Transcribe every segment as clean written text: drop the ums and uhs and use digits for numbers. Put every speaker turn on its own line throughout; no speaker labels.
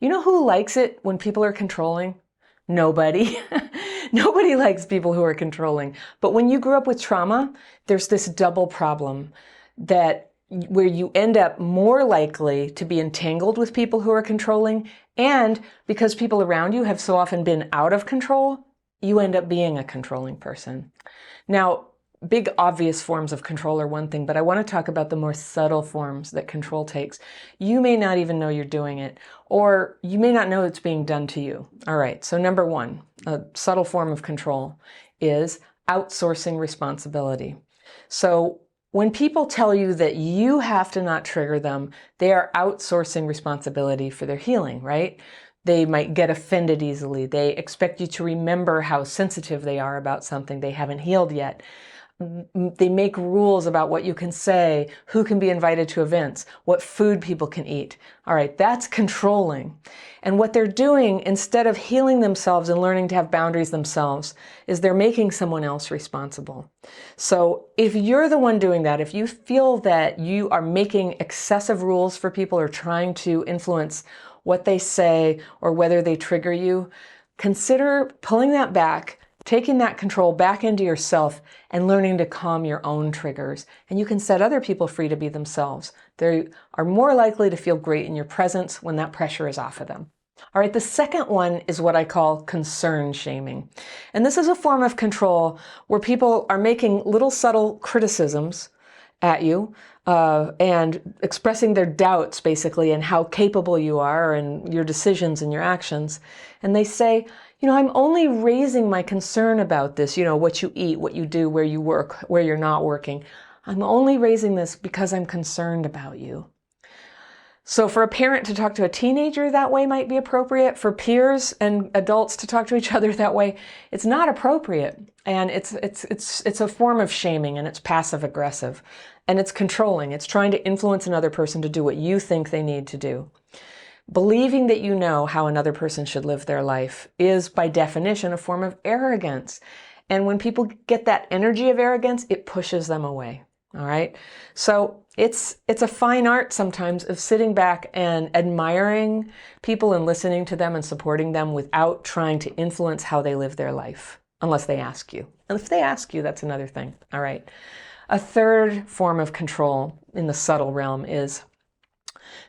You know who likes it when people are controlling? Nobody. Nobody likes people who are controlling. But when you grew up with trauma, there's this double problem that where you end up more likely to be entangled with people who are controlling, and because people around you have so often been out of control, you end up being a controlling person. Now, big obvious forms of control are one thing, but I want to talk about the more subtle forms that control takes. You may not even know you're doing it, or you may not know it's being done to you. All right, so number one, a subtle form of control is outsourcing responsibility. So when people tell you that you have to not trigger them, they are outsourcing responsibility for their healing, right? They might get offended easily. They expect you to remember how sensitive they are about something they haven't healed yet. They make rules about what you can say, who can be invited to events, what food people can eat. All right, that's controlling. And what they're doing, instead of healing themselves and learning to have boundaries themselves, is they're making someone else responsible. So if you're the one doing that, if you feel that you are making excessive rules for people or trying to influence what they say or whether they trigger you, consider pulling that back, taking that control back into yourself and learning to calm your own triggers. And you can set other people free to be themselves. They are more likely to feel great in your presence when that pressure is off of them. All right, the second one is what I call concern shaming. And this is a form of control where people are making little subtle criticisms at you and expressing their doubts basically and how capable you are and your decisions and your actions. And they say, I'm only raising my concern about this, what you eat, what you do, where you work, where you're not working. I'm only raising this because I'm concerned about you. So for a parent to talk to a teenager that way might be appropriate. For peers and adults to talk to each other that way, it's not appropriate. And it's a form of shaming, and it's passive aggressive, and it's controlling. It's trying to influence another person to do what you think they need to do. Believing that you know how another person should live their life is, by definition, a form of arrogance. And when people get that energy of arrogance, it pushes them away. All right? So it's a fine art sometimes of sitting back and admiring people and listening to them and supporting them without trying to influence how they live their life, unless they ask you. And if they ask you, that's another thing. All right? A third form of control in the subtle realm is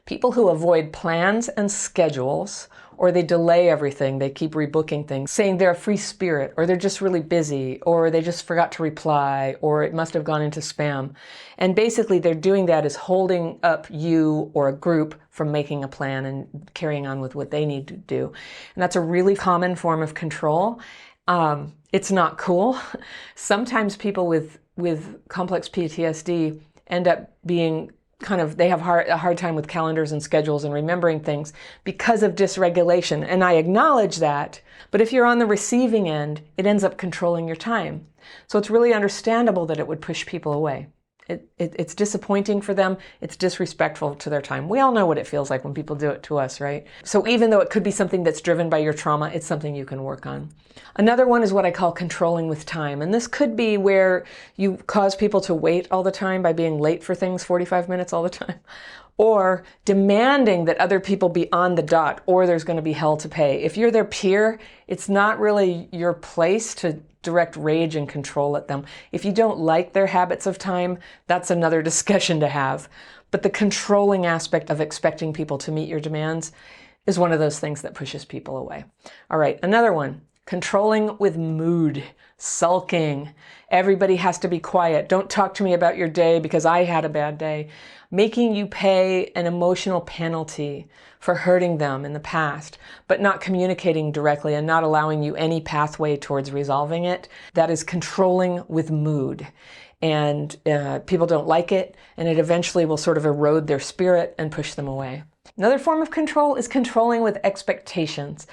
people who avoid plans and schedules, or they delay everything, they keep rebooking things, saying they're a free spirit, or they're just really busy, or they just forgot to reply, or it must have gone into spam. And basically they're doing that as holding up you or a group from making a plan and carrying on with what they need to do. And that's a really common form of control. It's not cool. Sometimes people with complex PTSD end up being they have a hard time with calendars and schedules and remembering things because of dysregulation. And I acknowledge that, but if you're on the receiving end, it ends up controlling your time. So it's really understandable that it would push people away. It's disappointing for them. It's disrespectful to their time. We all know what it feels like when people do it to us, right? So even though it could be something that's driven by your trauma, it's something you can work on. Another one is what I call controlling with time. And this could be where you cause people to wait all the time by being late for things 45 minutes all the time, or demanding that other people be on the dot, or there's going to be hell to pay. If you're their peer, it's not really your place to direct rage and control at them. If you don't like their habits of time, that's another discussion to have. But the controlling aspect of expecting people to meet your demands is one of those things that pushes people away. All right, another one, controlling with mood, sulking. Everybody has to be quiet. Don't talk to me about your day because I had a bad day. Making you pay an emotional penalty for hurting them in the past, but not communicating directly and not allowing you any pathway towards resolving it. That is controlling with mood. And people don't like it, and it eventually will sort of erode their spirit and push them away. Another form of control is controlling with expectations.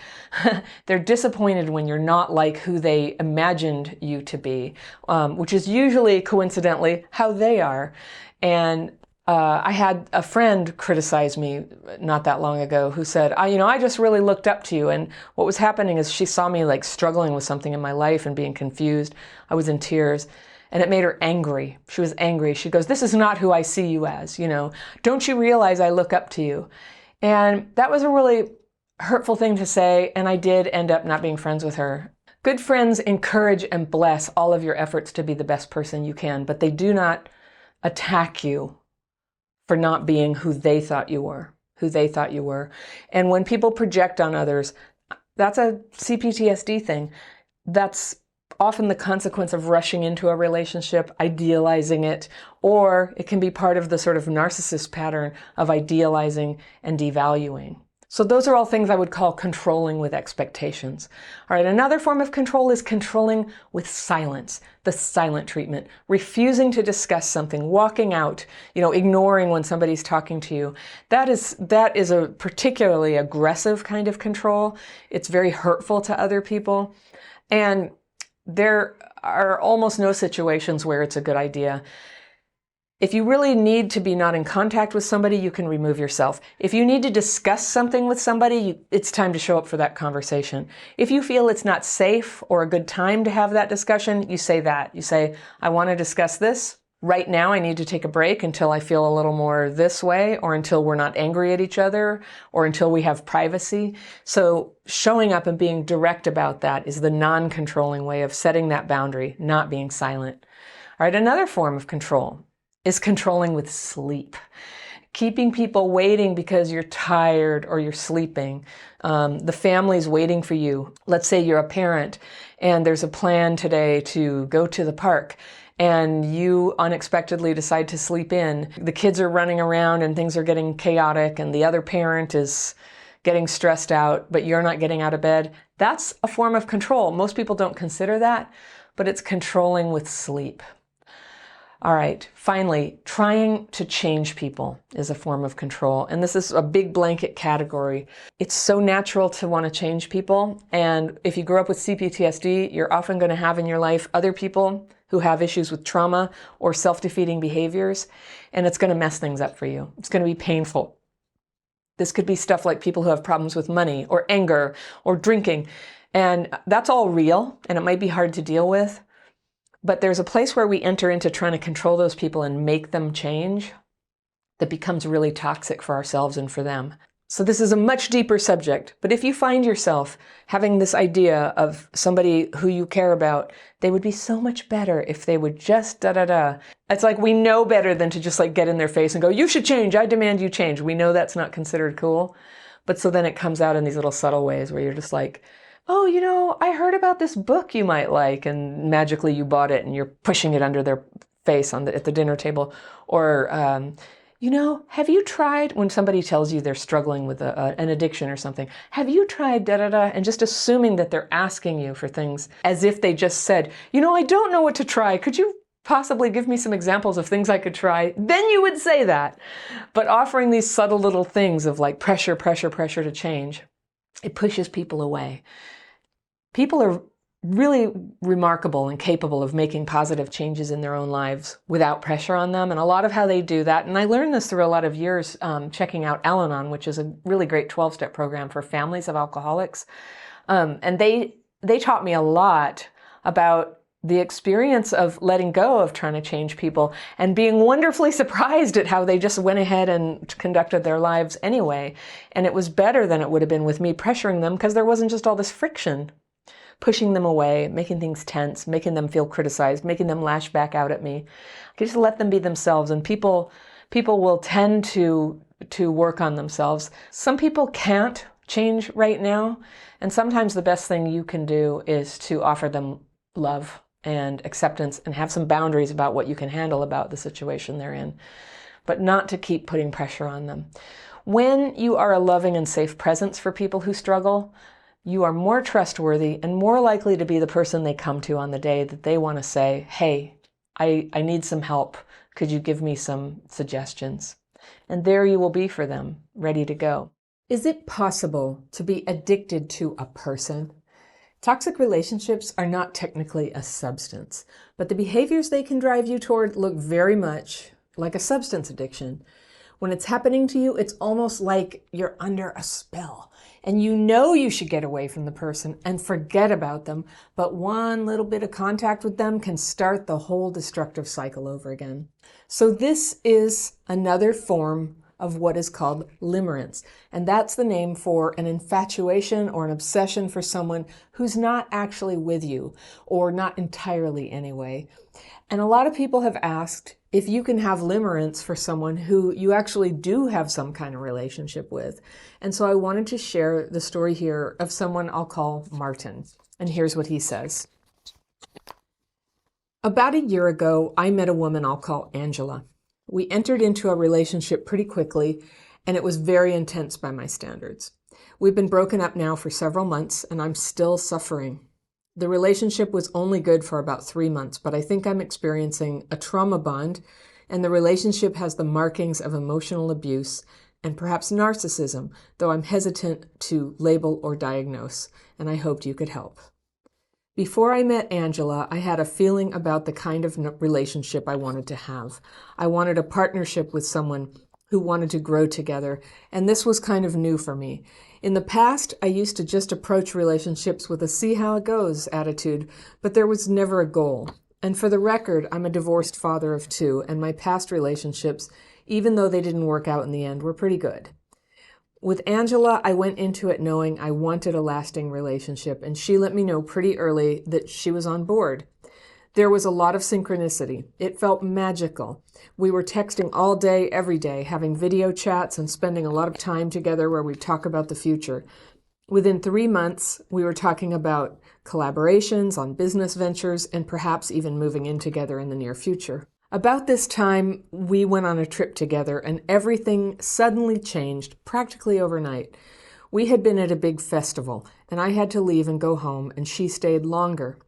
They're disappointed when you're not like who they imagined you to be, which is usually, coincidentally, how they are. And I had a friend criticize me not that long ago who said, I just really looked up to you. And what was happening is she saw me like struggling with something in my life and being confused. I was in tears. And it made her angry. She was angry. She goes, this is not who I see you as, Don't you realize I look up to you? And that was a really hurtful thing to say, and I did end up not being friends with her. Good friends encourage and bless all of your efforts to be the best person you can, but they do not attack you for not being who they thought you were, And when people project on others, that's a CPTSD thing. That's often the consequence of rushing into a relationship, idealizing it, or it can be part of the sort of narcissist pattern of idealizing and devaluing. So those are all things I would call controlling with expectations. All right, another form of control is controlling with silence, the silent treatment, refusing to discuss something, walking out, ignoring when somebody's talking to you. That is a particularly aggressive kind of control. It's very hurtful to other people. And there are almost no situations where it's a good idea. If you really need to be not in contact with somebody, you can remove yourself. If you need to discuss something with somebody, it's time to show up for that conversation. If you feel it's not safe or a good time to have that discussion, you say that. You say, I want to discuss this. Right now, I need to take a break until I feel a little more this way, or until we're not angry at each other, or until we have privacy. So showing up and being direct about that is the non-controlling way of setting that boundary, not being silent. All right, another form of control is controlling with sleep. Keeping people waiting because you're tired or you're sleeping. The family's waiting for you. Let's say you're a parent and there's a plan today to go to the park and you unexpectedly decide to sleep in. The kids are running around and things are getting chaotic and the other parent is getting stressed out, but you're not getting out of bed. That's a form of control. Most people don't consider that, but it's controlling with sleep. All right, finally, trying to change people is a form of control. And this is a big blanket category. It's so natural to want to change people. And if you grew up with CPTSD, you're often going to have in your life other people who have issues with trauma or self-defeating behaviors. And it's going to mess things up for you. It's going to be painful. This could be stuff like people who have problems with money or anger or drinking. And that's all real, and it might be hard to deal with. But there's a place where we enter into trying to control those people and make them change that becomes really toxic for ourselves and for them. So this is a much deeper subject. But if you find yourself having this idea of somebody who you care about, they would be so much better if they would just da-da-da. It's like we know better than to just like get in their face and go, you should change, I demand you change. We know that's not considered cool. But so then it comes out in these little subtle ways where you're just like, oh, I heard about this book you might like, and magically you bought it and you're pushing it under their face at the dinner table. Or, have you tried, when somebody tells you they're struggling with an addiction or something, have you tried da-da-da? And just assuming that they're asking you for things as if they just said, I don't know what to try. Could you possibly give me some examples of things I could try? Then you would say that. But offering these subtle little things of like pressure to change, it pushes people away. People are really remarkable and capable of making positive changes in their own lives without pressure on them. And a lot of how they do that, and I learned this through a lot of years checking out Al-Anon, which is a really great 12-step program for families of alcoholics. And they taught me a lot about the experience of letting go of trying to change people and being wonderfully surprised at how they just went ahead and conducted their lives anyway. And it was better than it would have been with me pressuring them because there wasn't just all this friction, pushing them away, making things tense, making them feel criticized, making them lash back out at me. I just let them be themselves, and people will tend to work on themselves. Some people can't change right now, and sometimes the best thing you can do is to offer them love and acceptance and have some boundaries about what you can handle about the situation they're in, but not to keep putting pressure on them. When you are a loving and safe presence for people who struggle, you are more trustworthy and more likely to be the person they come to on the day that they want to say, hey, I need some help. Could you give me some suggestions? And there you will be for them, ready to go. Is it possible to be addicted to a person? Toxic relationships are not technically a substance, but the behaviors they can drive you toward look very much like a substance addiction. When it's happening to you, it's almost like you're under a spell. And you should get away from the person and forget about them, but one little bit of contact with them can start the whole destructive cycle over again. So this is another form of what is called limerence. And that's the name for an infatuation or an obsession for someone who's not actually with you, or not entirely anyway. And a lot of people have asked if you can have limerence for someone who you actually do have some kind of relationship with. And so I wanted to share the story here of someone I'll call Martin. And here's what he says. About a year ago, I met a woman I'll call Angela. We entered into a relationship pretty quickly, and it was very intense by my standards. We've been broken up now for several months, and I'm still suffering. The relationship was only good for about 3 months, but I think I'm experiencing a trauma bond, and the relationship has the markings of emotional abuse and perhaps narcissism, though I'm hesitant to label or diagnose, and I hoped you could help. Before I met Angela, I had a feeling about the kind of relationship I wanted to have. I wanted a partnership with someone who wanted to grow together, and this was kind of new for me. In the past, I used to just approach relationships with a see how it goes attitude, but there was never a goal. And for the record, I'm a divorced father of 2, and my past relationships, even though they didn't work out in the end, were pretty good. With Angela, I went into it knowing I wanted a lasting relationship, and she let me know pretty early that she was on board. There was a lot of synchronicity. It felt magical. We were texting all day, every day, having video chats and spending a lot of time together where we talk about the future. Within 3 months, we were talking about collaborations on business ventures and perhaps even moving in together in the near future. About this time, we went on a trip together and everything suddenly changed practically overnight. We had been at a big festival and I had to leave and go home, and she stayed longer.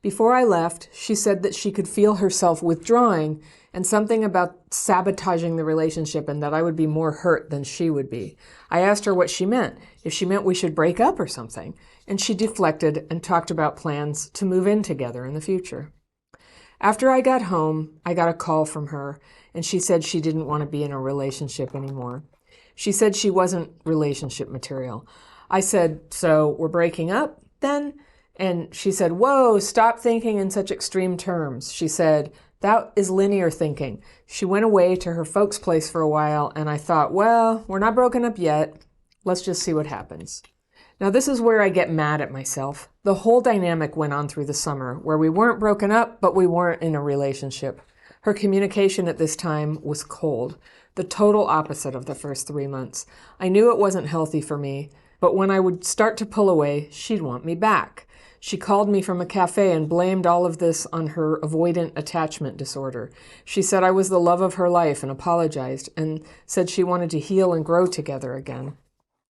Before I left, she said that she could feel herself withdrawing and something about sabotaging the relationship, and that I would be more hurt than she would be. I asked her what she meant, if she meant we should break up or something, and she deflected and talked about plans to move in together in the future. After I got home, I got a call from her, and she said she didn't want to be in a relationship anymore. She said she wasn't relationship material. I said, so we're breaking up then? And she said, whoa, stop thinking in such extreme terms. She said, that is linear thinking. She went away to her folks' place for a while, and I thought, well, we're not broken up yet. Let's just see what happens. Now, this is where I get mad at myself. The whole dynamic went on through the summer, where we weren't broken up, but we weren't in a relationship. Her communication at this time was cold, the total opposite of the first 3 months. I knew it wasn't healthy for me, but when I would start to pull away, she'd want me back. She called me from a cafe and blamed all of this on her avoidant attachment disorder. She said I was the love of her life and apologized, and said she wanted to heal and grow together again.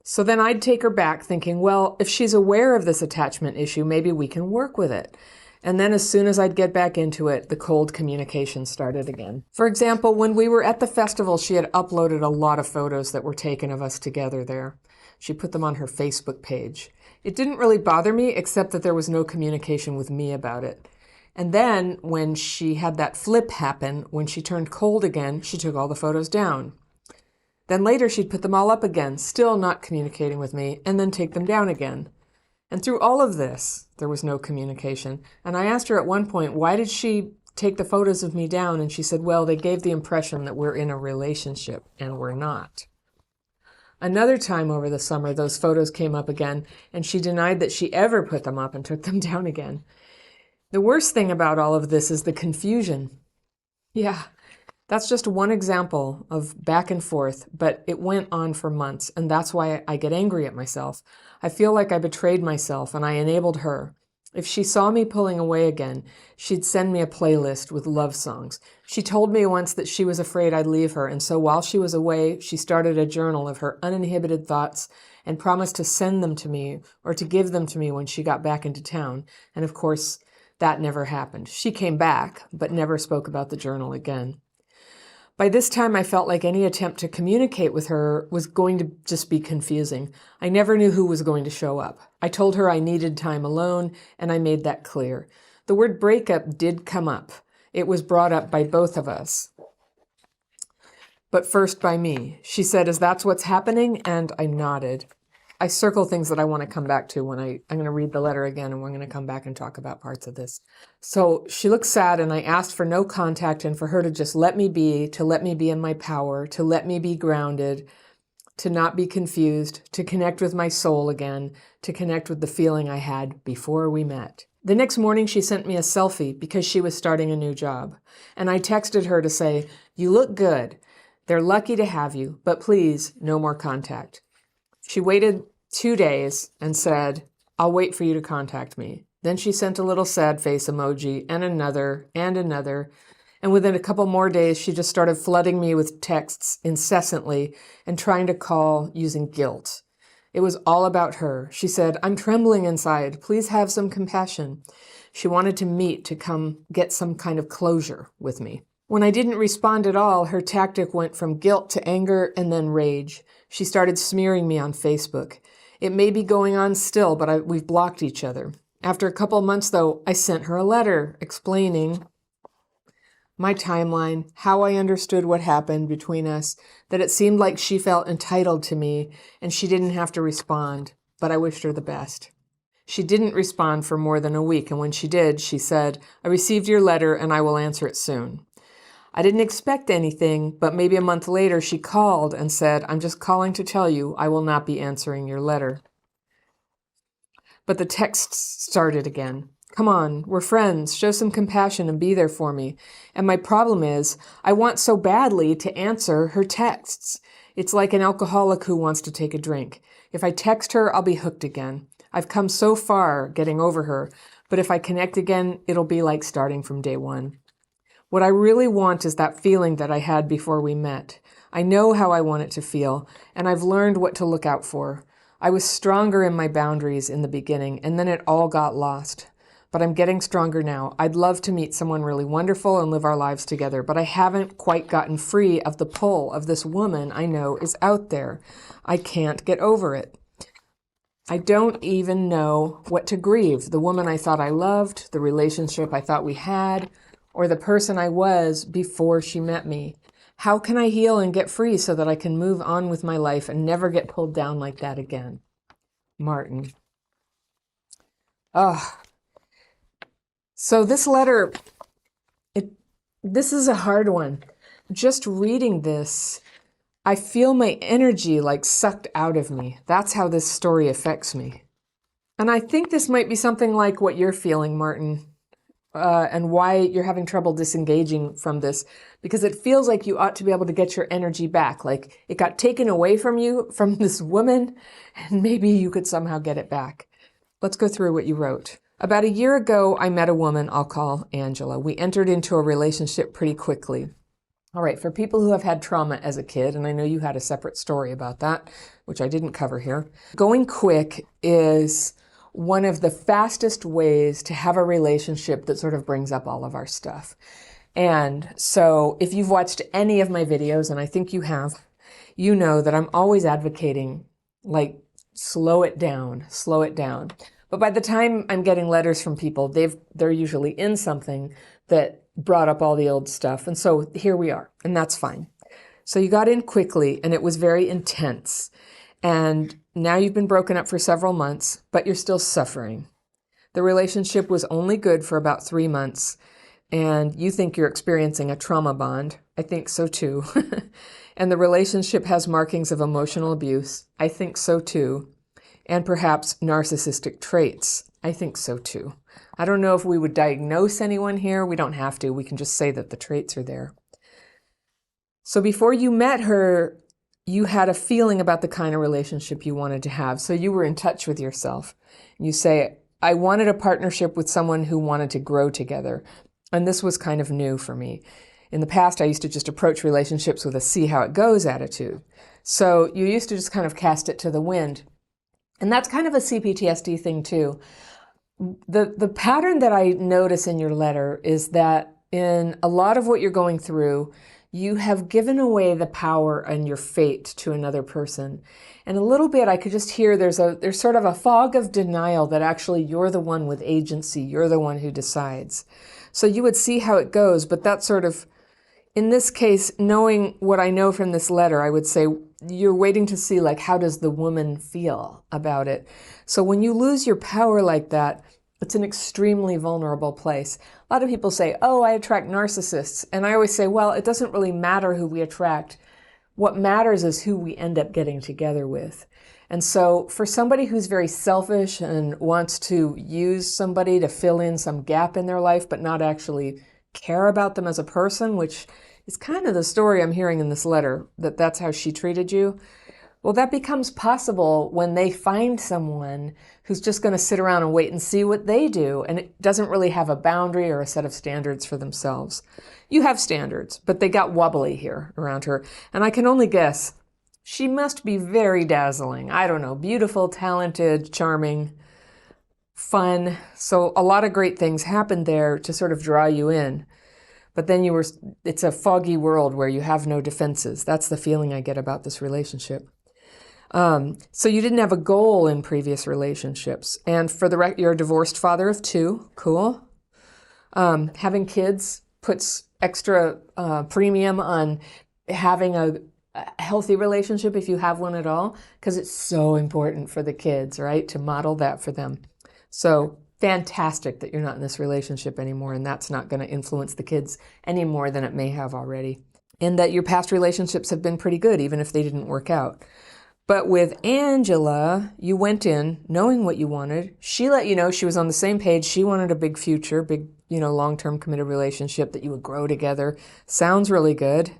So then I'd take her back thinking, well, if she's aware of this attachment issue, maybe we can work with it. And then as soon as I'd get back into it, the cold communication started again. For example, when we were at the festival, she had uploaded a lot of photos that were taken of us together there. She put them on her Facebook page. It didn't really bother me, except that there was no communication with me about it. And then when she had that flip happen, when she turned cold again, she took all the photos down. Then later she'd put them all up again, still not communicating with me, and then take them down again. And through all of this, there was no communication. And I asked her at one point, why did she take the photos of me down? And she said, well, they gave the impression that we're in a relationship, and we're not. Another time over the summer, those photos came up again, and she denied that she ever put them up and took them down again. The worst thing about all of this is the confusion. Yeah. That's just one example of back and forth, but it went on for months, and that's why I get angry at myself. I feel like I betrayed myself, and I enabled her. If she saw me pulling away again, she'd send me a playlist with love songs. She told me once that she was afraid I'd leave her, and so while she was away, she started a journal of her uninhibited thoughts and promised to send them to me or to give them to me when she got back into town. And of course, that never happened. She came back, but never spoke about the journal again. By this time, I felt like any attempt to communicate with her was going to just be confusing. I never knew who was going to show up. I told her I needed time alone, and I made that clear. The word breakup did come up. It was brought up by both of us, but first by me. She said, is that what's happening? And I nodded. I circle things that I want to come back to when I'm going to read the letter again, and we're going to come back and talk about parts of this. So she looked sad, and I asked for no contact and for her to just let me be, to let me be in my power, to let me be grounded, to not be confused, to connect with my soul again, to connect with the feeling I had before we met. The next morning, she sent me a selfie because she was starting a new job. And I texted her to say, "You look good. They're lucky to have you, but please, no more contact." She waited 2 days and said, "I'll wait for you to contact me." Then she sent a little sad face emoji and another and another. And within a couple more days, she just started flooding me with texts incessantly and trying to call using guilt. It was all about her. She said, "I'm trembling inside. Please have some compassion." She wanted to meet to come get some kind of closure with me. When I didn't respond at all, her tactic went from guilt to anger and then rage. She started smearing me on Facebook. It may be going on still, but we've blocked each other. After a couple months, though, I sent her a letter explaining my timeline, how I understood what happened between us, that it seemed like she felt entitled to me and she didn't have to respond, but I wished her the best. She didn't respond for more than a week, and when she did, she said, "I received your letter and I will answer it soon." I didn't expect anything, but maybe a month later she called and said, "I'm just calling to tell you I will not be answering your letter." But the texts started again. "Come on, we're friends. Show some compassion and be there for me." And my problem is, I want so badly to answer her texts. It's like an alcoholic who wants to take a drink. If I text her, I'll be hooked again. I've come so far getting over her, but if I connect again, it'll be like starting from day one. What I really want is that feeling that I had before we met. I know how I want it to feel, and I've learned what to look out for. I was stronger in my boundaries in the beginning, and then it all got lost. But I'm getting stronger now. I'd love to meet someone really wonderful and live our lives together, but I haven't quite gotten free of the pull of this woman I know is out there. I can't get over it. I don't even know what to grieve. The woman I thought I loved, the relationship I thought we had, or the person I was before she met me. How can I heal and get free so that I can move on with my life and never get pulled down like that again? Martin. So this letter, this is a hard one. Just reading this, I feel my energy like sucked out of me. That's how this story affects me. And I think this might be something like what you're feeling, Martin, and why you're having trouble disengaging from this, because it feels like you ought to be able to get your energy back. Like it got taken away from you, from this woman, and maybe you could somehow get it back. Let's go through what you wrote. About a year ago, I met a woman I'll call Angela. We entered into a relationship pretty quickly. All right, for people who have had trauma as a kid, and I know you had a separate story about that, which I didn't cover here, going quick is one of the fastest ways to have a relationship that sort of brings up all of our stuff. And so if you've watched any of my videos, and I think you have, you know that I'm always advocating, like, slow it down, slow it down. But by the time I'm getting letters from people, they're usually in something that brought up all the old stuff. And so here we are, and that's fine. So you got in quickly, and it was very intense. And now you've been broken up for several months, but you're still suffering. The relationship was only good for about 3 months, and you think you're experiencing a trauma bond. I think so too. And the relationship has markings of emotional abuse. I think so too. And perhaps narcissistic traits. I think so too. I don't know if we would diagnose anyone here. We don't have to. We can just say that the traits are there. So before you met her, you had a feeling about the kind of relationship you wanted to have. So you were in touch with yourself. You say, I wanted a partnership with someone who wanted to grow together. And this was kind of new for me. In the past, I used to just approach relationships with a see how it goes attitude. So you used to just kind of cast it to the wind. And that's kind of a CPTSD thing too. The pattern that I notice in your letter is that in a lot of what you're going through, you have given away the power and your fate to another person. And a little bit, I could just hear there's sort of a fog of denial that actually you're the one with agency. You're the one who decides. So you would see how it goes, but that's sort of, in this case, knowing what I know from this letter, I would say you're waiting to see, like, how does the woman feel about it? So when you lose your power like that, it's an extremely vulnerable place. A lot of people say, oh, I attract narcissists. And I always say, well, it doesn't really matter who we attract. What matters is who we end up getting together with. And so for somebody who's very selfish and wants to use somebody to fill in some gap in their life, but not actually care about them as a person, which is kind of the story I'm hearing in this letter, that that's how she treated you. Well, that becomes possible when they find someone who's just going to sit around and wait and see what they do, and it doesn't really have a boundary or a set of standards for themselves. You have standards, but they got wobbly here around her. And I can only guess, she must be very dazzling. I don't know, beautiful, talented, charming, fun. So a lot of great things happened there to sort of draw you in. But then it's a foggy world where you have no defenses. That's the feeling I get about this relationship. So you didn't have a goal in previous relationships. And for the record, you're a divorced father of 2. Cool. Having kids puts extra premium on having a healthy relationship if you have one at all, because it's so important for the kids, right? To model that for them. So fantastic that you're not in this relationship anymore, and that's not going to influence the kids any more than it may have already. And that your past relationships have been pretty good, even if they didn't work out. But with Angela, you went in knowing what you wanted. She let you know she was on the same page. She wanted a big future, big, long-term committed relationship that you would grow together. Sounds really good.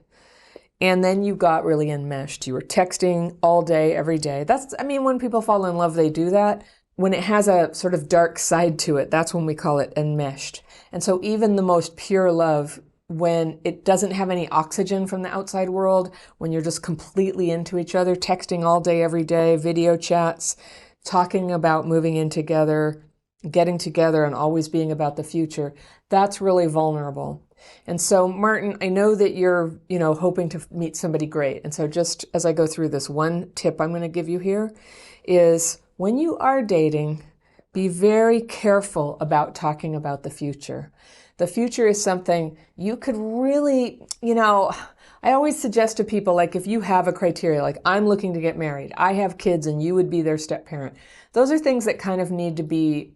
And then you got really enmeshed. You were texting all day, every day. When people fall in love, they do that. When it has a sort of dark side to it, that's when we call it enmeshed. And so even the most pure love, when it doesn't have any oxygen from the outside world, when you're just completely into each other, texting all day, every day, video chats, talking about moving in together, getting together, and always being about the future, that's really vulnerable. And so, Martin, I know that you're, hoping to meet somebody great. And so just as I go through this, one tip I'm going to give you here is when you are dating, be very careful about talking about the future. The future is something you could really, I always suggest to people, like, if you have a criteria, like, I'm looking to get married, I have kids, and you would be their step parent. Those are things that kind of need to be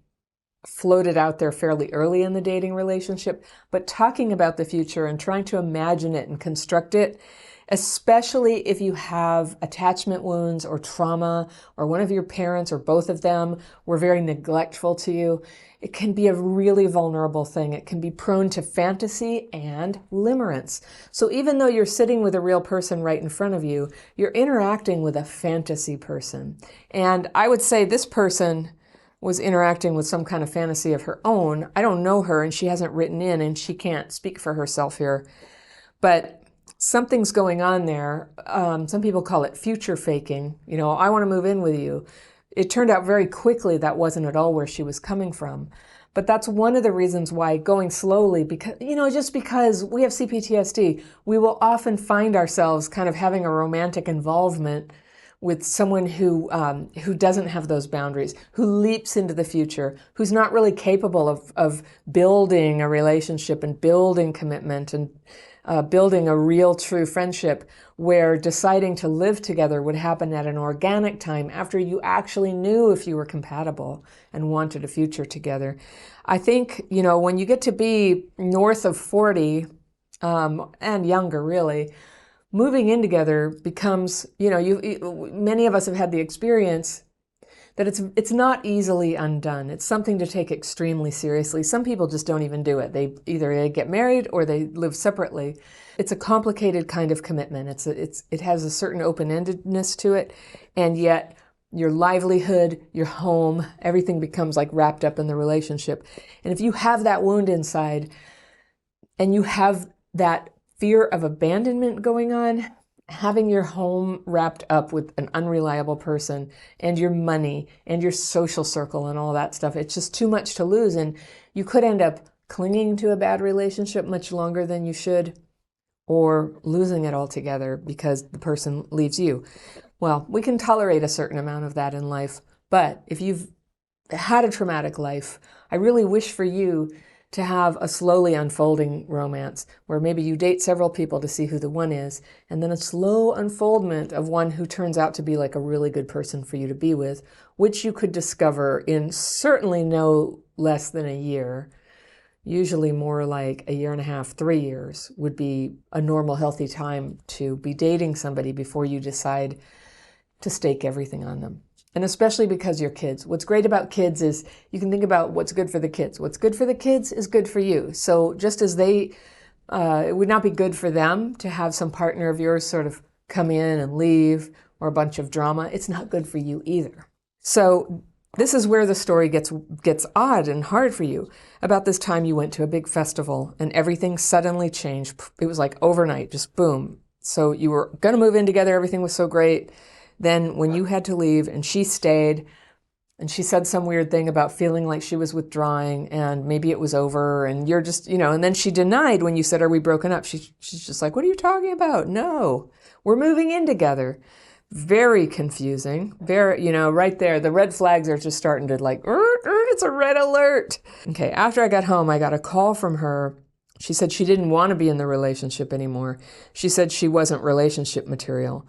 floated out there fairly early in the dating relationship. But talking about the future and trying to imagine it and construct it, especially if you have attachment wounds or trauma, or one of your parents or both of them were very neglectful to you, it can be a really vulnerable thing. It can be prone to fantasy and limerence. So even though you're sitting with a real person right in front of you, you're interacting with a fantasy person. And I would say this person was interacting with some kind of fantasy of her own. I don't know her, and she hasn't written in, and she can't speak for herself here. But something's going on there. Some people call it future faking. I want to move in with you. It turned out very quickly that wasn't at all where she was coming from. But that's one of the reasons why going slowly, because, just because we have CPTSD, we will often find ourselves kind of having a romantic involvement with someone who doesn't have those boundaries, who leaps into the future, who's not really capable of building a relationship and building commitment and building a real, true friendship, where deciding to live together would happen at an organic time after you actually knew if you were compatible and wanted a future together. I think, when you get to be north of 40, and younger really, moving in together becomes, many of us have had the experience that it's not easily undone. It's something to take extremely seriously. Some people just don't even do it. They get married or they live separately. It's a complicated kind of commitment. It has a certain open-endedness to it, and yet your livelihood, your home, everything becomes like wrapped up in the relationship. And if you have that wound inside and you have that fear of abandonment going on, having your home wrapped up with an unreliable person and your money and your social circle and all that stuff, it's just too much to lose. And you could end up clinging to a bad relationship much longer than you should, or losing it altogether because the person leaves you. Well, we can tolerate a certain amount of that in life, but if you've had a traumatic life, I really wish for you to have a slowly unfolding romance where maybe you date several people to see who the one is, and then a slow unfoldment of one who turns out to be like a really good person for you to be with, which you could discover in certainly no less than a year. Usually more like a year and a half, 3 years would be a normal, healthy time to be dating somebody before you decide to stake everything on them. And especially because you're kids. What's great about kids is you can think about what's good for the kids. What's good for the kids is good for you. So just as it would not be good for them to have some partner of yours sort of come in and leave or a bunch of drama, it's not good for you either. So this is where the story gets odd and hard for you. About this time you went to a big festival and everything suddenly changed. It was like overnight, just boom. So you were going to move in together. Everything was so great. Then when you had to leave and she stayed and she said some weird thing about feeling like she was withdrawing and maybe it was over and you're just, and then she denied when you said, are we broken up? She's just like, what are you talking about? No, we're moving in together. Very confusing. Very, right there, the red flags are just starting to like, it's a red alert. Okay, after I got home, I got a call from her. She said she didn't want to be in the relationship anymore. She said she wasn't relationship material.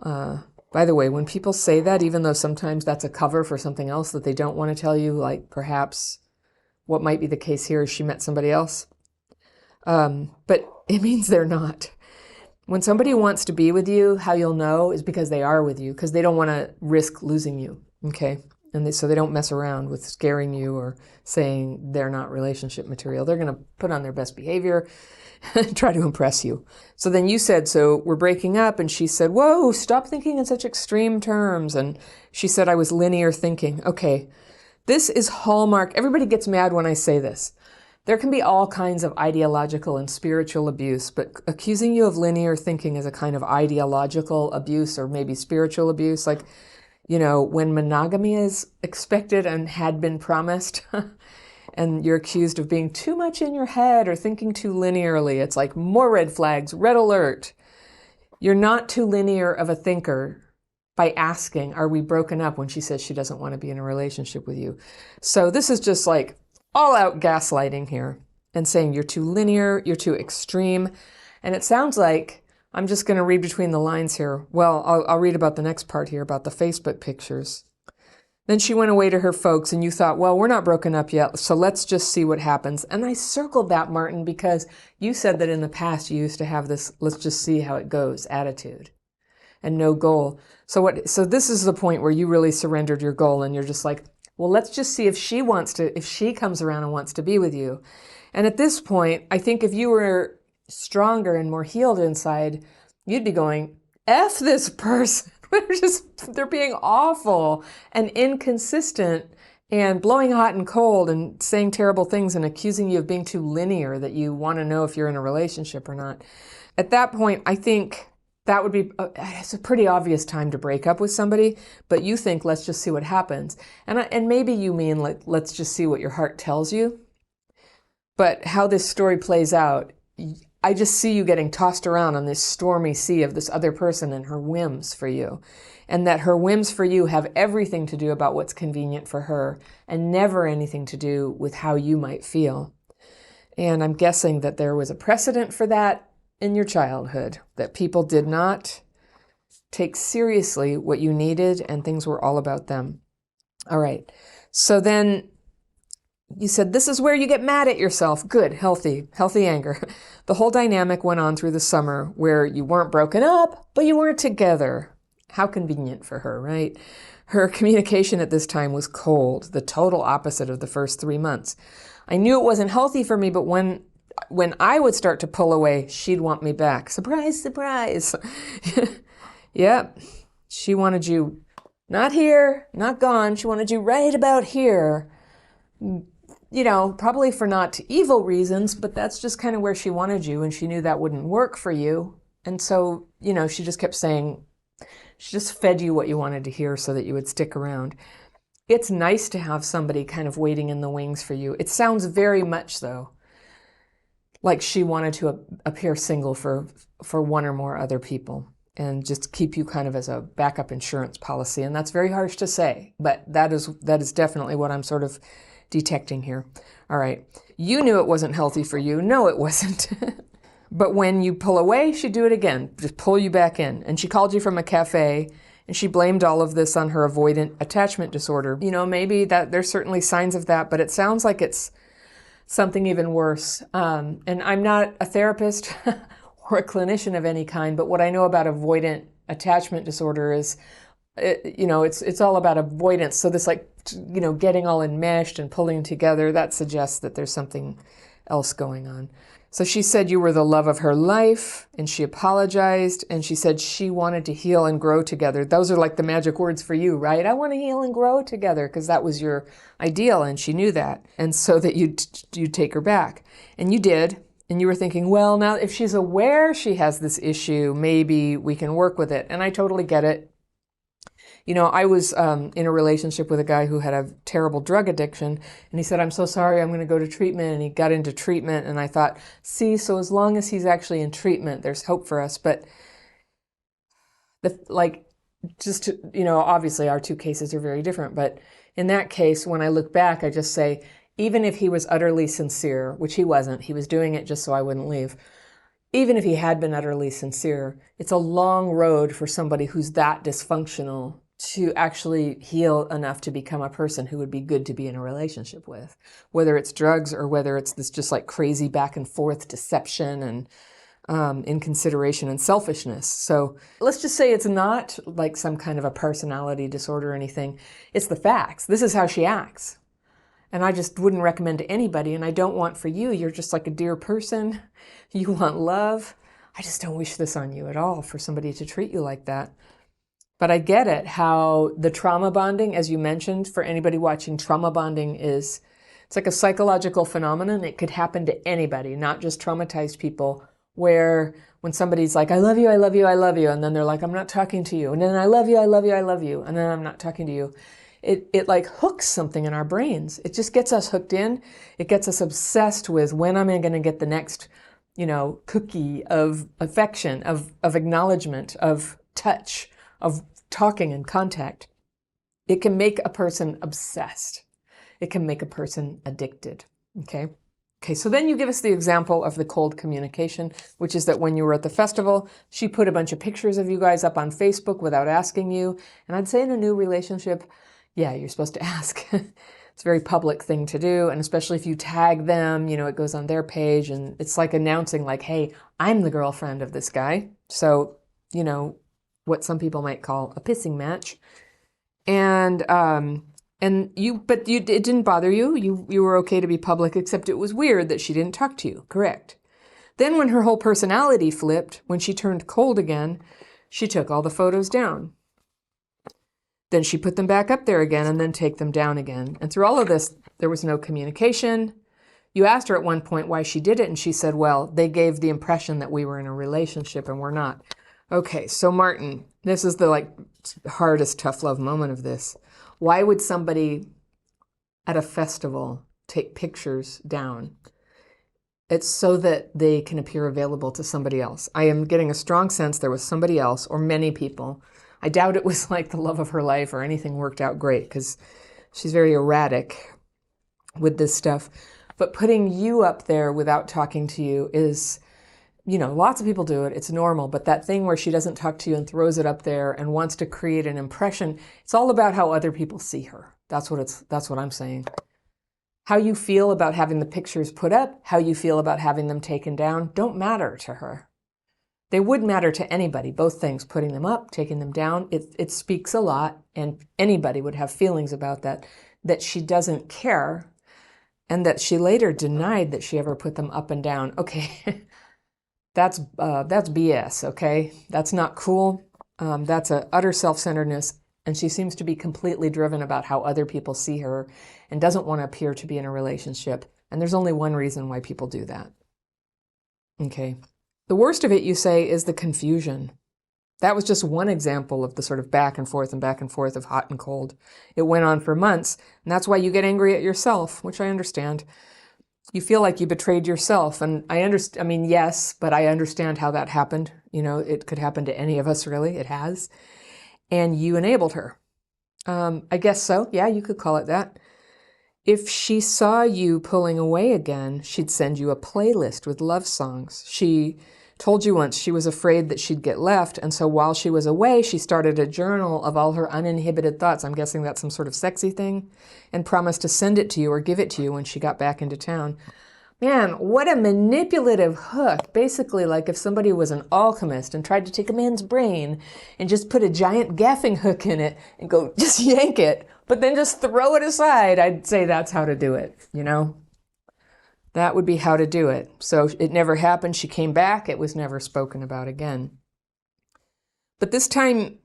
By the way, when people say that, even though sometimes that's a cover for something else that they don't want to tell you, like perhaps what might be the case here is she met somebody else. But it means they're not. When somebody wants to be with you, how you'll know is because they are with you, because they don't want to risk losing you, okay? And so they don't mess around with scaring you or saying they're not relationship material. They're going to put on their best behavior and try to impress you. So then you said, so we're breaking up, and she said, whoa, stop thinking in such extreme terms. And she said I was linear thinking. Okay, this is hallmark. Everybody gets mad when I say this. There can be all kinds of ideological and spiritual abuse, but accusing you of linear thinking is a kind of ideological abuse or maybe spiritual abuse, like, when monogamy is expected and had been promised, and you're accused of being too much in your head or thinking too linearly. It's like more red flags, red alert. You're not too linear of a thinker by asking, are we broken up, when she says she doesn't want to be in a relationship with you. So this is just like all out gaslighting here and saying you're too linear, you're too extreme. And it sounds like, I'm just going to read between the lines here. Well, I'll read about the next part here about the Facebook pictures. Then she went away to her folks and you thought, well, we're not broken up yet, so let's just see what happens. And I circled that, Martin, because you said that in the past you used to have this, let's just see how it goes attitude and no goal. So this is the point where you really surrendered your goal and you're just like, well, let's just see if she comes around and wants to be with you. And at this point, I think if you were stronger and more healed inside, you'd be going, F this person. They're being awful and inconsistent and blowing hot and cold and saying terrible things and accusing you of being too linear, that you want to know if you're in a relationship or not. At that point, I think that would be, it's a pretty obvious time to break up with somebody, but you think, let's just see what happens. And maybe you mean, like, let's just see what your heart tells you. But how this story plays out, I just see you getting tossed around on this stormy sea of this other person and her whims for you. And that her whims for you have everything to do about what's convenient for her and never anything to do with how you might feel. And I'm guessing that there was a precedent for that in your childhood, that people did not take seriously what you needed and things were all about them. All right. So then you said, this is where you get mad at yourself. Good, healthy anger. The whole dynamic went on through the summer where you weren't broken up, but you weren't together. How convenient for her, right? Her communication at this time was cold, the total opposite of the first 3 months. I knew it wasn't healthy for me, but when I would start to pull away, she'd want me back. Surprise, surprise. Yep. She wanted you not here, not gone. She wanted you right about here. Probably for not evil reasons, but that's just kind of where she wanted you, and she knew that wouldn't work for you. And so, she just kept saying, she just fed you what you wanted to hear so that you would stick around. It's nice to have somebody kind of waiting in the wings for you. It sounds very much, though, like she wanted to appear single for one or more other people and just keep you kind of as a backup insurance policy. And that's very harsh to say, but that is definitely what I'm sort of detecting here. All right. You knew it wasn't healthy for you. No, it wasn't. But when you pull away, she'd do it again, just pull you back in. And she called you from a cafe, and she blamed all of this on her avoidant attachment disorder. You know, maybe that there's certainly signs of that, but it sounds like it's something even worse. And I'm not a therapist or a clinician of any kind, but what I know about avoidant attachment disorder is, it's all about avoidance. So this getting all enmeshed and pulling together, that suggests that there's something else going on. So she said you were the love of her life, and she apologized, and she said she wanted to heal and grow together. Those are like the magic words for you, right? I want to heal and grow together, because that was your ideal, and she knew that. And so that you'd take her back. And you did. And you were thinking, well, now if she's aware she has this issue, maybe we can work with it. And I totally get it. You know, I was in a relationship with a guy who had a terrible drug addiction, and he said, I'm so sorry, I'm going to go to treatment, and he got into treatment, and I thought, see, so as long as he's actually in treatment, there's hope for us. But, obviously our two cases are very different, but in that case, when I look back, I just say, even if he was utterly sincere, which he wasn't, he was doing it just so I wouldn't leave, even if he had been utterly sincere, it's a long road for somebody who's that dysfunctional to actually heal enough to become a person who would be good to be in a relationship with, whether it's drugs or whether it's this just like crazy back and forth deception and inconsideration and selfishness. So let's just say it's not like some kind of a personality disorder or anything. It's the facts. This is how she acts. And I just wouldn't recommend to anybody. And I don't want for you. You're just like a dear person. You want love. I just don't wish this on you at all, for somebody to treat you like that. But I get it, how the trauma bonding, as you mentioned, for anybody watching, trauma bonding it's like a psychological phenomenon. It could happen to anybody, not just traumatized people, where when somebody's like, I love you, I love you, I love you, and then they're like, I'm not talking to you. And then I love you, I love you, I love you, and then I'm not talking to you. It like hooks something in our brains. It just gets us hooked in. It gets us obsessed with, when am I going to get the next, cookie of affection, of acknowledgement, of touch, of talking and contact. It can make a person obsessed. It can make a person addicted. Okay, so then you give us the example of the cold communication, which is that when you were at the festival, she put a bunch of pictures of you guys up on Facebook without asking you. And I'd say in a new relationship, yeah, you're supposed to ask. It's a very public thing to do. And especially if you tag them, it goes on their page, and it's like announcing like, hey, I'm the girlfriend of this guy. So, what some people might call a pissing match. And it didn't bother you. You were okay to be public, except it was weird that she didn't talk to you. Correct. Then when her whole personality flipped, when she turned cold again, she took all the photos down. Then she put them back up there again, and then take them down again. And through all of this, there was no communication. You asked her at one point why she did it, and she said, well, they gave the impression that we were in a relationship, and we're not. Okay, so Martin, this is the hardest tough love moment of this. Why would somebody at a festival take pictures down? It's so that they can appear available to somebody else. I am getting a strong sense there was somebody else, or many people. I doubt it was like the love of her life or anything worked out great, because she's very erratic with this stuff. But putting you up there without talking to you is, lots of people do it. It's normal. But that thing where she doesn't talk to you and throws it up there and wants to create an impression, it's all about how other people see her. That's what I'm saying. How you feel about having the pictures put up, how you feel about having them taken down, don't matter to her. They would matter to anybody, both things, putting them up, taking them down. It speaks a lot, and anybody would have feelings about that she doesn't care, and that she later denied that she ever put them up and down. Okay, that's BS, okay? That's not cool. That's a utter self-centeredness, and she seems to be completely driven about how other people see her and doesn't want to appear to be in a relationship. And there's only one reason why people do that. Okay. The worst of it, you say, is the confusion. That was just one example of the sort of back and forth of hot and cold. It went on for months, and that's why you get angry at yourself, which I understand. You feel like you betrayed yourself, and yes, but I understand how that happened. It could happen to any of us, really. It has. And you enabled her. I guess so. Yeah, you could call it that. if she saw you pulling away again, she'd send you a playlist with love songs. She told you once she was afraid that she'd get left, and so while she was away, she started a journal of all her uninhibited thoughts. I'm guessing that's some sort of sexy thing, and promised to send it to you or give it to you when she got back into town. Man, what a manipulative hook. Basically, like if somebody was an alchemist and tried to take a man's brain and just put a giant gaffing hook in it and go, just yank it, but then just throw it aside, I'd say that's how to do it, you know? That would be how to do it. So it never happened. She came back. It was never spoken about again. But this time,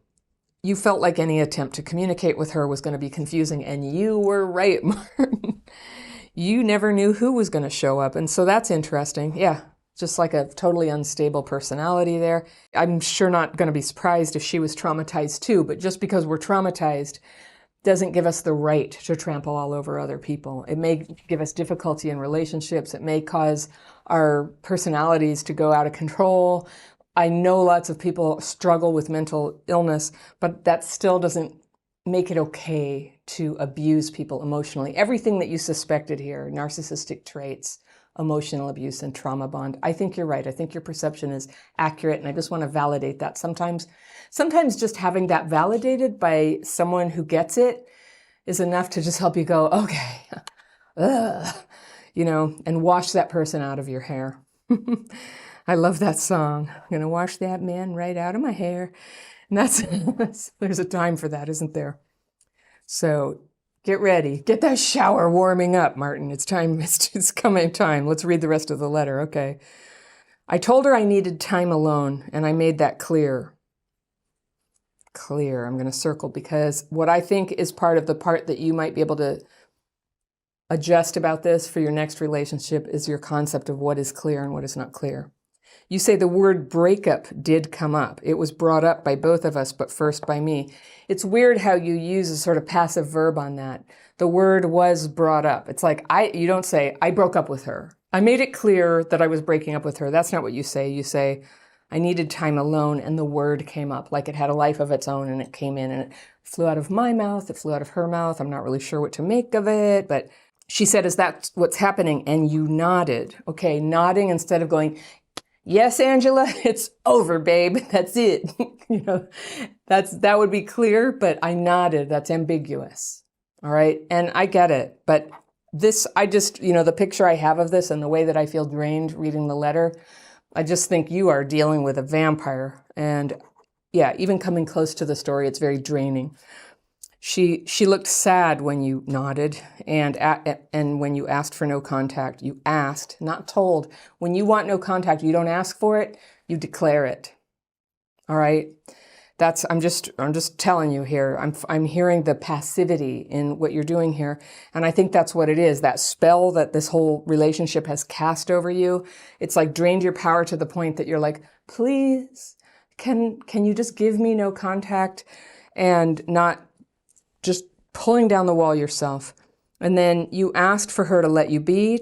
you felt like any attempt to communicate with her was going to be confusing, and you were right, Martin. You never knew who was going to show up, and so that's interesting. Yeah, just like a totally unstable personality there. I'm sure not going to be surprised if she was traumatized too, but just because we're traumatized doesn't give us the right to trample all over other people. It may give us difficulty in relationships. It may cause our personalities to go out of control. I know lots of people struggle with mental illness, but that still doesn't make it okay to abuse people emotionally. Everything that you suspected here, narcissistic traits, emotional abuse, and trauma bond, I think you're right. I think your perception is accurate, and I just want to validate that. Sometimes just having that validated by someone who gets it is enough to just help you go, okay, you know, and wash that person out of your hair. I love that song. I'm going to wash that man right out of my hair. And there's a time for that, isn't there? So get ready. Get that shower warming up, Martin. It's time. It's coming time. Let's read the rest of the letter. Okay. I told her I needed time alone, and I made that clear. Clear. I'm going to circle, because what I think is part of the part that you might be able to adjust about this for your next relationship is your concept of what is clear and what is not clear. You say the word breakup did come up. It was brought up by both of us, but first by me. It's weird how you use a sort of passive verb on that. The word was brought up. It's like, you don't say, I broke up with her. I made it clear that I was breaking up with her. That's not what you say. You say, I needed time alone, and the word came up like it had a life of its own, and it came in, and it flew out of my mouth. It flew out of her mouth. I'm not really sure what to make of it, but she said, is that what's happening? And you nodded. Okay, nodding instead of going, yes, Angela, it's over, babe. That's it. You know, that would be clear, but I nodded. That's ambiguous. All right. And I get it. But this, the picture I have of this and the way that I feel drained reading the letter, I just think you are dealing with a vampire. And yeah, even coming close to the story, it's very draining. She looked sad when you nodded, and when you asked for no contact. You asked, not told. When you want no contact, you don't ask for it, you declare it. All right? I'm just telling you here. I'm hearing the passivity in what you're doing here, and I think that's what it is. That spell that this whole relationship has cast over you. It's like drained your power to the point that you're like, please, can you just give me no contact, and not just pulling down the wall yourself. And then you asked for her to let you be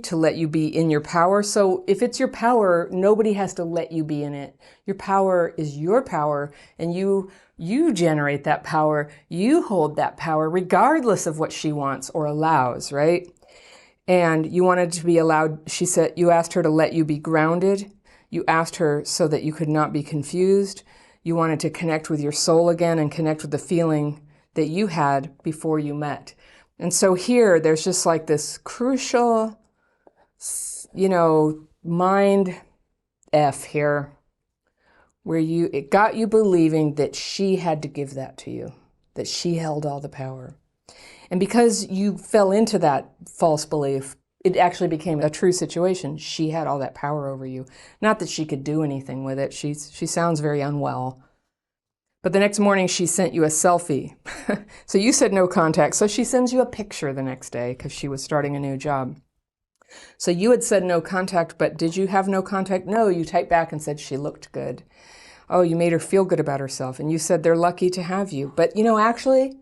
in your power. So if it's your power, nobody has to let you be in it. Your power is your power, and you generate that power. You hold that power regardless of what she wants or allows, right? And you wanted to be allowed, she said, you asked her to let you be grounded. You asked her so that you could not be confused. You wanted to connect with your soul again and connect with the feeling that you had before you met. And so here, there's just like this crucial, mind F here, where it got you believing that she had to give that to you, that she held all the power. And because you fell into that false belief, it actually became a true situation. She had all that power over you. Not that she could do anything with it. She sounds very unwell. But the next morning, she sent you a selfie. So you said no contact. So she sends you a picture the next day because she was starting a new job. So you had said no contact, but did you have no contact? No, you typed back and said she looked good. Oh, you made her feel good about herself. And you said they're lucky to have you. But, actually,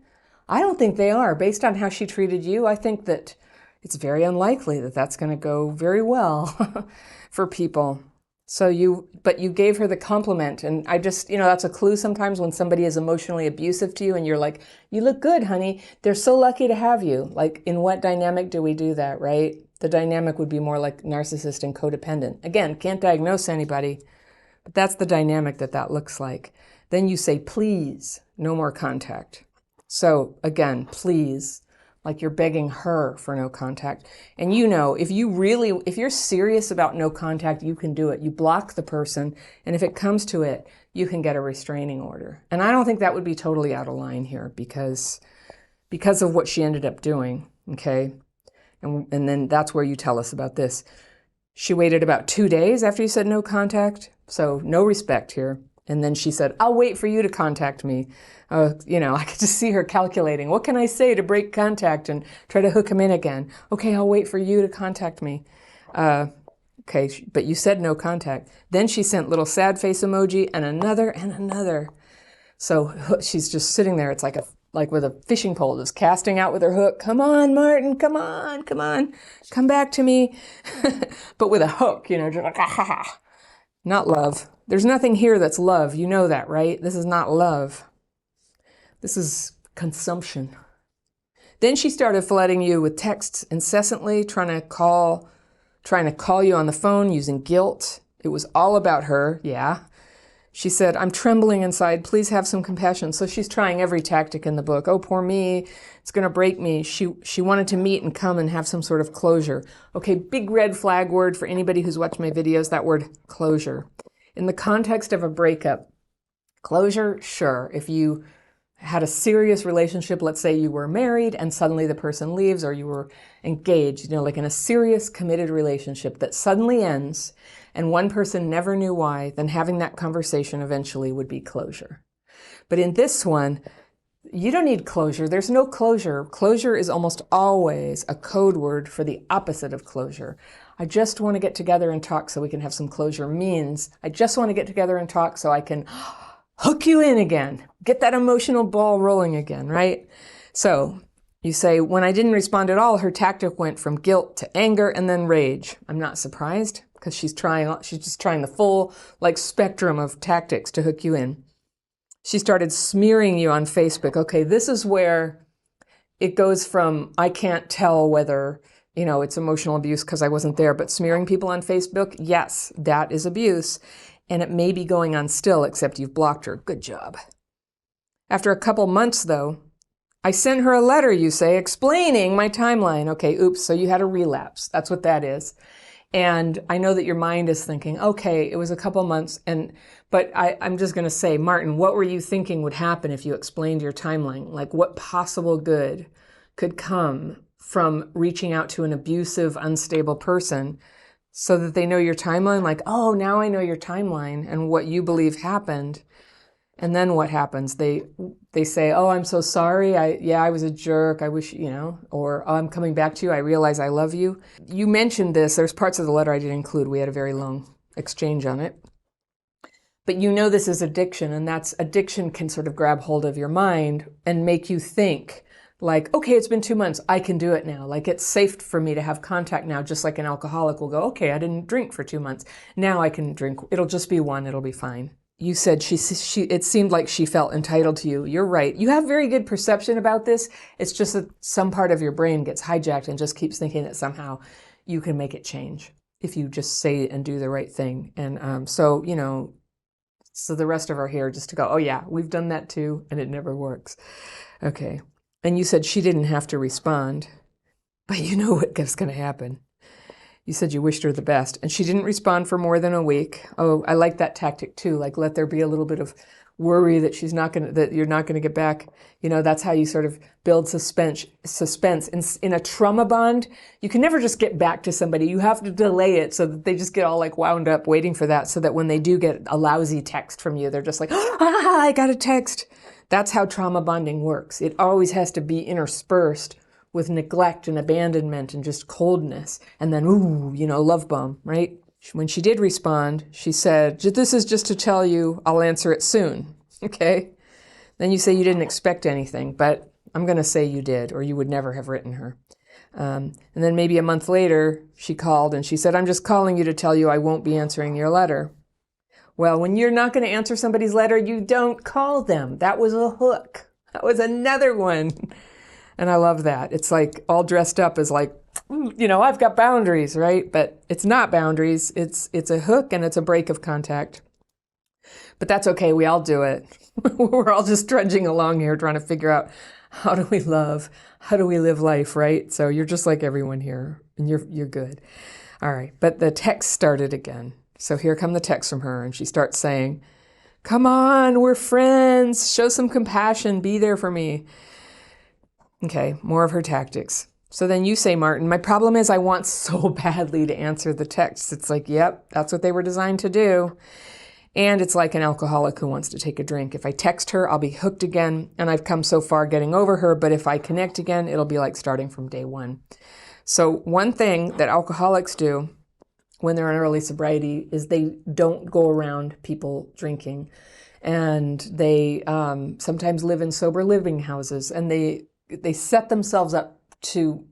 I don't think they are. Based on how she treated you, I think that it's very unlikely that that's going to go very well for people. But you gave her the compliment, and I just, that's a clue sometimes when somebody is emotionally abusive to you and you're like, you look good, honey. They're so lucky to have you. Like, in what dynamic do we do that, right? The dynamic would be more like narcissist and codependent. Again, can't diagnose anybody, but that's the dynamic that looks like. Then you say, please, no more contact. So again, please, like you're begging her for no contact. And if you're serious about no contact, you can do it. You block the person, and if it comes to it, you can get a restraining order. And I don't think that would be totally out of line here because of what she ended up doing, okay? And then that's where you tell us about this. She waited about 2 days after you said no contact, so no respect here. And then she said, I'll wait for you to contact me. I could just see her calculating. What can I say to break contact and try to hook him in again? Okay, I'll wait for you to contact me. Okay, but you said no contact. Then she sent little sad face emoji and another and another. So she's just sitting there. It's like with a fishing pole, just casting out with her hook. Come on, Martin, come on, come back to me. But with a hook, just like, ha, ha, ha. Not love. There's nothing here that's love. You know that, right? This is not love. This is consumption. Then she started flooding you with texts incessantly, trying to call you on the phone using guilt. It was all about her, yeah. She said, I'm trembling inside. Please have some compassion. So she's trying every tactic in the book. Oh, poor me. It's going to break me. She wanted to meet and come and have some sort of closure. Okay, big red flag word for anybody who's watched my videos, that word closure. In the context of a breakup, closure, sure. If you had a serious relationship, let's say you were married and suddenly the person leaves, or you were engaged, like in a serious committed relationship that suddenly ends and one person never knew why, then having that conversation eventually would be closure. But in this one, you don't need closure. There's no closure. Closure is almost always a code word for the opposite of closure. I just want to get together and talk so we can have some closure means I just want to get together and talk so I can hook you in again, get that emotional ball rolling again, right? So you say, when I didn't respond at all, her tactic went from guilt to anger and then rage. I'm not surprised because she's just trying the full spectrum of tactics to hook you in. She started smearing you on Facebook. Okay, this is where it goes from, I can't tell whether, it's emotional abuse because I wasn't there, but smearing people on Facebook, yes, that is abuse. And it may be going on still, except you've blocked her. Good job. After a couple months, though, I sent her a letter, you say, explaining my timeline. Okay, oops, so you had a relapse. That's what that is. And I know that your mind is thinking, okay, it was a couple months, but I'm just going to say, Martin, what were you thinking would happen if you explained your timeline? Like, what possible good could come from reaching out to an abusive, unstable person so that they know your timeline? Like, oh, now I know your timeline and what you believe happened. And then what happens? They say, oh, I'm so sorry. I was a jerk. I wish, or oh, I'm coming back to you. I realize I love you. You mentioned this. There's parts of the letter I didn't include. We had a very long exchange on it. But this is addiction, and that's addiction can sort of grab hold of your mind and make you think like, okay, it's been 2 months. I can do it now. Like, it's safe for me to have contact now, just like an alcoholic will go, okay, I didn't drink for 2 months. Now I can drink. It'll just be one. It'll be fine. You said it seemed like she felt entitled to you. You're right. You have very good perception about this. It's just that some part of your brain gets hijacked and just keeps thinking that somehow you can make it change if you just say and do the right thing. And so the rest of our hair just to go, oh yeah, we've done that too, and it never works. Okay. And you said she didn't have to respond, but you know what's going to happen. You said you wished her the best, and she didn't respond for more than a week. Oh, I like that tactic too. Like, let there be a little bit of worry that that you're not going to get back. That's how you sort of build suspense. In a trauma bond, you can never just get back to somebody. You have to delay it so that they just get all wound up waiting for that, so that when they do get a lousy text from you, they're just like, I got a text. That's how trauma bonding works. It always has to be interspersed with neglect and abandonment and just coldness. And then, love bomb, right? When she did respond, she said, this is just to tell you I'll answer it soon. Okay? Then you say you didn't expect anything, but I'm going to say you did, or you would never have written her. And then maybe a month later, she called and she said, I'm just calling you to tell you I won't be answering your letter. Well, when you're not going to answer somebody's letter, you don't call them. That was a hook. That was another one. And I love that. It's like all dressed up as like, I've got boundaries, right? But it's not boundaries. It's a hook and it's a break of contact. But that's okay. We all do it. We're all just trudging along here trying to figure out, how do we love? How do we live life, right? So you're just like everyone here, and you're good. All right. But the text started again. So here come the texts from her, and she starts saying, come on, we're friends. Show some compassion. Be there for me. Okay, more of her tactics. So then you say, Martin, my problem is I want so badly to answer the texts. It's like, yep, that's what they were designed to do. And it's like an alcoholic who wants to take a drink. If I text her, I'll be hooked again, and I've come so far getting over her, but if I connect again, it'll be like starting from day one. So one thing that alcoholics do when they're in early sobriety is they don't go around people drinking. And they sometimes live in sober living houses, and they set themselves up to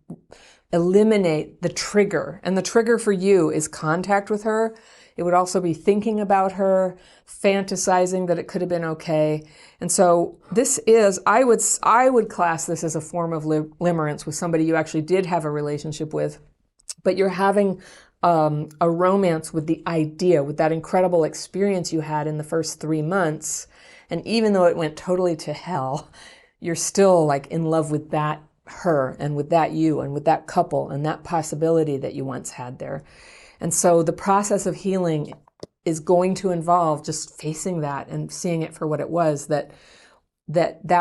eliminate the trigger. And the trigger for you is contact with her. It would also be thinking about her, fantasizing that it could have been okay. And so this is, I would class this as a form of limerence with somebody you actually did have a relationship with, but you're having a romance with the idea, with that incredible experience you had in the first 3 months. And even though it went totally to hell, you're still like in love with that her and with that you and with that couple and that possibility that you once had there. And so the process of healing is going to involve just facing that and seeing it for what it was, that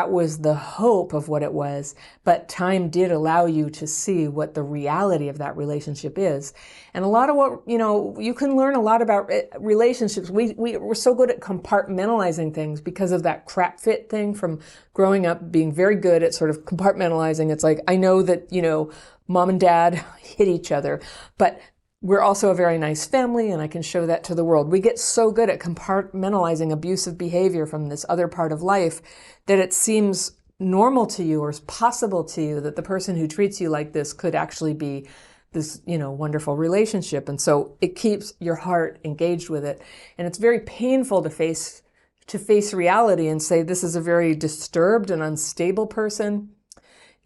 was the hope of what it was, but time did allow you to see what the reality of that relationship is. And a lot of what, you can learn a lot about relationships. We're so good at compartmentalizing things because of that crap fit thing from growing up, being very good at sort of compartmentalizing. It's like, I know that, mom and dad hit each other, but we're also a very nice family, and I can show that to the world. We get so good at compartmentalizing abusive behavior from this other part of life that it seems normal to you or possible to you that the person who treats you like this could actually be this, wonderful relationship. And so it keeps your heart engaged with it. And it's very painful to face reality and say, this is a very disturbed and unstable person.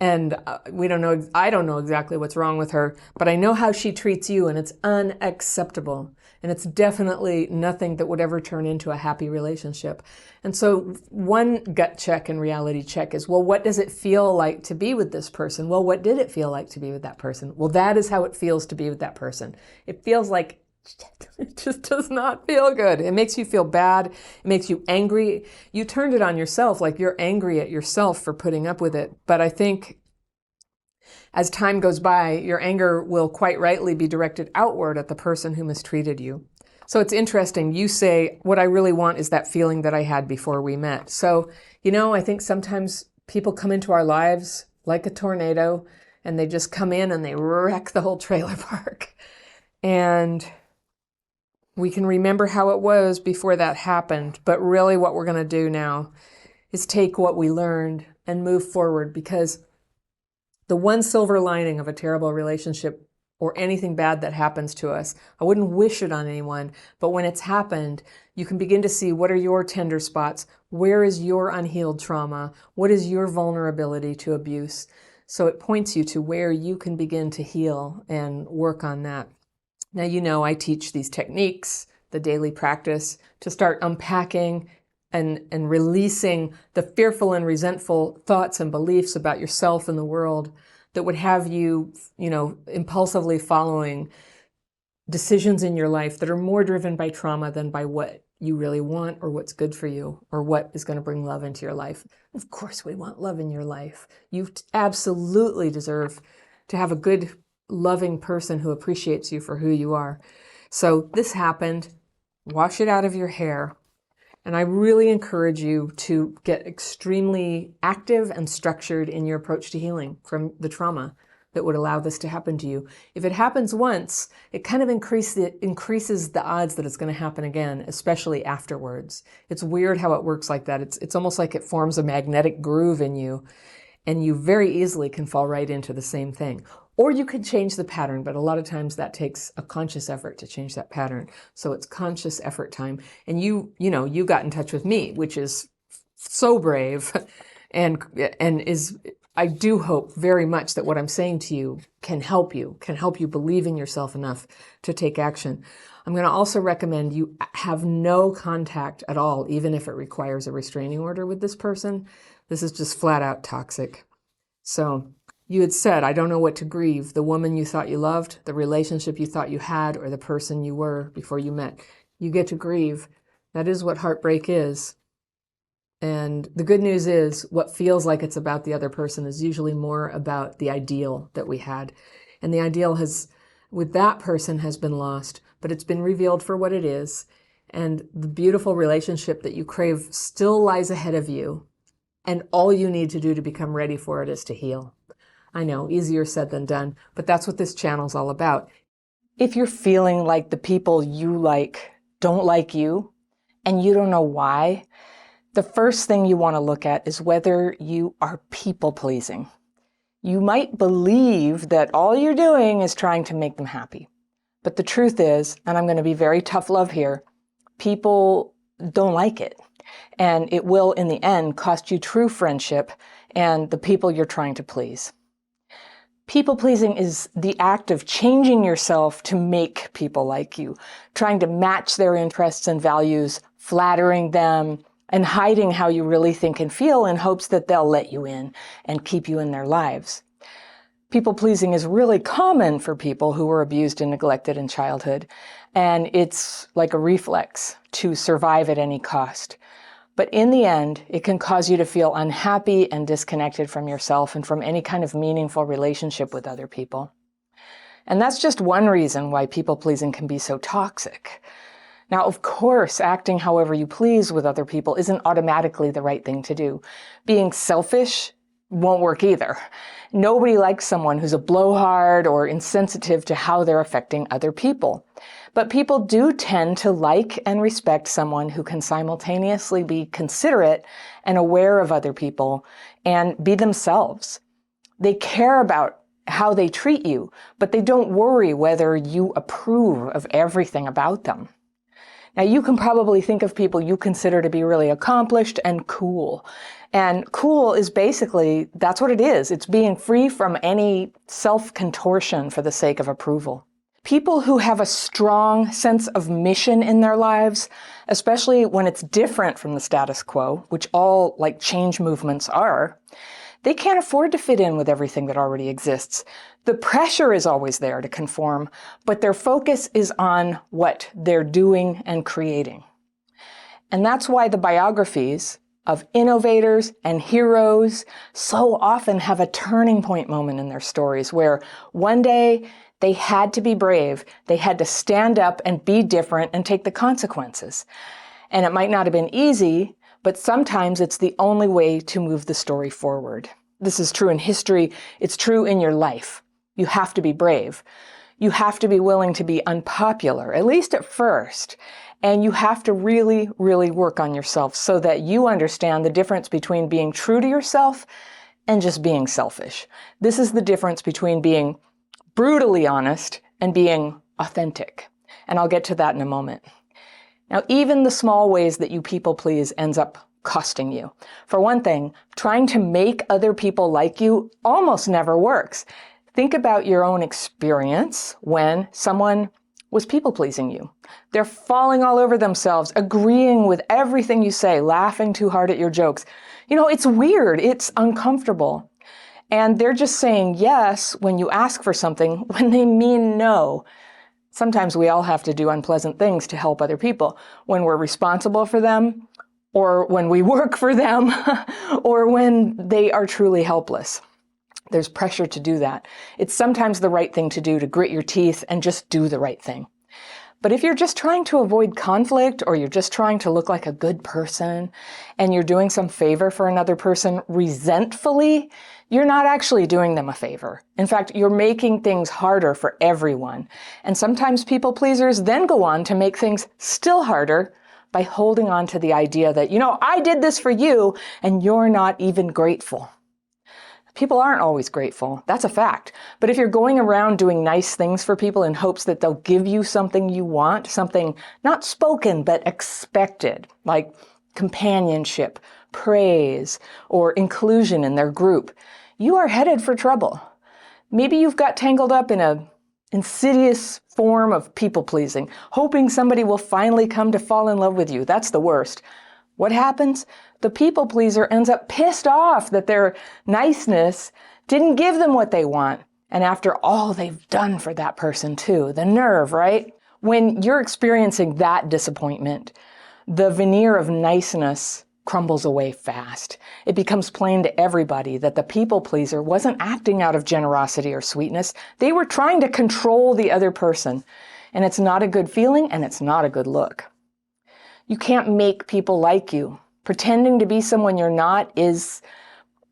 And I don't know exactly what's wrong with her, but I know how she treats you, and it's unacceptable. And it's definitely nothing that would ever turn into a happy relationship. And so one gut check and reality check is, well, what does it feel like to be with this person? Well, what did it feel like to be with that person? Well, that is how it feels to be with that person. It feels like it just does not feel good. It makes you feel bad. It makes you angry. You turned it on yourself, like you're angry at yourself for putting up with it. But I think as time goes by, your anger will quite rightly be directed outward at the person who mistreated you. So it's interesting. You say, what I really want is that feeling that I had before we met. So, I think sometimes people come into our lives like a tornado, and they just come in and they wreck the whole trailer park. And we can remember how it was before that happened, but really what we're going to do now is take what we learned and move forward, because the one silver lining of a terrible relationship or anything bad that happens to us, I wouldn't wish it on anyone, but when it's happened, you can begin to see what are your tender spots, where is your unhealed trauma, what is your vulnerability to abuse. So it points you to where you can begin to heal and work on that. Now, I teach these techniques, the daily practice, to start unpacking and releasing the fearful and resentful thoughts and beliefs about yourself and the world that would have you, impulsively following decisions in your life that are more driven by trauma than by what you really want or what's good for you or what is going to bring love into your life. Of course, we want love in your life. You absolutely deserve to have a good, loving person who appreciates you for who you are. So this happened. Wash it out of your hair. And I really encourage you to get extremely active and structured in your approach to healing from the trauma that would allow this to happen to you. If it happens once, it kind of increases the odds that it's going to happen again, especially afterwards. It's weird how it works like that. It's almost like it forms a magnetic groove in you. And you very easily can fall right into the same thing. Or you could change the pattern, but a lot of times that takes a conscious effort to change that pattern. So it's conscious effort time. And you got in touch with me, which is so brave and I do hope very much that what I'm saying to you can help you believe in yourself enough to take action. I'm going to also recommend you have no contact at all, even if it requires a restraining order with this person. This is just flat out toxic. So you had said, I don't know what to grieve, the woman you thought you loved, the relationship you thought you had, or the person you were before you met. You get to grieve. That is what heartbreak is. And the good news is what feels like it's about the other person is usually more about the ideal that we had. And the ideal with that person has been lost, but it's been revealed for what it is. And the beautiful relationship that you crave still lies ahead of you. And all you need to do to become ready for it is to heal. I know, easier said than done, but that's what this channel's all about. If you're feeling like the people you like don't like you, and you don't know why, the first thing you want to look at is whether you are people-pleasing. You might believe that all you're doing is trying to make them happy. But the truth is, and I'm going to be very tough love here, people don't like it. And it will, in the end, cost you true friendship and the people you're trying to please. People-pleasing is the act of changing yourself to make people like you, trying to match their interests and values, flattering them, and hiding how you really think and feel in hopes that they'll let you in and keep you in their lives. People-pleasing is really common for people who were abused and neglected in childhood, and it's like a reflex to survive at any cost. But in the end, it can cause you to feel unhappy and disconnected from yourself and from any kind of meaningful relationship with other people. And that's just one reason why people-pleasing can be so toxic. Now, of course, acting however you please with other people isn't automatically the right thing to do. Being selfish won't work either. Nobody likes someone who's a blowhard or insensitive to how they're affecting other people. But people do tend to like and respect someone who can simultaneously be considerate and aware of other people and be themselves. They care about how they treat you, but they don't worry whether you approve of everything about them. Now, you can probably think of people you consider to be really accomplished and cool. And cool is basically, that's what it is. It's being free from any self-contortion for the sake of approval. People who have a strong sense of mission in their lives, especially when it's different from the status quo, which all like change movements are, they can't afford to fit in with everything that already exists. The pressure is always there to conform, but their focus is on what they're doing and creating. And that's why the biographies of innovators and heroes so often have a turning point moment in their stories where one day they had to be brave, they had to stand up and be different and take the consequences. And it might not have been easy, but sometimes it's the only way to move the story forward. This is true in history. It's true in your life. You have to be brave. You have to be willing to be unpopular, at least at first. And you have to really, really work on yourself so that you understand the difference between being true to yourself and just being selfish. This is the difference between being brutally honest and being authentic. And I'll get to that in a moment. Now, even the small ways that you people please ends up costing you. For one thing, trying to make other people like you almost never works. Think about your own experience when someone was people pleasing you. They're falling all over themselves, agreeing with everything you say, laughing too hard at your jokes. You know, it's weird. It's uncomfortable. And they're just saying yes when you ask for something when they mean no. Sometimes we all have to do unpleasant things to help other people when we're responsible for them, or when we work for them, or when they are truly helpless. There's pressure to do that. It's sometimes the right thing to do to grit your teeth and just do the right thing. But if you're just trying to avoid conflict, or you're just trying to look like a good person, and you're doing some favor for another person resentfully, you're not actually doing them a favor. In fact, you're making things harder for everyone. And sometimes people pleasers then go on to make things still harder by holding on to the idea that, you know, I did this for you and you're not even grateful. People aren't always grateful. That's a fact. But if you're going around doing nice things for people in hopes that they'll give you something you want, something not spoken, but expected, like companionship, praise, or inclusion in their group, you are headed for trouble. Maybe you've got tangled up in an insidious form of people-pleasing, hoping somebody will finally come to fall in love with you. That's the worst. What happens? The people pleaser ends up pissed off that their niceness didn't give them what they want. And after all they've done for that person too, the nerve, right? When you're experiencing that disappointment, the veneer of niceness crumbles away fast. It becomes plain to everybody that the people pleaser wasn't acting out of generosity or sweetness. They were trying to control the other person. And it's not a good feeling, and it's not a good look. You can't make people like you. Pretending to be someone you're not is,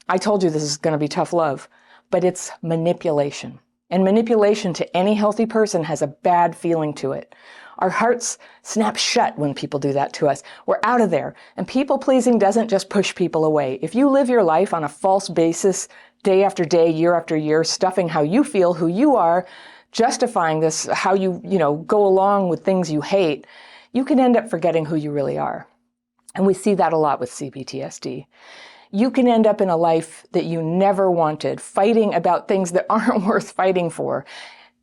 I told you this is going to be tough love, but it's manipulation. And manipulation to any healthy person has a bad feeling to it. Our hearts snap shut when people do that to us. We're out of there. And people-pleasing doesn't just push people away. If you live your life on a false basis, day after day, year after year, stuffing how you feel, who you are, justifying this, how you go along with things you hate, you can end up forgetting who you really are. And we see that a lot with CPTSD. You can end up in a life that you never wanted, fighting about things that aren't worth fighting for.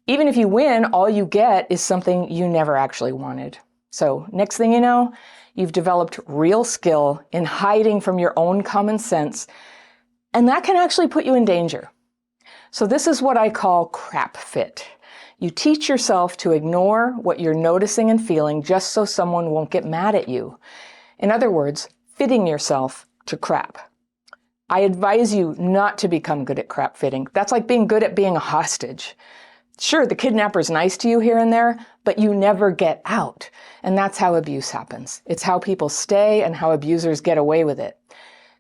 Even if you win, all you get is something you never actually wanted. So next thing you know, you've developed real skill in hiding from your own common sense, and that can actually put you in danger. So this is what I call crap fit. You teach yourself to ignore what you're noticing and feeling just so someone won't get mad at you. In other words, fitting yourself to crap. I advise you not to become good at crap fitting. That's like being good at being a hostage. Sure, the kidnapper's nice to you here and there, but you never get out. And that's how abuse happens. It's how people stay and how abusers get away with it.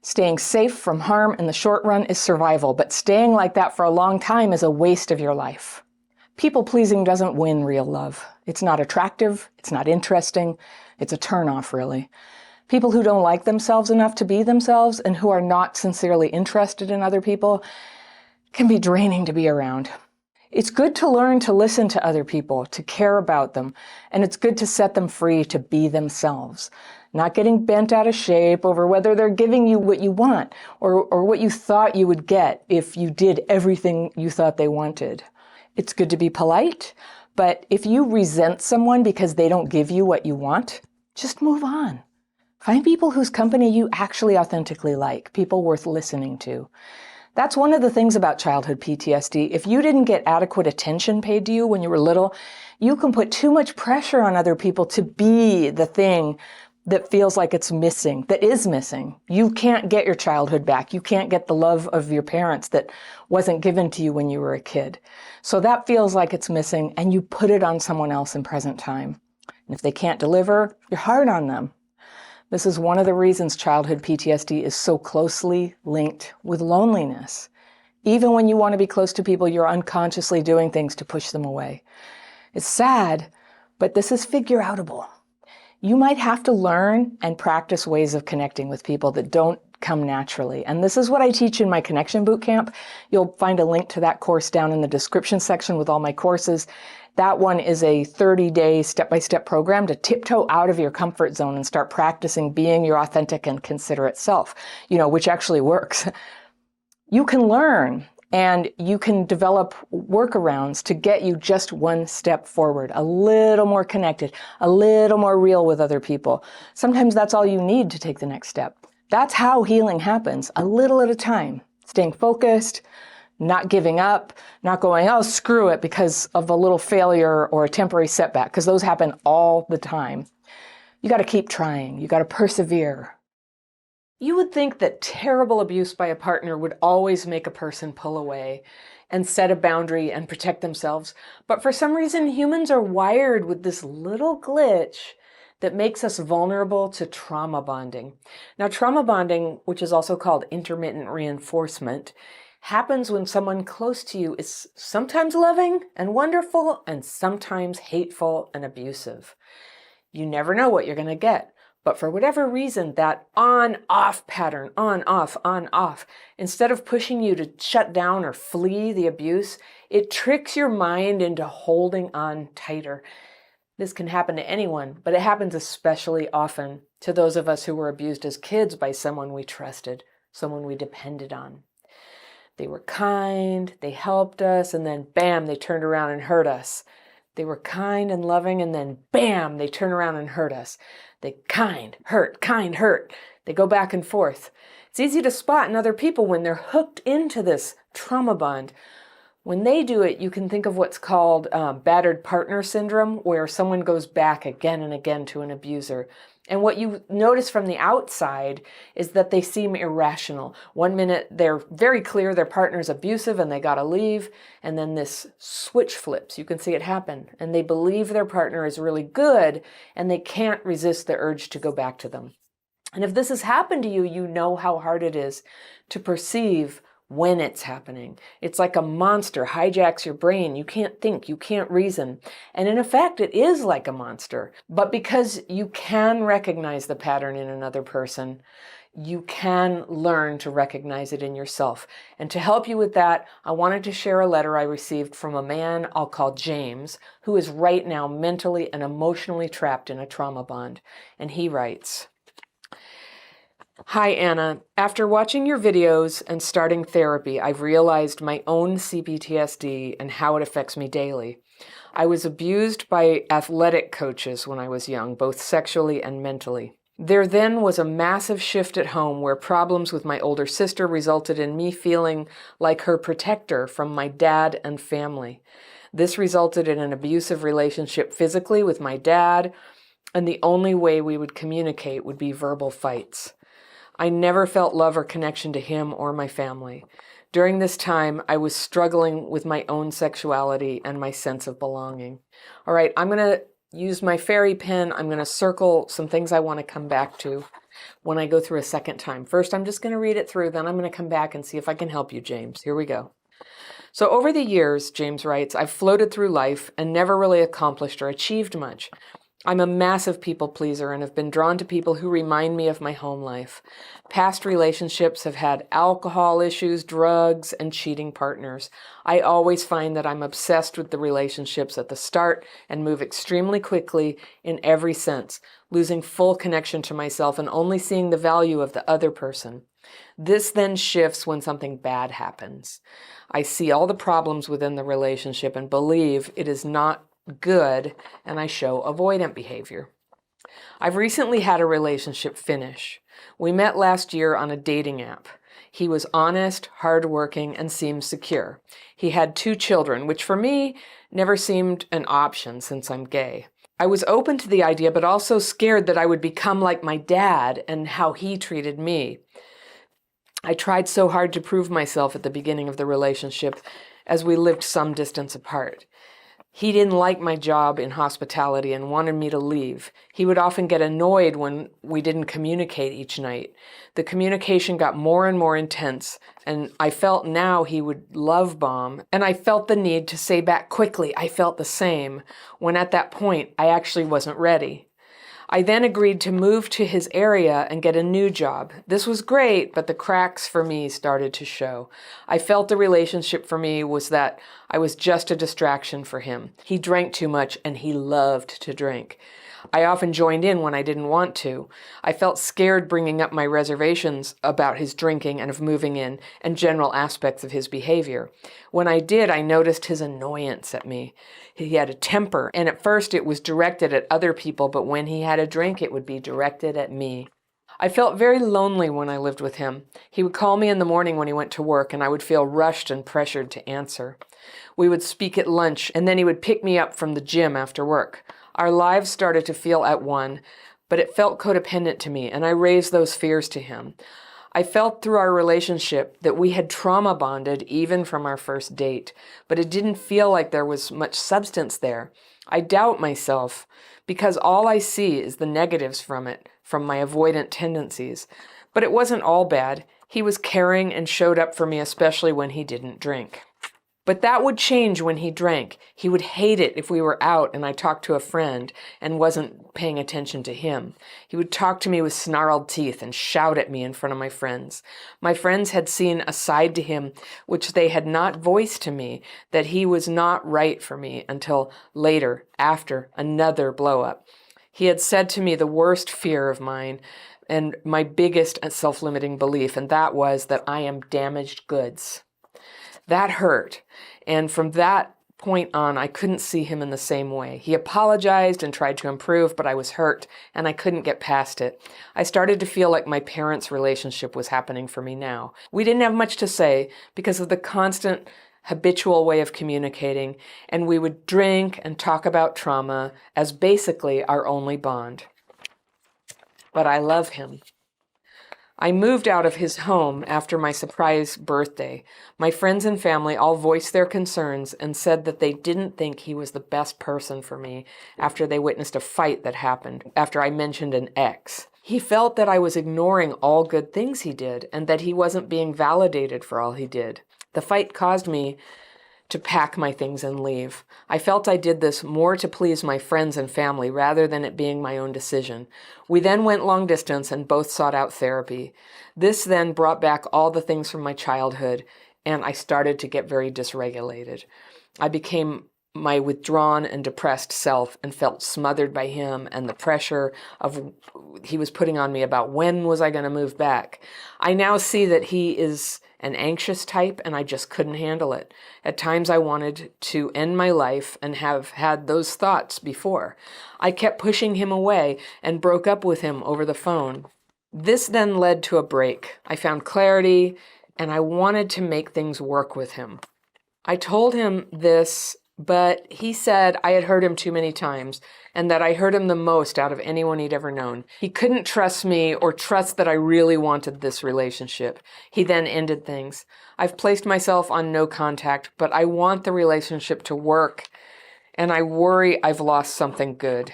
Staying safe from harm in the short run is survival, but staying like that for a long time is a waste of your life. People-pleasing doesn't win real love. It's not attractive, it's not interesting, it's a turn-off, really. People who don't like themselves enough to be themselves and who are not sincerely interested in other people can be draining to be around. It's good to learn to listen to other people, to care about them, and it's good to set them free to be themselves. Not getting bent out of shape over whether they're giving you what you want or what you thought you would get if you did everything you thought they wanted. It's good to be polite, but if you resent someone because they don't give you what you want, just move on. Find people whose company you actually authentically like, people worth listening to. That's one of the things about childhood PTSD. If you didn't get adequate attention paid to you when you were little, you can put too much pressure on other people to be the thing that feels like it's missing, that is missing. You can't get your childhood back. You can't get the love of your parents that wasn't given to you when you were a kid. So that feels like it's missing, and you put it on someone else in present time. And if they can't deliver, you're hard on them. This is one of the reasons childhood PTSD is so closely linked with loneliness. Even when you want to be close to people, you're unconsciously doing things to push them away. It's sad, but this is figure-outable. You might have to learn and practice ways of connecting with people that don't come naturally. And this is what I teach in my Connection Bootcamp. You'll find a link to that course down in the description section with all my courses. That one is a 30-day step-by-step program to tiptoe out of your comfort zone and start practicing being your authentic and considerate self, which actually works. You can learn and you can develop workarounds to get you just one step forward, a little more connected, a little more real with other people. Sometimes that's all you need to take the next step. That's how healing happens, a little at a time, staying focused, not giving up, not going, oh, screw it because of a little failure or a temporary setback, because those happen all the time. You got to keep trying. You got to persevere. You would think that terrible abuse by a partner would always make a person pull away and set a boundary and protect themselves. But for some reason, humans are wired with this little glitch that makes us vulnerable to trauma bonding. Now, trauma bonding, which is also called intermittent reinforcement, happens when someone close to you is sometimes loving and wonderful and sometimes hateful and abusive. You never know what you're going to get, But for whatever reason, that on-off pattern, on-off, on-off, instead of pushing you to shut down or flee the abuse, it tricks your mind into holding on tighter. This can happen to anyone, but it happens especially often to those of us who were abused as kids by someone we trusted, someone we depended on. They were kind, they helped us, and then bam, they turned around and hurt us. They were kind and loving, and then bam, they turn around and hurt us. They kind, hurt. They go back and forth. It's easy to spot in other people when they're hooked into this trauma bond. When they do it, you can think of what's called battered partner syndrome, where someone goes back again and again to an abuser. And what you notice from the outside is that they seem irrational. One minute they're very clear their partner's abusive and they gotta leave, and then this switch flips. You can see it happen. And they believe their partner is really good and they can't resist the urge to go back to them. And if this has happened to you, you know how hard it is to perceive when it's happening. It's like a monster hijacks your brain. You can't think, you can't reason. And in effect, it is like a monster. But because you can recognize the pattern in another person, you can learn to recognize it in yourself. And to help you with that, I wanted to share a letter I received from a man I'll call James, who is right now mentally and emotionally trapped in a trauma bond. And he writes, "Hi, Anna. After watching your videos and starting therapy, I've realized my own CPTSD and how it affects me daily. I was abused by athletic coaches when I was young, both sexually and mentally. There then was a massive shift at home where problems with my older sister resulted in me feeling like her protector from my dad and family. This resulted in an abusive relationship physically with my dad, and the only way we would communicate would be verbal fights. I never felt love or connection to him or my family. During this time, I was struggling with my own sexuality and my sense of belonging." All right, I'm going to use my fairy pen. I'm going to circle some things I want to come back to when I go through a second time. First, I'm just going to read it through, then I'm going to come back and see if I can help you, James. Here we go. "So over the years," James writes, "I've floated through life and never really accomplished or achieved much. I'm a massive people pleaser and have been drawn to people who remind me of my home life. Past relationships have had alcohol issues, drugs, and cheating partners. I always find that I'm obsessed with the relationships at the start and move extremely quickly in every sense, losing full connection to myself and only seeing the value of the other person. This then shifts when something bad happens. I see all the problems within the relationship and believe it is not good, and I show avoidant behavior. I've recently had a relationship finish. We met last year on a dating app. He was honest, hardworking, and seemed secure. He had 2 children, which for me never seemed an option since I'm gay. I was open to the idea, but also scared that I would become like my dad and how he treated me. I tried so hard to prove myself at the beginning of the relationship as we lived some distance apart. He didn't like my job in hospitality and wanted me to leave. He would often get annoyed when we didn't communicate each night. The communication got more and more intense, and I felt now he would love bomb, and I felt the need to say back quickly I felt the same, when at that point I actually wasn't ready. I then agreed to move to his area and get a new job. This was great, but the cracks for me started to show. I felt the relationship for me was that I was just a distraction for him. He drank too much and he loved to drink. I often joined in when I didn't want to. I felt scared bringing up my reservations about his drinking and of moving in and general aspects of his behavior. When I did, I noticed his annoyance at me. He had a temper, and at first it was directed at other people, but when he had a drink, it would be directed at me. I felt very lonely when I lived with him. He would call me in the morning when he went to work, and I would feel rushed and pressured to answer. We would speak at lunch, and then he would pick me up from the gym after work. Our lives started to feel at one, but it felt codependent to me, and I raised those fears to him. I felt through our relationship that we had trauma bonded even from our first date, but it didn't feel like there was much substance there. I doubt myself because all I see is the negatives from it, from my avoidant tendencies. But it wasn't all bad. He was caring and showed up for me, especially when he didn't drink. But that would change when he drank. He would hate it if we were out and I talked to a friend and wasn't paying attention to him. He would talk to me with snarled teeth and shout at me in front of my friends. My friends had seen a side to him which they had not voiced to me, that he was not right for me until later, after another blow-up. He had said to me the worst fear of mine and my biggest self-limiting belief, and that was that I am damaged goods. That hurt. And from that point on, I couldn't see him in the same way. He apologized and tried to improve, but I was hurt and I couldn't get past it. I started to feel like my parents' relationship was happening for me now. We didn't have much to say because of the constant habitual way of communicating, and we would drink and talk about trauma as basically our only bond. But I love him. I moved out of his home after my surprise birthday. My friends and family all voiced their concerns and said that they didn't think he was the best person for me after they witnessed a fight that happened after I mentioned an ex. He felt that I was ignoring all good things he did and that he wasn't being validated for all he did. The fight caused me to pack my things and leave. I felt I did this more to please my friends and family rather than it being my own decision. We then went long distance and both sought out therapy. This then brought back all the things from my childhood, and I started to get very dysregulated. I became my withdrawn and depressed self and felt smothered by him and the pressure of he was putting on me about when was I going to move back. I now see that he is an anxious type and I just couldn't handle it. At times I wanted to end my life and have had those thoughts before. I kept pushing him away and broke up with him over the phone. This then led to a break. I found clarity and I wanted to make things work with him. I told him this, but he said I had hurt him too many times and that I hurt him the most out of anyone he'd ever known. He couldn't trust me or trust that I really wanted this relationship. He then ended things. I've placed myself on no contact, but I want the relationship to work and I worry I've lost something good.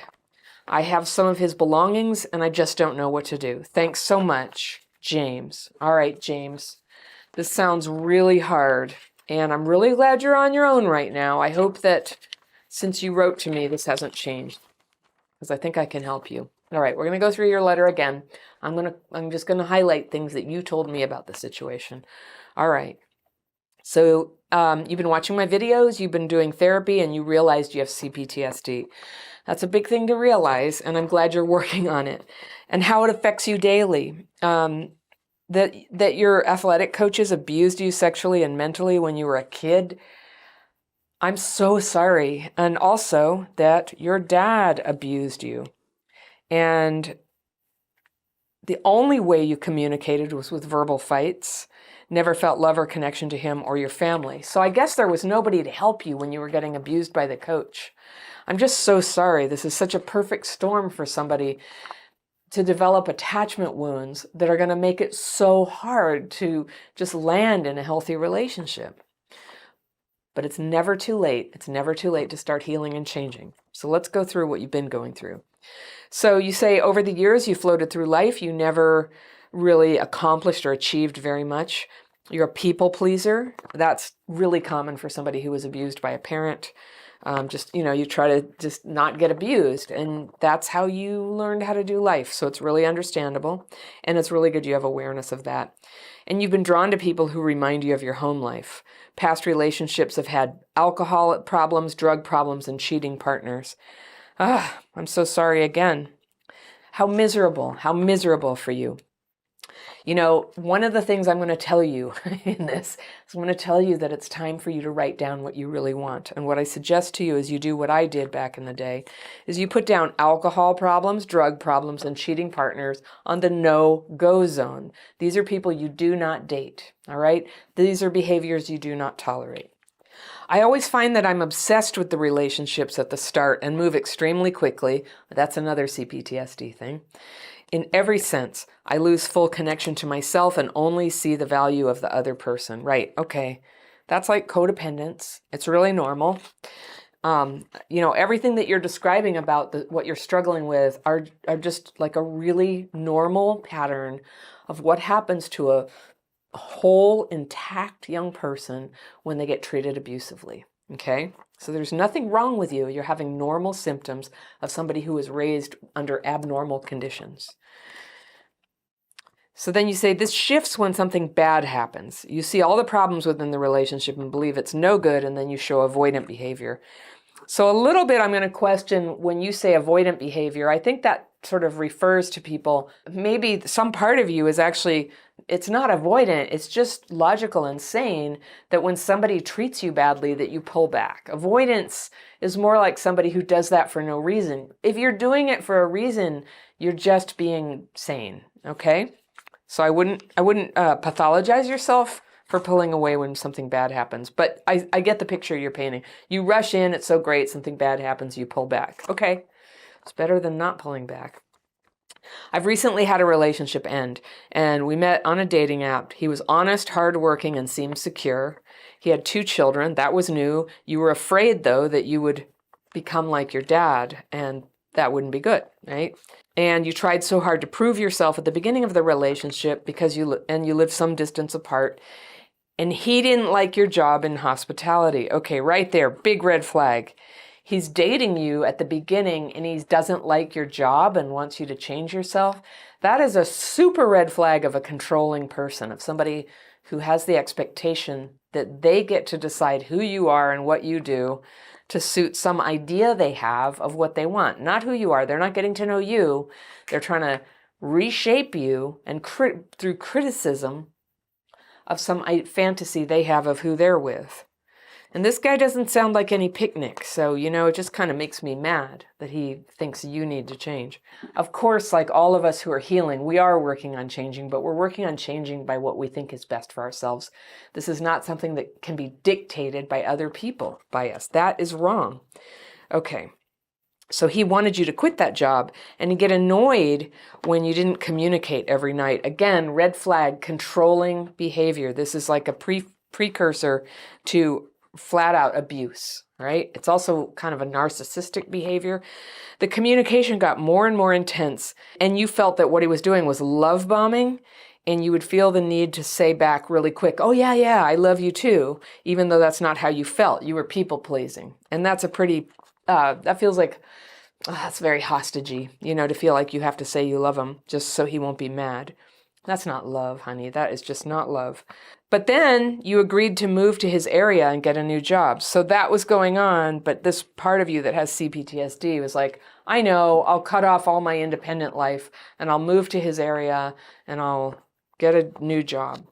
I have some of his belongings and I just don't know what to do. Thanks so much, James. All right, James. This sounds really hard. And I'm really glad you're on your own right now. I hope that since you wrote to me, this hasn't changed, because I think I can help you. All right, we're going to go through your letter again. I'm just going to highlight things that you told me about the situation. All right. So you've been watching my videos, you've been doing therapy, and you realized you have CPTSD. That's a big thing to realize, and I'm glad you're working on it. And how it affects you daily. That your athletic coaches abused you sexually and mentally when you were a kid. I'm so sorry. And also that your dad abused you. And the only way you communicated was with verbal fights. Never felt love or connection to him or your family. So I guess there was nobody to help you when you were getting abused by the coach. I'm just so sorry. This is such a perfect storm for somebody to develop attachment wounds that are going to make it so hard to just land in a healthy relationship. But it's never too late. It's never too late to start healing and changing. So let's go through what you've been going through. So you say over the years you floated through life, you never really accomplished or achieved very much. You're a people pleaser. That's really common for somebody who was abused by a parent. You try to just not get abused, and that's how you learned how to do life. So it's really understandable, and it's really good you have awareness of that. And you've been drawn to people who remind you of your home life. Past relationships have had alcohol problems, drug problems, and cheating partners. I'm so sorry again. How miserable for you. You know, one of the things I'm going to tell you in this is I'm going to tell you that it's time for you to write down what you really want. And what I suggest to you is you do what I did back in the day, is you put down alcohol problems, drug problems, and cheating partners on the no-go zone. These are people you do not date, all right? These are behaviors you do not tolerate. I always find that I'm obsessed with the relationships at the start and move extremely quickly. That's another CPTSD thing. In every sense, I lose full connection to myself and only see the value of the other person. Right, okay. That's like codependence. It's really normal. Everything that you're describing about what you're struggling with are just like a really normal pattern of what happens to whole, intact young person when they get treated abusively. Okay? So there's nothing wrong with you. You're having normal symptoms of somebody who was raised under abnormal conditions. So then you say this shifts when something bad happens. You see all the problems within the relationship and believe it's no good, and then you show avoidant behavior. So a little bit I'm going to question when you say avoidant behavior. I think that sort of refers to people, maybe some part of you is actually, it's not avoidant, it's just logical and sane that when somebody treats you badly that you pull back. Avoidance is more like somebody who does that for no reason. If you're doing it for a reason, you're just being sane, okay? So I wouldn't pathologize yourself for pulling away when something bad happens. But I get the picture you're painting. You rush in, it's so great, something bad happens, you pull back. Okay, it's better than not pulling back. I've recently had a relationship end, and we met on a dating app. He was honest, hardworking, and seemed secure. He had 2 children. That was new. You were afraid, though, that you would become like your dad, and that wouldn't be good, right? And you tried so hard to prove yourself at the beginning of the relationship because you lived some distance apart. And he didn't like your job in hospitality. Okay, right there, big red flag. He's dating you at the beginning and he doesn't like your job and wants you to change yourself. That is a super red flag of a controlling person, of somebody who has the expectation that they get to decide who you are and what you do to suit some idea they have of what they want, not who you are. They're not getting to know you. They're trying to reshape you and through criticism of some fantasy they have of who they're with. And this guy doesn't sound like any picnic, so, it just kind of makes me mad that he thinks you need to change. Of course, like all of us who are healing, we are working on changing, but we're working on changing by what we think is best for ourselves. This is not something that can be dictated by other people, by us. That is wrong. Okay. So he wanted you to quit that job and get annoyed when you didn't communicate every night. Again, red flag, controlling behavior. This is like a precursor to flat out abuse, right? It's also kind of a narcissistic behavior. The communication got more and more intense, and you felt that what he was doing was love bombing, and you would feel the need to say back really quick, oh yeah, I love you too, even though that's not how you felt. You were people pleasing. And that's a pretty, that feels like, that's very hostagey, to feel like you have to say you love him just so he won't be mad. That's not love, honey. That is just not love. But then you agreed to move to his area and get a new job. So that was going on, but this part of you that has CPTSD was like, I know, I'll cut off all my independent life and I'll move to his area and I'll get a new job.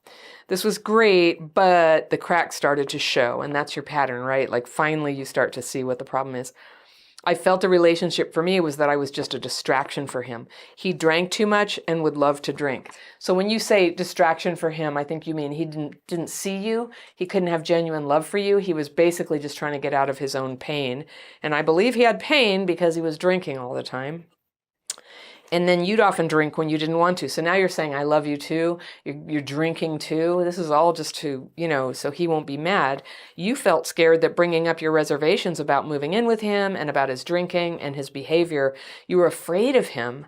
This was great, but the cracks started to show, and that's your pattern, right? Like finally you start to see what the problem is. I felt a relationship for me was that I was just a distraction for him. He drank too much and would love to drink. So when you say distraction for him, I think you mean he didn't see you. He couldn't have genuine love for you. He was basically just trying to get out of his own pain. And I believe he had pain because he was drinking all the time. And then you'd often drink when you didn't want to. So now you're saying, I love you too. You're drinking too. This is all just to, so he won't be mad. You felt scared that bringing up your reservations about moving in with him and about his drinking and his behavior, you were afraid of him.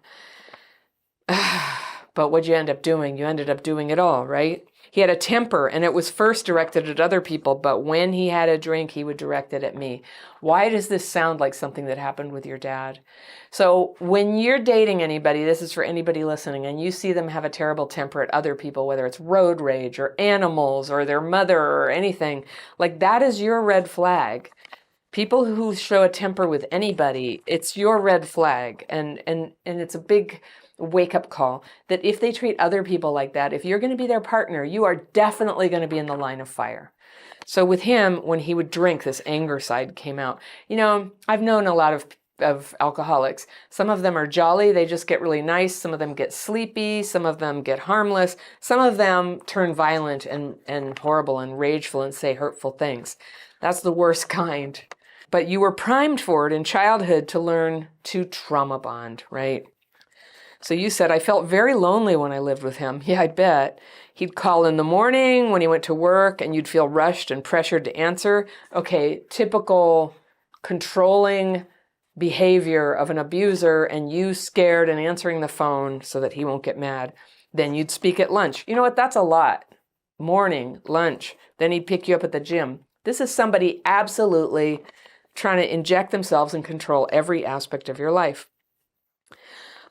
But what'd you end up doing? You ended up doing it all, right? He had a temper, and it was first directed at other people, but when he had a drink, he would direct it at me. Why does this sound like something that happened with your dad? So when you're dating anybody, this is for anybody listening, and you see them have a terrible temper at other people, whether it's road rage or animals or their mother or anything, like that is your red flag. People who show a temper with anybody, it's your red flag, and it's a big wake-up call that if they treat other people like that, if you're going to be their partner, you are definitely going to be in the line of fire. So with him, when he would drink, this anger side came out. I've known a lot of alcoholics. Some of them are jolly, they just get really nice. Some of them get sleepy. Some of them get harmless. Some of them turn violent and horrible and rageful and say hurtful things. That's the worst kind. But you were primed for it in childhood to learn to trauma bond, right? So you said, I felt very lonely when I lived with him. Yeah, I bet. He'd call in the morning when he went to work and you'd feel rushed and pressured to answer. Okay, typical controlling behavior of an abuser, and you scared and answering the phone so that he won't get mad. Then you'd speak at lunch. You know what? That's a lot. morning, lunch, then he'd pick you up at the gym. This is somebody absolutely trying to inject themselves and control every aspect of your life.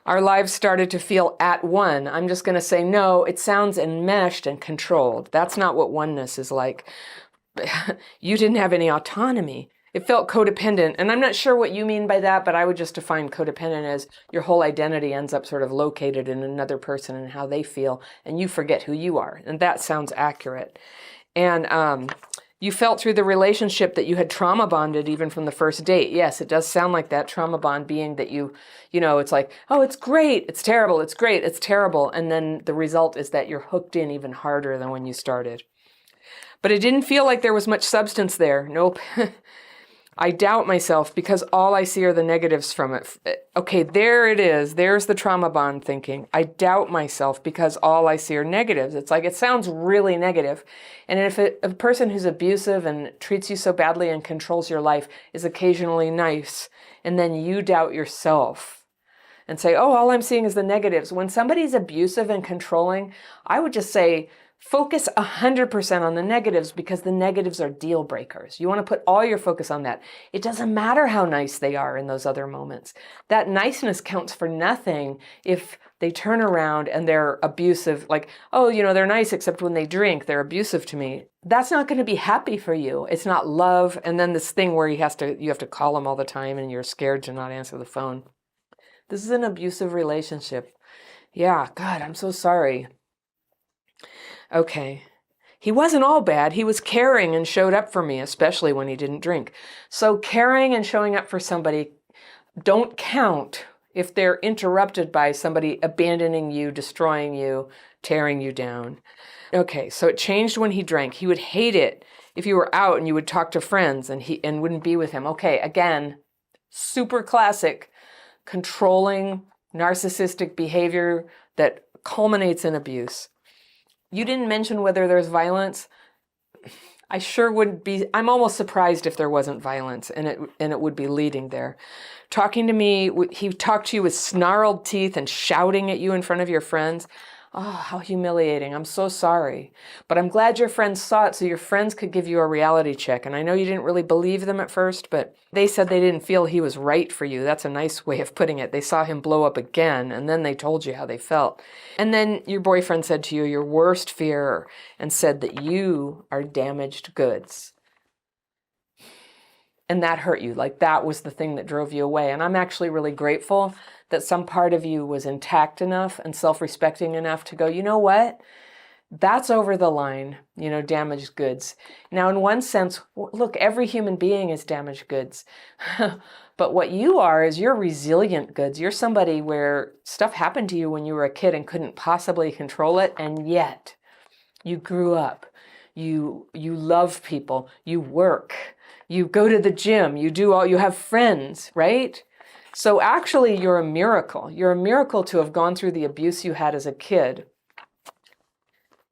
Our lives started to feel at one. I'm just going to say, no, it sounds enmeshed and controlled. That's not what oneness is like. You didn't have any autonomy. It felt codependent. And I'm not sure what you mean by that, but I would just define codependent as your whole identity ends up sort of located in another person and how they feel, and you forget who you are. And that sounds accurate. And you felt through the relationship that you had trauma bonded even from the first date. Yes, it does sound like that trauma bond being that you know, it's like, oh, it's great, it's terrible, it's great, it's terrible. And then the result is that you're hooked in even harder than when you started. But it didn't feel like there was much substance there. Nope. I doubt myself because all I see are the negatives from it. Okay, there it is. There's the trauma bond thinking. I doubt myself because all I see are negatives. It's like, it sounds really negative. And if a person who's abusive and treats you so badly and controls your life is occasionally nice, and then you doubt yourself and say, oh, all I'm seeing is the negatives. When somebody's abusive and controlling, I would just say, focus 100% on the negatives because the negatives are deal breakers. You want to put all your focus on that. It doesn't matter how nice they are in those other moments. That niceness counts for nothing if they turn around and they're abusive, like, oh, you know, they're nice except when they drink, they're abusive to me. That's not going to be happy for you. It's not love. And then this thing where you have to call them all the time and you're scared to not answer the phone. This is an abusive relationship. Yeah, God, I'm so sorry. Okay. He wasn't all bad. He was caring and showed up for me, especially when he didn't drink. So caring and showing up for somebody don't count if they're interrupted by somebody abandoning you, destroying you, tearing you down. Okay, so it changed when he drank. He would hate it if you were out and you would talk to friends and wouldn't be with him. Okay, again, super classic controlling narcissistic behavior that culminates in abuse. You didn't mention whether there's violence. I sure wouldn't be. I'm almost surprised if there wasn't violence and it would be leading there. Talking to me, he talked to you with snarled teeth and shouting at you in front of your friends. Oh, how humiliating. I'm so sorry. But I'm glad your friends saw it so your friends could give you a reality check. And I know you didn't really believe them at first, but they said they didn't feel he was right for you. That's a nice way of putting it. They saw him blow up again, and then they told you how they felt. And then your boyfriend said to you your worst fear and said that you are damaged goods. And that hurt you. Like that was the thing that drove you away. And I'm actually really grateful that some part of you was intact enough and self-respecting enough to go, you know what? That's over the line, damaged goods. Now, in one sense, look, every human being is damaged goods. But what you are is you're resilient goods. You're somebody where stuff happened to you when you were a kid and couldn't possibly control it. And yet you grew up. You love people. You work. You go to the gym. You have friends, right? So actually, you're a miracle. You're a miracle to have gone through the abuse you had as a kid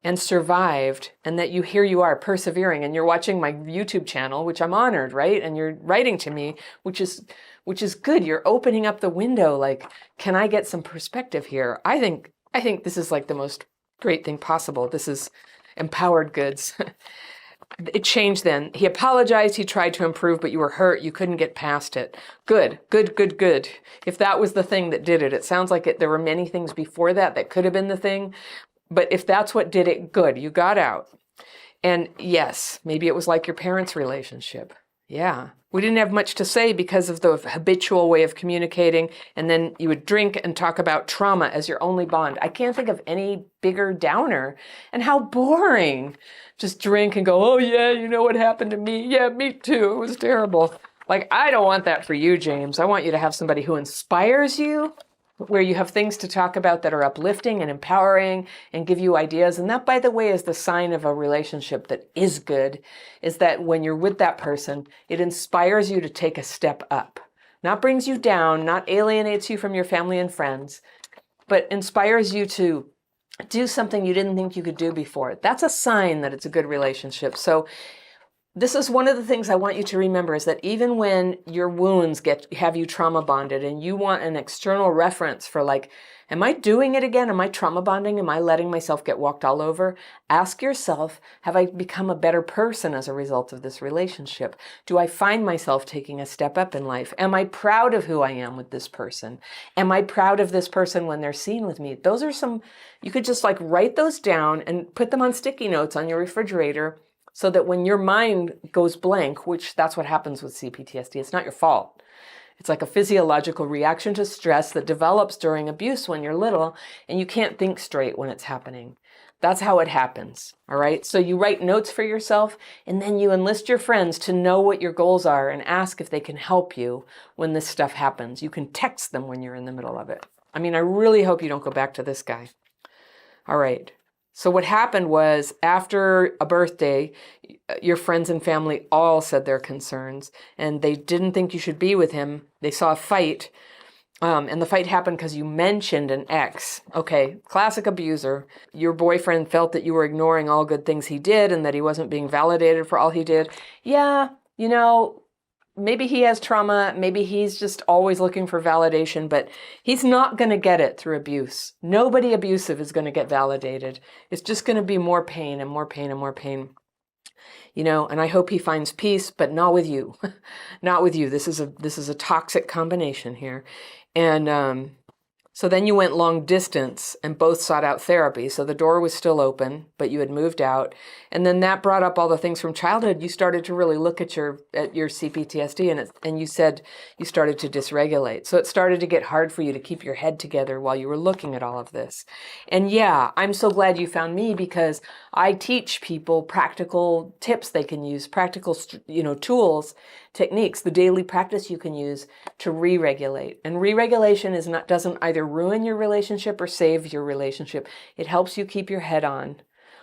and survived, and that here you are persevering, and you're watching my YouTube channel, which I'm honored, right? And you're writing to me, which is good. You're opening up the window, like, can I get some perspective here? I think this is like the most great thing possible. This is empowered goods. It changed then. He apologized. He tried to improve, but you were hurt. You couldn't get past it. Good. If that was the thing that did it, it sounds like there were many things before that could have been the thing. But if that's what did it, good. You got out. And yes, maybe it was like your parents' relationship. Yeah. We didn't have much to say because of the habitual way of communicating. And then you would drink and talk about trauma as your only bond. I can't think of any bigger downer. And how boring. Just drink and go, oh yeah, you know what happened to me? Yeah, me too. It was terrible. Like, I don't want that for you, James. I want you to have somebody who inspires you, where you have things to talk about that are uplifting and empowering and give you ideas. And that, by the way, is the sign of a relationship that is good, is that when you're with that person, it inspires you to take a step up. Not brings you down, not alienates you from your family and friends, but inspires you to do something you didn't think you could do before. That's a sign that it's a good relationship. So this is one of the things I want you to remember, is that even when your wounds have you trauma bonded and you want an external reference for like, am I doing it again? Am I trauma bonding? Am I letting myself get walked all over? Ask yourself, have I become a better person as a result of this relationship? Do I find myself taking a step up in life? Am I proud of who I am with this person? Am I proud of this person when they're seen with me? Those are some, you could just like write those down and put them on sticky notes on your refrigerator, so that when your mind goes blank, which that's what happens with CPTSD, it's not your fault. It's like a physiological reaction to stress that develops during abuse when you're little, and you can't think straight when it's happening. That's how it happens, all right? So you write notes for yourself, and then you enlist your friends to know what your goals are and ask if they can help you when this stuff happens. You can text them when you're in the middle of it. I mean, I really hope you don't go back to this guy. All right. So what happened was, after a birthday, your friends and family all said their concerns, and they didn't think you should be with him. They saw a fight, and the fight happened because you mentioned an ex. Okay, classic abuser. Your boyfriend felt that you were ignoring all good things he did and that he wasn't being validated for all he did. Yeah, you know, maybe he has trauma, maybe he's just always looking for validation, but he's not going to get it through abuse. Nobody abusive is going to get validated. It's just going to be more pain and more pain and more pain. You know, and I hope he finds peace, but not with you. Not with you. This is a toxic combination here. And so then you went long distance and both sought out therapy. So the door was still open, but you had moved out. And then that brought up all the things from childhood. You started to really look at your CPTSD, and you said you started to dysregulate. So it started to get hard for you to keep your head together while you were looking at all of this. And yeah, I'm so glad you found me, because I teach people practical tips they can use, practical, tools, techniques, the daily practice you can use to re-regulate. And re-regulation doesn't either ruin your relationship or save your relationship. It helps you keep your head on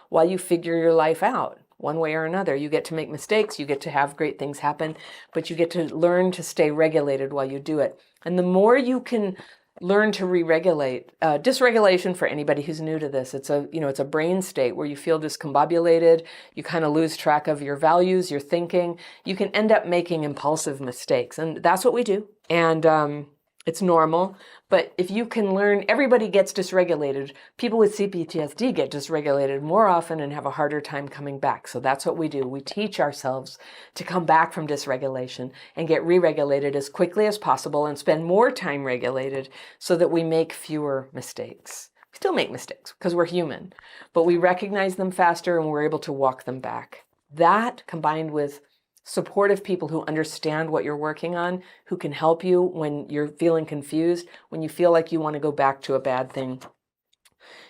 while you figure your life out one way or another. You get to make mistakes, you get to have great things happen, but you get to learn to stay regulated while you do it. And the more you can learn to re-regulate, dysregulation, for anybody who's new to this, it's a brain state where you feel discombobulated, you kind of lose track of your values, your thinking, you can end up making impulsive mistakes. And that's what we do. And it's normal. But if you can learn, everybody gets dysregulated. People with CPTSD get dysregulated more often and have a harder time coming back. So that's what we do. We teach ourselves to come back from dysregulation and get re-regulated as quickly as possible and spend more time regulated so that we make fewer mistakes. We still make mistakes because we're human, but we recognize them faster and we're able to walk them back. That, combined with supportive people who understand what you're working on, who can help you when you're feeling confused, when you feel like you want to go back to a bad thing.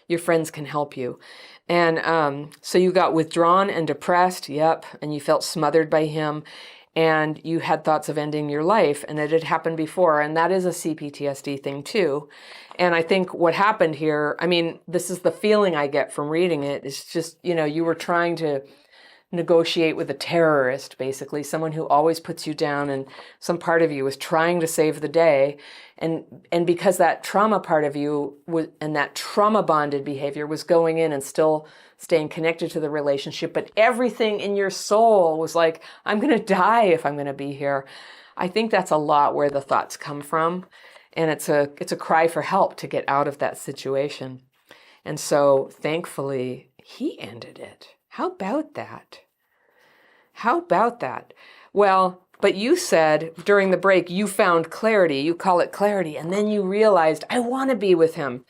Your friends can help you. And so you got withdrawn and depressed, yep, and you felt smothered by him, and you had thoughts of ending your life, and it had happened before, and that is a CPTSD thing too. And I think what happened here, I mean, this is the feeling I get from reading it, it's just, you were trying to negotiate with a terrorist, basically, someone who always puts you down, and some part of you was trying to save the day. And because that trauma part of you was, and that trauma bonded behavior was going in and still staying connected to the relationship, but everything in your soul was like, I'm going to die if I'm going to be here. I think that's a lot where the thoughts come from. And it's a cry for help to get out of that situation. And so thankfully he ended it. How about that? How about that? Well, but you said during the break, you found clarity. You call it clarity. And then you realized, I want to be with him.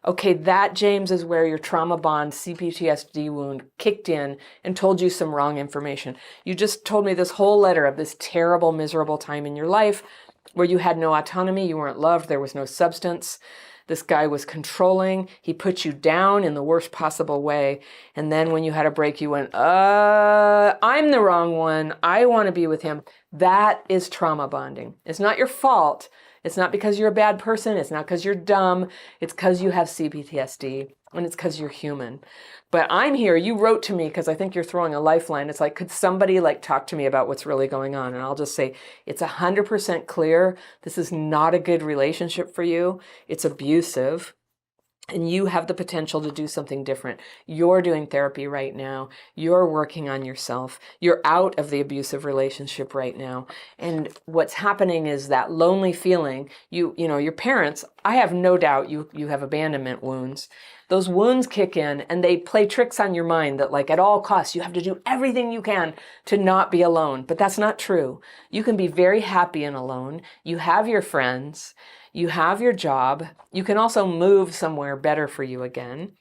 Okay, that, James, is where your trauma bond CPTSD wound kicked in and told you some wrong information. You just told me this whole letter of this terrible, miserable time in your life where you had no autonomy, you weren't loved, there was no substance. This guy was controlling. He put you down in the worst possible way. And then when you had a break, you went, I'm the wrong one. I want to be with him. That is trauma bonding. It's not your fault. It's not because you're a bad person. It's not because you're dumb. It's because you have CPTSD, and it's because you're human. But I'm here. You wrote to me because I think you're throwing a lifeline. It's like, could somebody talk to me about what's really going on? And I'll just say, it's 100% clear. This is not a good relationship for you. It's abusive. And you have the potential to do something different. You're doing therapy right now. You're working on yourself. You're out of the abusive relationship right now. And what's happening is that lonely feeling, you know, your parents, I have no doubt you have abandonment wounds. Those wounds kick in and they play tricks on your mind that like at all costs, you have to do everything you can to not be alone. But that's not true. You can be very happy and alone. You have your friends. You have your job. You can also move somewhere better for you again.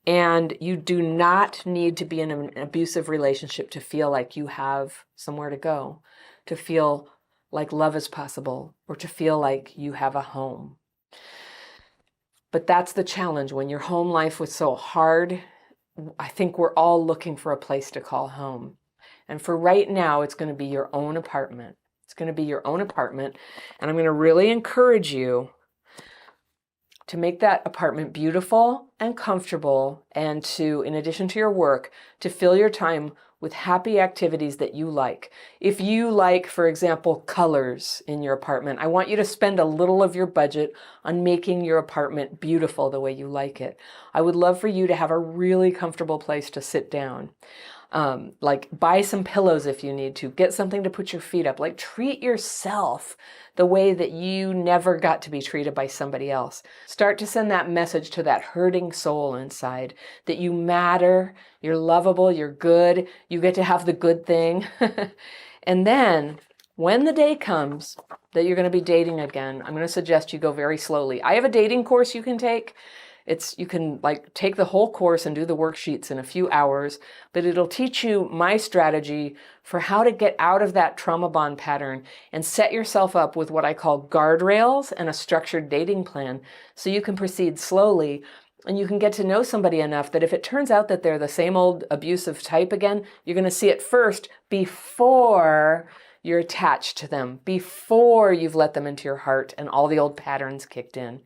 And you do not need to be in an abusive relationship to feel like you have somewhere to go, to feel like love is possible, or to feel like you have a home. But that's the challenge. When your home life was so hard, I think we're all looking for a place to call home. And for right now, it's going to be your own apartment. It's going to be your own apartment. And I'm going to really encourage you to make that apartment beautiful and comfortable, and to, in addition to your work, to fill your time with happy activities that you like. If you like, for example, colors in your apartment, I want you to spend a little of your budget on making your apartment beautiful the way you like it. I would love for you to have a really comfortable place to sit down. Like buy some pillows if you need to, get something to put your feet up, like treat yourself the way that you never got to be treated by somebody else. Start to send that message to that hurting soul inside that you matter, you're lovable, you're good, you get to have the good thing. And then when the day comes that you're going to be dating again, I'm going to suggest you go very slowly. I have a dating course you can take. You can like take the whole course and do the worksheets in a few hours, but it'll teach you my strategy for how to get out of that trauma bond pattern and set yourself up with what I call guardrails and a structured dating plan so you can proceed slowly and you can get to know somebody enough that if it turns out that they're the same old abusive type again, you're going to see it first before you're attached to them, before you've let them into your heart and all the old patterns kicked in.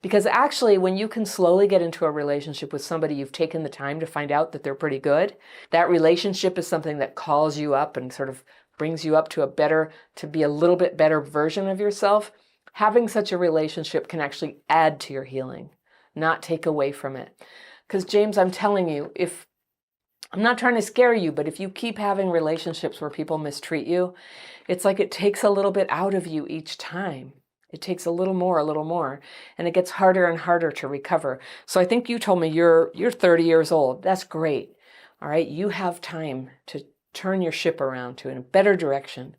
Because actually, when you can slowly get into a relationship with somebody you've taken the time to find out that they're pretty good, that relationship is something that calls you up and sort of brings you up to be a little bit better version of yourself. Having such a relationship can actually add to your healing, not take away from it. Because James, I'm telling you, I'm not trying to scare you, but if you keep having relationships where people mistreat you, it's like it takes a little bit out of you each time. It takes a little more, and it gets harder and harder to recover. So I think you told me you're 30 years old. That's great. All right. You have time to turn your ship around to in a better direction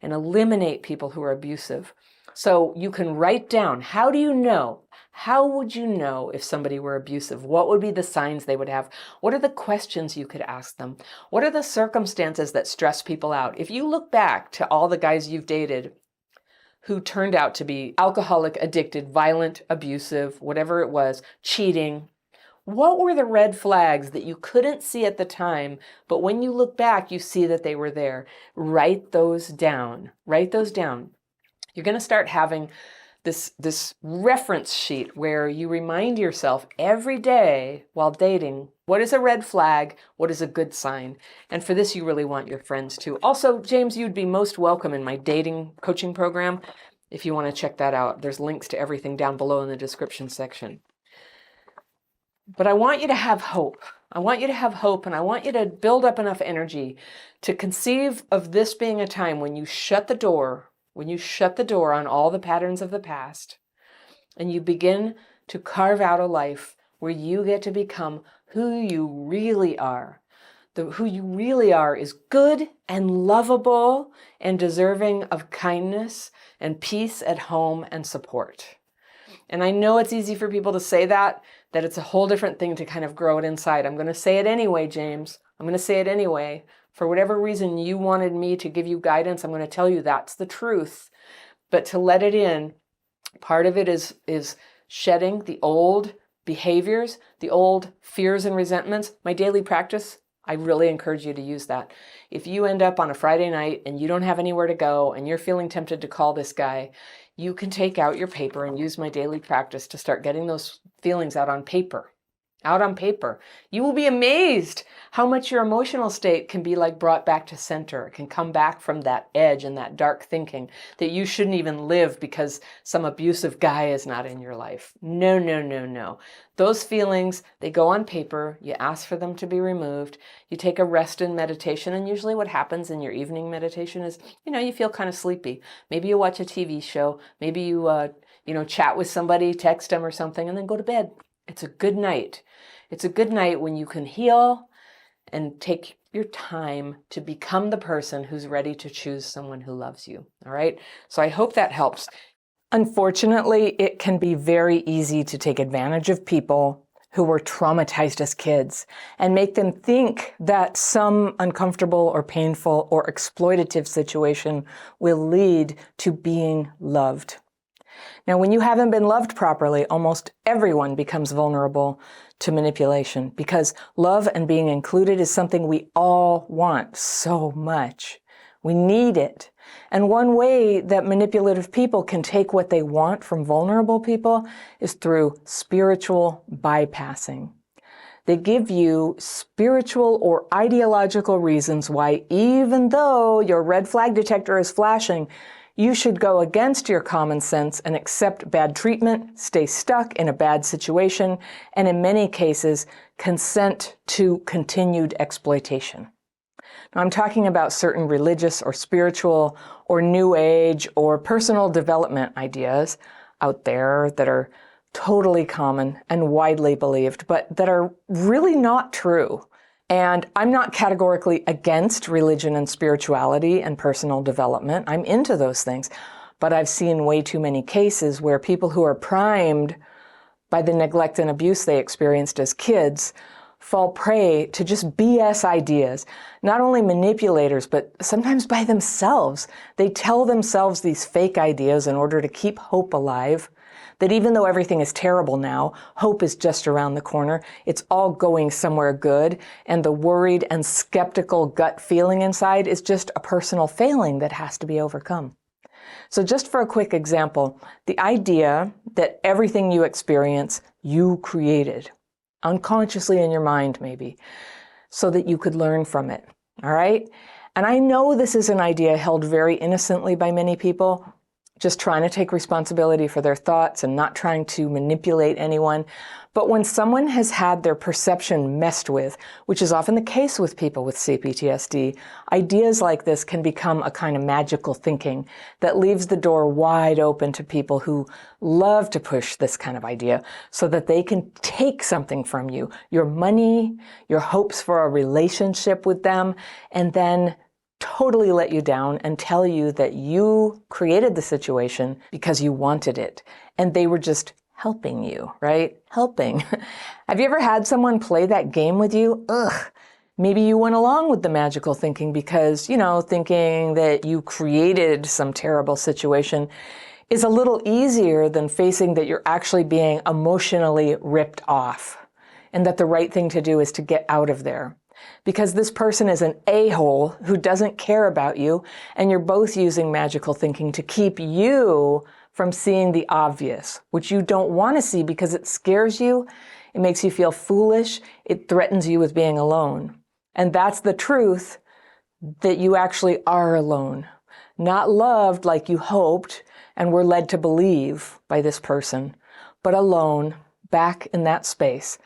and eliminate people who are abusive. So you can write down, how do you know? How would you know if somebody were abusive? What would be the signs they would have? What are the questions you could ask them? What are the circumstances that stress people out? If you look back to all the guys you've dated who turned out to be alcoholic, addicted, violent, abusive, whatever it was, cheating, what were the red flags that you couldn't see at the time, but when you look back, you see that they were there? Write those down. Write those down. You're going to start having this reference sheet where you remind yourself every day while dating, what is a red flag? What is a good sign? And for this, you really want your friends too. Also, James, you'd be most welcome in my dating coaching program. If you want to check that out, there's links to everything down below in the description section. But I want you to have hope. I want you to have hope, and I want you to build up enough energy to conceive of this being a time when you shut the door on all the patterns of the past, and you begin to carve out a life where you get to become who you really are. Who you really are is good and lovable and deserving of kindness and peace at home and support. And I know it's easy for people to say that it's a whole different thing to kind of grow it inside. I'm going to say it anyway, James. I'm going to say it anyway. For whatever reason you wanted me to give you guidance, I'm going to tell you that's the truth. But to let it in, part of it is shedding the old behaviors, the old fears and resentments. My daily practice, I really encourage you to use that. If you end up on a Friday night and you don't have anywhere to go and you're feeling tempted to call this guy, you can take out your paper and use my daily practice to start getting those feelings out on paper. out on paper. You will be amazed how much your emotional state can be like brought back to center. It can come back from that edge and that dark thinking that you shouldn't even live because some abusive guy is not in your life. No, no, no, no. Those feelings, they go on paper. You ask for them to be removed. You take a rest in meditation, and usually what happens in your evening meditation is, you feel kind of sleepy. Maybe you watch a TV show. Maybe you, chat with somebody, text them or something, and then go to bed. It's a good night. It's a good night when you can heal and take your time to become the person who's ready to choose someone who loves you. All right? So I hope that helps. Unfortunately, it can be very easy to take advantage of people who were traumatized as kids and make them think that some uncomfortable or painful or exploitative situation will lead to being loved. Now, when you haven't been loved properly, almost everyone becomes vulnerable to manipulation because love and being included is something we all want so much. We need it. And one way that manipulative people can take what they want from vulnerable people is through spiritual bypassing. They give you spiritual or ideological reasons why, even though your red flag detector is flashing, you should go against your common sense and accept bad treatment, stay stuck in a bad situation, and in many cases, consent to continued exploitation. Now, I'm talking about certain religious or spiritual or new age or personal development ideas out there that are totally common and widely believed, but that are really not true. And I'm not categorically against religion and spirituality and personal development. I'm into those things. But I've seen way too many cases where people who are primed by the neglect and abuse they experienced as kids fall prey to just BS ideas. Not only manipulators, but sometimes by themselves. They tell themselves these fake ideas in order to keep hope alive. That even though everything is terrible now, hope is just around the corner. It's all going somewhere good. And the worried and skeptical gut feeling inside is just a personal failing that has to be overcome. So just for a quick example, the idea that everything you experience, you created, unconsciously in your mind maybe, so that you could learn from it. All right? And I know this is an idea held very innocently by many people, just trying to take responsibility for their thoughts and not trying to manipulate anyone. But when someone has had their perception messed with, which is often the case with people with CPTSD, ideas like this can become a kind of magical thinking that leaves the door wide open to people who love to push this kind of idea so that they can take something from you, your money, your hopes for a relationship with them, and then totally let you down and tell you that you created the situation because you wanted it. And they were just helping you, right? Helping. Have you ever had someone play that game with you? Ugh. Maybe you went along with the magical thinking because, thinking that you created some terrible situation is a little easier than facing that you're actually being emotionally ripped off and that the right thing to do is to get out of there. Because this person is an a-hole who doesn't care about you, and you're both using magical thinking to keep you from seeing the obvious, which you don't want to see because it scares you, it makes you feel foolish, it threatens you with being alone. And that's the truth, that you actually are alone, not loved like you hoped and were led to believe by this person, but alone, back in that space.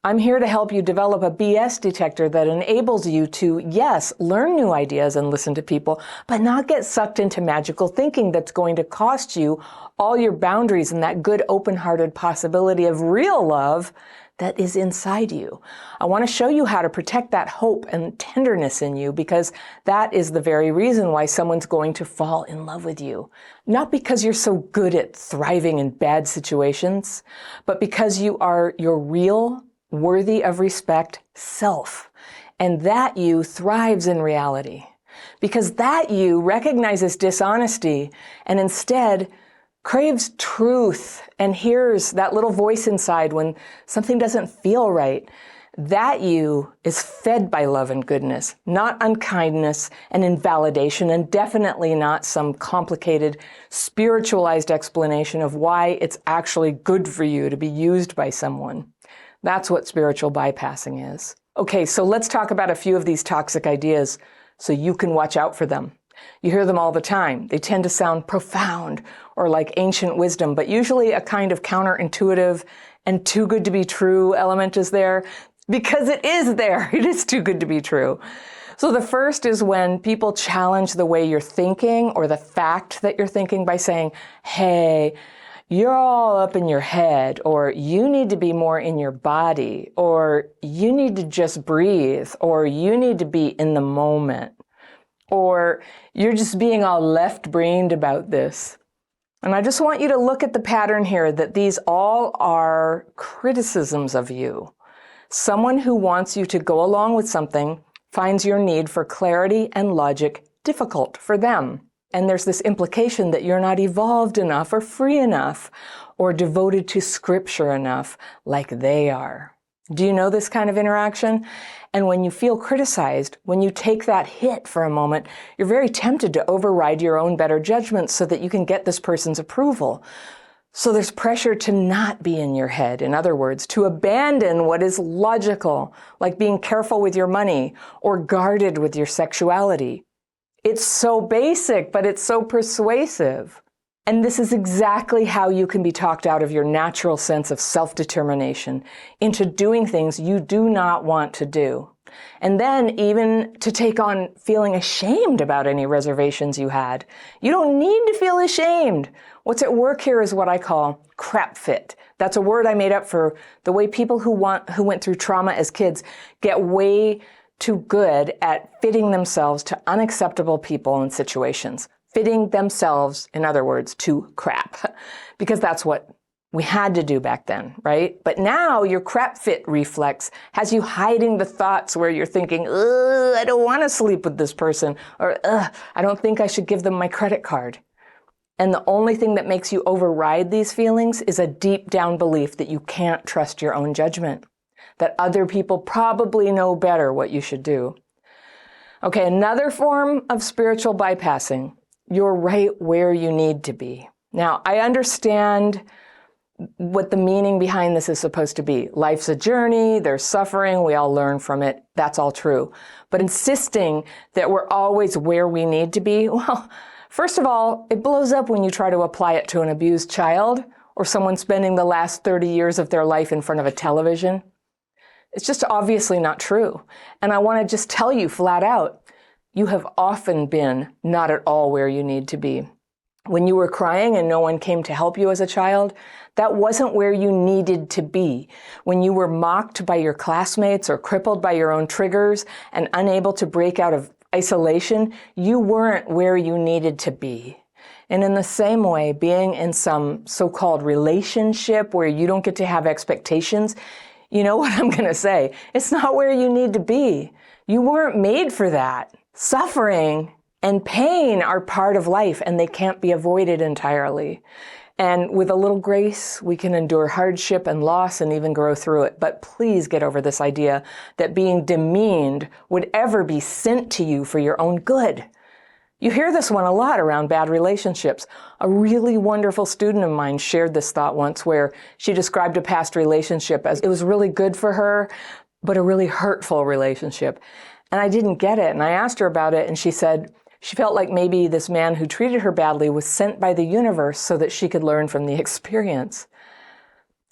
I'm here to help you develop a BS detector that enables you to, yes, learn new ideas and listen to people, but not get sucked into magical thinking that's going to cost you all your boundaries and that good open-hearted possibility of real love that is inside you. I want to show you how to protect that hope and tenderness in you because that is the very reason why someone's going to fall in love with you. Not because you're so good at thriving in bad situations, but because you are your real, worthy of respect self, and that you thrives in reality. Because that you recognizes dishonesty and instead craves truth and hears that little voice inside when something doesn't feel right. That you is fed by love and goodness, not unkindness and invalidation, and definitely not some complicated spiritualized explanation of why it's actually good for you to be used by someone. That's what spiritual bypassing is. Okay, so let's talk about a few of these toxic ideas so you can watch out for them. You hear them all the time. They tend to sound profound or like ancient wisdom, but usually a kind of counterintuitive and too good to be true element is there, because it is there. It is too good to be true. So the first is when people challenge the way you're thinking or the fact that you're thinking by saying, hey, you're all up in your head, or you need to be more in your body, or you need to just breathe, or you need to be in the moment, or you're just being all left-brained about this. And I just want you to look at the pattern here, that these all are criticisms of you. Someone who wants you to go along with something finds your need for clarity and logic difficult for them. And there's this implication that you're not evolved enough or free enough or devoted to scripture enough like they are. Do you know this kind of interaction? And when you feel criticized, when you take that hit for a moment, you're very tempted to override your own better judgment so that you can get this person's approval. So there's pressure to not be in your head. In other words, to abandon what is logical, like being careful with your money or guarded with your sexuality. It's so basic, but it's so persuasive. And this is exactly how you can be talked out of your natural sense of self-determination into doing things you do not want to do. And then even to take on feeling ashamed about any reservations you had. You don't need to feel ashamed. What's at work here is what I call crap fit. That's a word I made up for the way people who went through trauma as kids get way too good at fitting themselves to unacceptable people and situations. Fitting themselves, in other words, to crap. Because that's what we had to do back then, right? But now your crap fit reflex has you hiding the thoughts where you're thinking, I don't want to sleep with this person, or I don't think I should give them my credit card. And the only thing that makes you override these feelings is a deep down belief that you can't trust your own judgment, that other people probably know better what you should do. Okay, another form of spiritual bypassing. You're right where you need to be. Now, I understand what the meaning behind this is supposed to be. Life's a journey, there's suffering, we all learn from it. That's all true. But insisting that we're always where we need to be, well, first of all, it blows up when you try to apply it to an abused child or someone spending the last 30 years of their life in front of a television. It's just obviously not true. And I want to just tell you flat out, you have often been not at all where you need to be. When you were crying and no one came to help you as a child, that wasn't where you needed to be. When you were mocked by your classmates or crippled by your own triggers and unable to break out of isolation, you weren't where you needed to be. And in the same way, being in some so-called relationship where you don't get to have expectations, you know what I'm going to say? It's not where you need to be. You weren't made for that. Suffering and pain are part of life, and they can't be avoided entirely. And with a little grace, we can endure hardship and loss and even grow through it. But please get over this idea that being demeaned would ever be sent to you for your own good. You hear this one a lot around bad relationships. A really wonderful student of mine shared this thought once where she described a past relationship as it was really good for her, but a really hurtful relationship. And I didn't get it. And I asked her about it, and she said she felt like maybe this man who treated her badly was sent by the universe so that she could learn from the experience.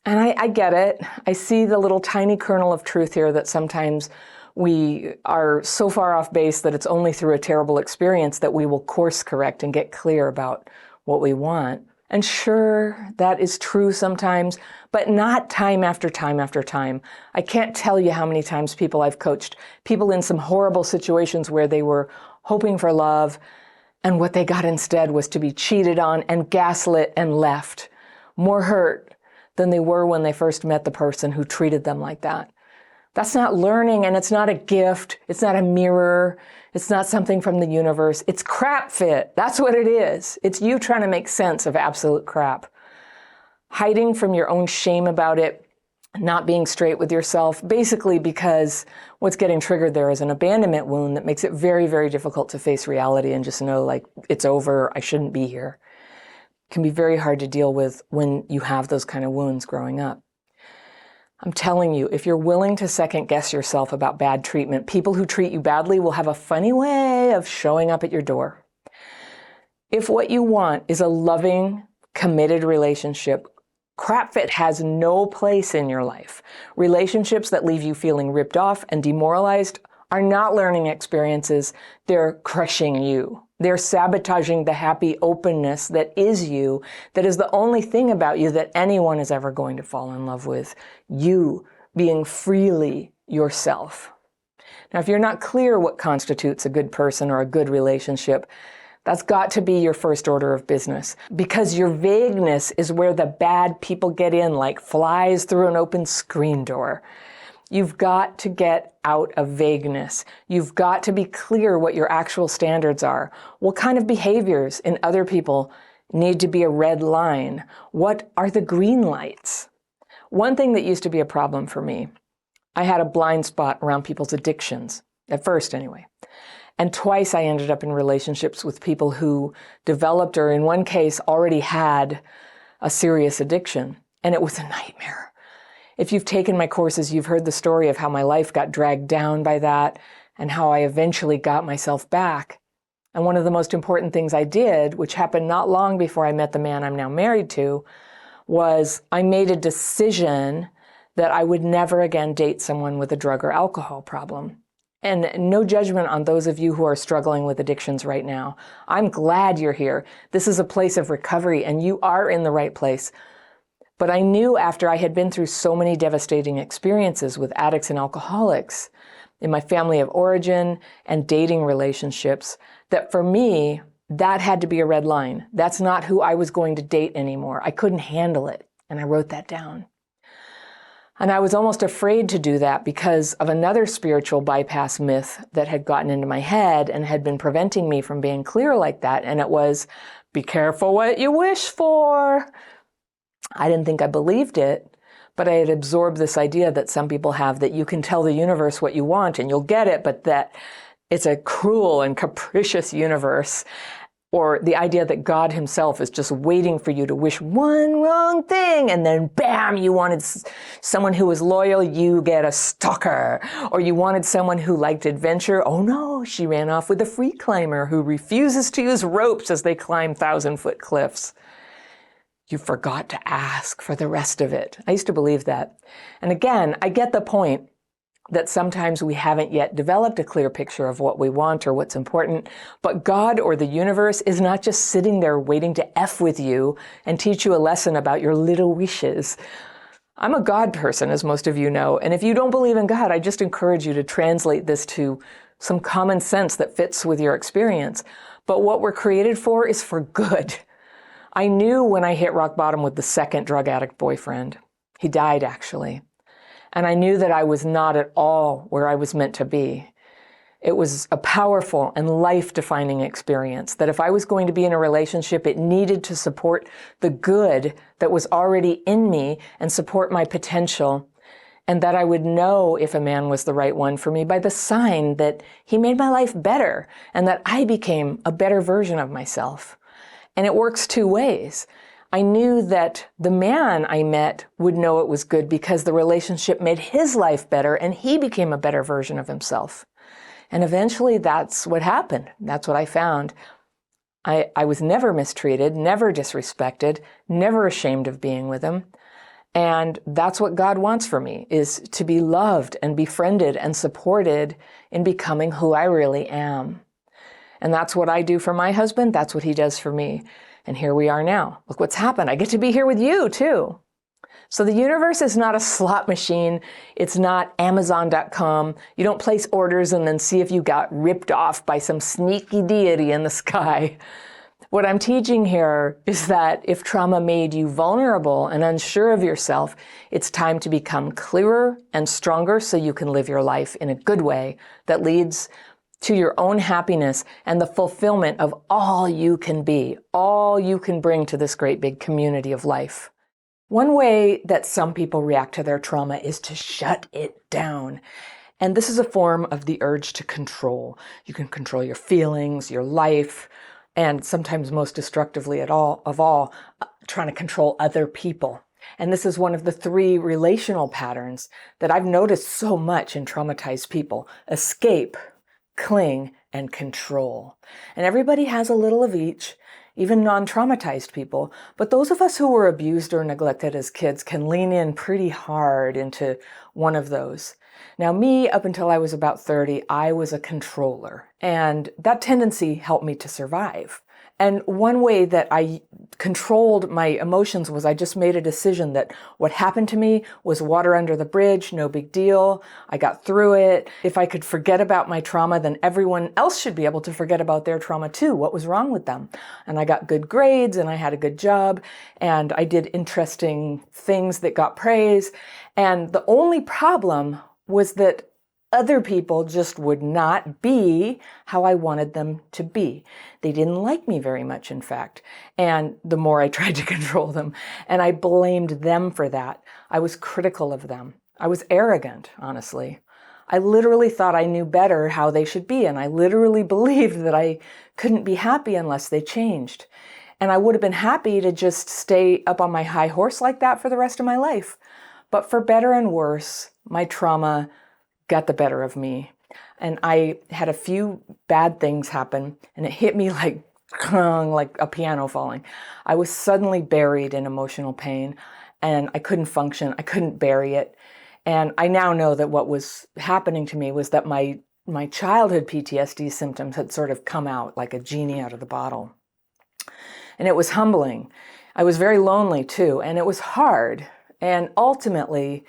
And I get it. I see the little tiny kernel of truth here that sometimes we are so far off base that it's only through a terrible experience that we will course correct and get clear about what we want. And sure, that is true sometimes, but not time after time after time. I can't tell you how many times people I've coached, people in some horrible situations where they were hoping for love, and what they got instead was to be cheated on and gaslit and left, more hurt than they were when they first met the person who treated them like that. That's not learning, and it's not a gift. It's not a mirror. It's not something from the universe. It's crap fit. That's what it is. It's you trying to make sense of absolute crap. Hiding from your own shame about it, not being straight with yourself, basically because what's getting triggered there is an abandonment wound that makes it very, very difficult to face reality and just know, like, it's over, I shouldn't be here. It can be very hard to deal with when you have those kind of wounds growing up. I'm telling you, if you're willing to second guess yourself about bad treatment, people who treat you badly will have a funny way of showing up at your door. If what you want is a loving, committed relationship, crap fit has no place in your life. Relationships that leave you feeling ripped off and demoralized are not learning experiences. They're crushing you. They're sabotaging the happy openness that is you, that is the only thing about you that anyone is ever going to fall in love with. You being freely yourself. Now, if you're not clear what constitutes a good person or a good relationship, that's got to be your first order of business, because your vagueness is where the bad people get in like flies through an open screen door. You've got to get out of vagueness. You've got to be clear what your actual standards are. What kind of behaviors in other people need to be a red line? What are the green lights? One thing that used to be a problem for me, I had a blind spot around people's addictions, at first anyway. And twice I ended up in relationships with people who developed, or in one case already had, a serious addiction. And it was a nightmare. If you've taken my courses, you've heard the story of how my life got dragged down by that and how I eventually got myself back. And one of the most important things I did, which happened not long before I met the man I'm now married to, was I made a decision that I would never again date someone with a drug or alcohol problem. And no judgment on those of you who are struggling with addictions right now. I'm glad you're here. This is a place of recovery and you are in the right place. But I knew after I had been through so many devastating experiences with addicts and alcoholics in my family of origin and dating relationships, that for me, that had to be a red line. That's not who I was going to date anymore. I couldn't handle it. And I wrote that down. And I was almost afraid to do that because of another spiritual bypass myth that had gotten into my head and had been preventing me from being clear like that. And it was, be careful what you wish for. I didn't think I believed it, but I had absorbed this idea that some people have, that you can tell the universe what you want and you'll get it, but that it's a cruel and capricious universe. Or the idea that God himself is just waiting for you to wish one wrong thing and then bam, you wanted someone who was loyal, you get a stalker. Or you wanted someone who liked adventure. Oh no, she ran off with a free climber who refuses to use ropes as they climb 1,000-foot cliffs. You forgot to ask for the rest of it. I used to believe that. And again, I get the point that sometimes we haven't yet developed a clear picture of what we want or what's important, but God or the universe is not just sitting there waiting to F with you and teach you a lesson about your little wishes. I'm a God person, as most of you know, and if you don't believe in God, I just encourage you to translate this to some common sense that fits with your experience. But what we're created for is for good. I knew when I hit rock bottom with the second drug addict boyfriend. He died, actually. And I knew that I was not at all where I was meant to be. It was a powerful and life-defining experience that if I was going to be in a relationship, it needed to support the good that was already in me and support my potential, and that I would know if a man was the right one for me by the sign that he made my life better and that I became a better version of myself. And it works two ways. I knew that the man I met would know it was good because the relationship made his life better and he became a better version of himself. And eventually that's what happened. That's what I found. I was never mistreated, never disrespected, never ashamed of being with him. And that's what God wants for me, is to be loved and befriended and supported in becoming who I really am. And that's what I do for my husband. That's what he does for me. And here we are now. Look what's happened. I get to be here with you too. So the universe is not a slot machine. It's not Amazon.com. You don't place orders and then see if you got ripped off by some sneaky deity in the sky. What I'm teaching here is that if trauma made you vulnerable and unsure of yourself, it's time to become clearer and stronger so you can live your life in a good way that leads to your own happiness and the fulfillment of all you can be, all you can bring to this great big community of life. One way that some people react to their trauma is to shut it down. And this is a form of the urge to control. You can control your feelings, your life, and sometimes most destructively of all, trying to control other people. And this is one of the 3 relational patterns that I've noticed so much in traumatized people: escape, cling, and control. And everybody has a little of each, even non-traumatized people. But those of us who were abused or neglected as kids can lean in pretty hard into one of those. Now, me, up until I was about 30, I was a controller, and that tendency helped me to survive. And one way that I controlled my emotions was I just made a decision that what happened to me was water under the bridge, no big deal. I got through it. If I could forget about my trauma, then everyone else should be able to forget about their trauma too. What was wrong with them? And I got good grades, and I had a good job, and I did interesting things that got praise. And the only problem was that other people just would not be how I wanted them to be. They didn't like me very much, in fact. And the more I tried to control them, and I blamed them for that. I was critical of them. I was arrogant, honestly. I literally thought I knew better how they should be, and I literally believed that I couldn't be happy unless they changed. And I would have been happy to just stay up on my high horse like that for the rest of my life. But for better and worse, my trauma got the better of me. And I had a few bad things happen, and it hit me like a piano falling. I was suddenly buried in emotional pain, and I couldn't function. I couldn't bury it. And I now know that what was happening to me was that my childhood PTSD symptoms had sort of come out like a genie out of the bottle. And it was humbling. I was very lonely too, and it was hard. And ultimately,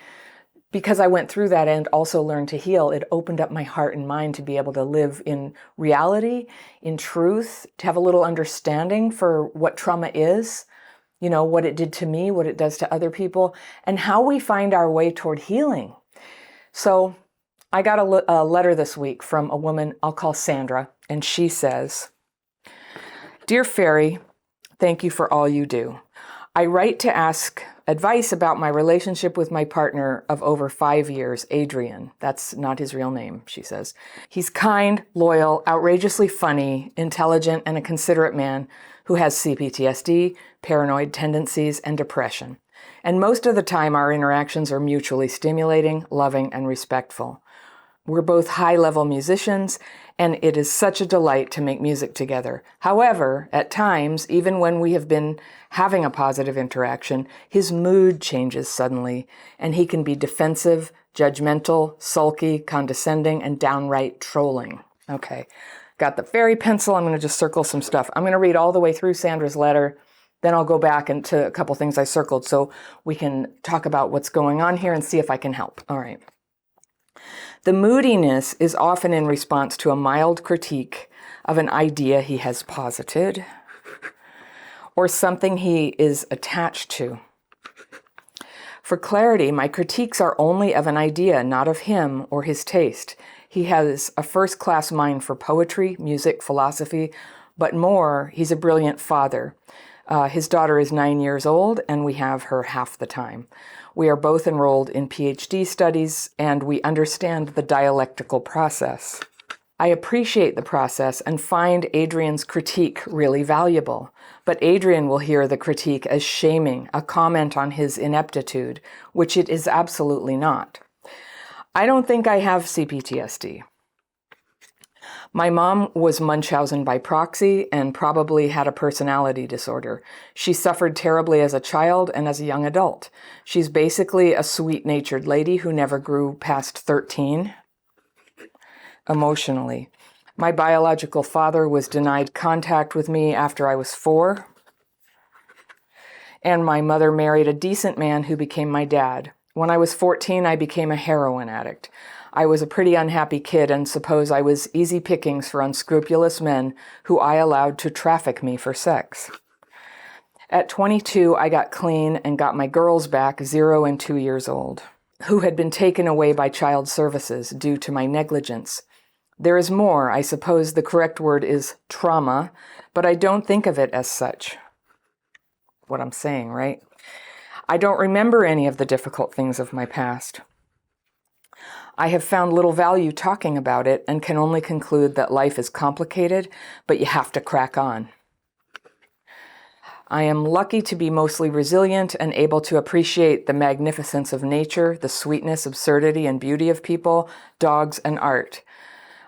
because I went through that and also learned to heal, it opened up my heart and mind to be able to live in reality, in truth, to have a little understanding for what trauma is, you know, what it did to me, what it does to other people, and how we find our way toward healing. So I got a letter this week from a woman I'll call Sandra, and she says, "Dear Fairy, thank you for all you do. I write to ask advice about my relationship with my partner of over 5 years, Adrian." That's not his real name, she says. "He's kind, loyal, outrageously funny, intelligent, and a considerate man who has CPTSD, paranoid tendencies, and depression. And most of the time, our interactions are mutually stimulating, loving, and respectful. We're both high-level musicians, and it is such a delight to make music together. However, at times, even when we have been having a positive interaction, his mood changes suddenly, and he can be defensive, judgmental, sulky, condescending, and downright trolling." Okay, got the fairy pencil. I'm going to just circle some stuff. I'm going to read all the way through Sandra's letter. Then I'll go back into a couple things I circled so we can talk about what's going on here and see if I can help. All right. "The moodiness is often in response to a mild critique of an idea he has posited or something he is attached to. For clarity, my critiques are only of an idea, not of him or his taste. He has a first-class mind for poetry, music, philosophy, but more, he's a brilliant father. His daughter is 9 years old, and we have her half the time. We are both enrolled in PhD studies, and we understand the dialectical process. I appreciate the process and find Adrian's critique really valuable, but Adrian will hear the critique as shaming, a comment on his ineptitude, which it is absolutely not. I don't think I have CPTSD. My mom was Munchausen by proxy and probably had a personality disorder. She suffered terribly as a child and as a young adult. She's basically a sweet-natured lady who never grew past 13. Emotionally, my biological father was denied contact with me after I was 4. And my mother married a decent man who became my dad. When I was 14, I became a heroin addict. I was a pretty unhappy kid and suppose I was easy pickings for unscrupulous men who I allowed to traffic me for sex. At 22, I got clean and got my girls back, 0 and 2 years old, who had been taken away by child services due to my negligence. There is more. I suppose the correct word is trauma, but I don't think of it as such. What I'm saying, right? I don't remember any of the difficult things of my past. I have found little value talking about it and can only conclude that life is complicated, but you have to crack on. I am lucky to be mostly resilient and able to appreciate the magnificence of nature, the sweetness, absurdity, and beauty of people, dogs, and art.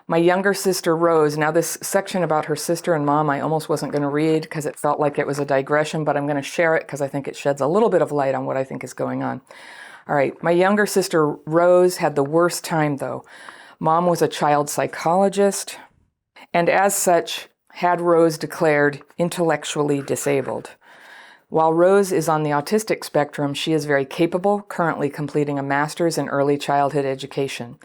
My younger sister, Rose, now this section about her sister and mom I almost wasn't going to read because it felt like it was a digression, but I'm going to share it because I think it sheds a little bit of light on what I think is going on. All right, my younger sister, Rose, had the worst time, though. Mom was a child psychologist, and as such, had Rose declared intellectually disabled. While Rose is on the autistic spectrum, she is very capable, currently completing a master's in early childhood education.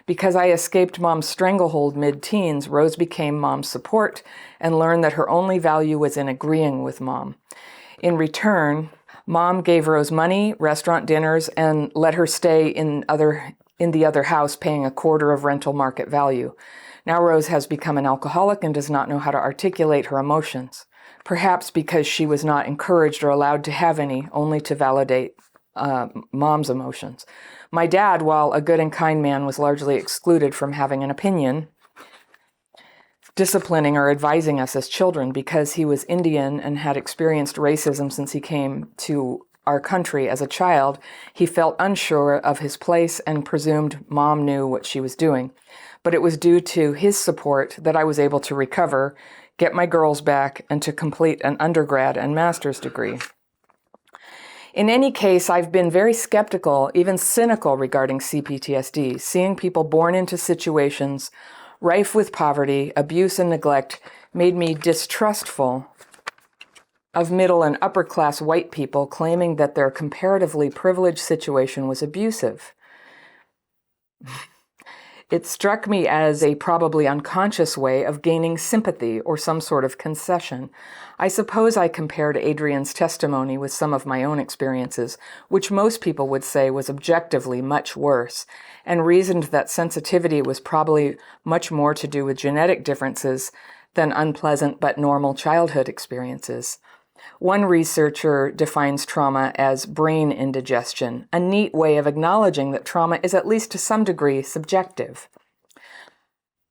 Because I escaped Mom's stranglehold mid-teens, Rose became Mom's support and learned that her only value was in agreeing with Mom. In return, Mom gave Rose money, restaurant dinners, and let her stay in the other house, paying a quarter of rental market value. Now Rose has become an alcoholic and does not know how to articulate her emotions. Perhaps because she was not encouraged or allowed to have any, only to validate Mom's emotions. My dad, while a good and kind man, was largely excluded from having an opinion, disciplining or advising us as children because he was Indian and had experienced racism since he came to our country as a child. He felt unsure of his place and presumed Mom knew what she was doing. But it was due to his support that I was able to recover, get my girls back, and to complete an undergrad and master's degree. In any case, I've been very skeptical, even cynical regarding CPTSD. Seeing people born into situations rife with poverty, abuse, and neglect made me distrustful of middle and upper class white people claiming that their comparatively privileged situation was abusive. It struck me as a probably unconscious way of gaining sympathy or some sort of concession. I suppose I compared Adrian's testimony with some of my own experiences, which most people would say was objectively much worse, and reasoned that sensitivity was probably much more to do with genetic differences than unpleasant but normal childhood experiences. One researcher defines trauma as brain indigestion, a neat way of acknowledging that trauma is at least to some degree subjective.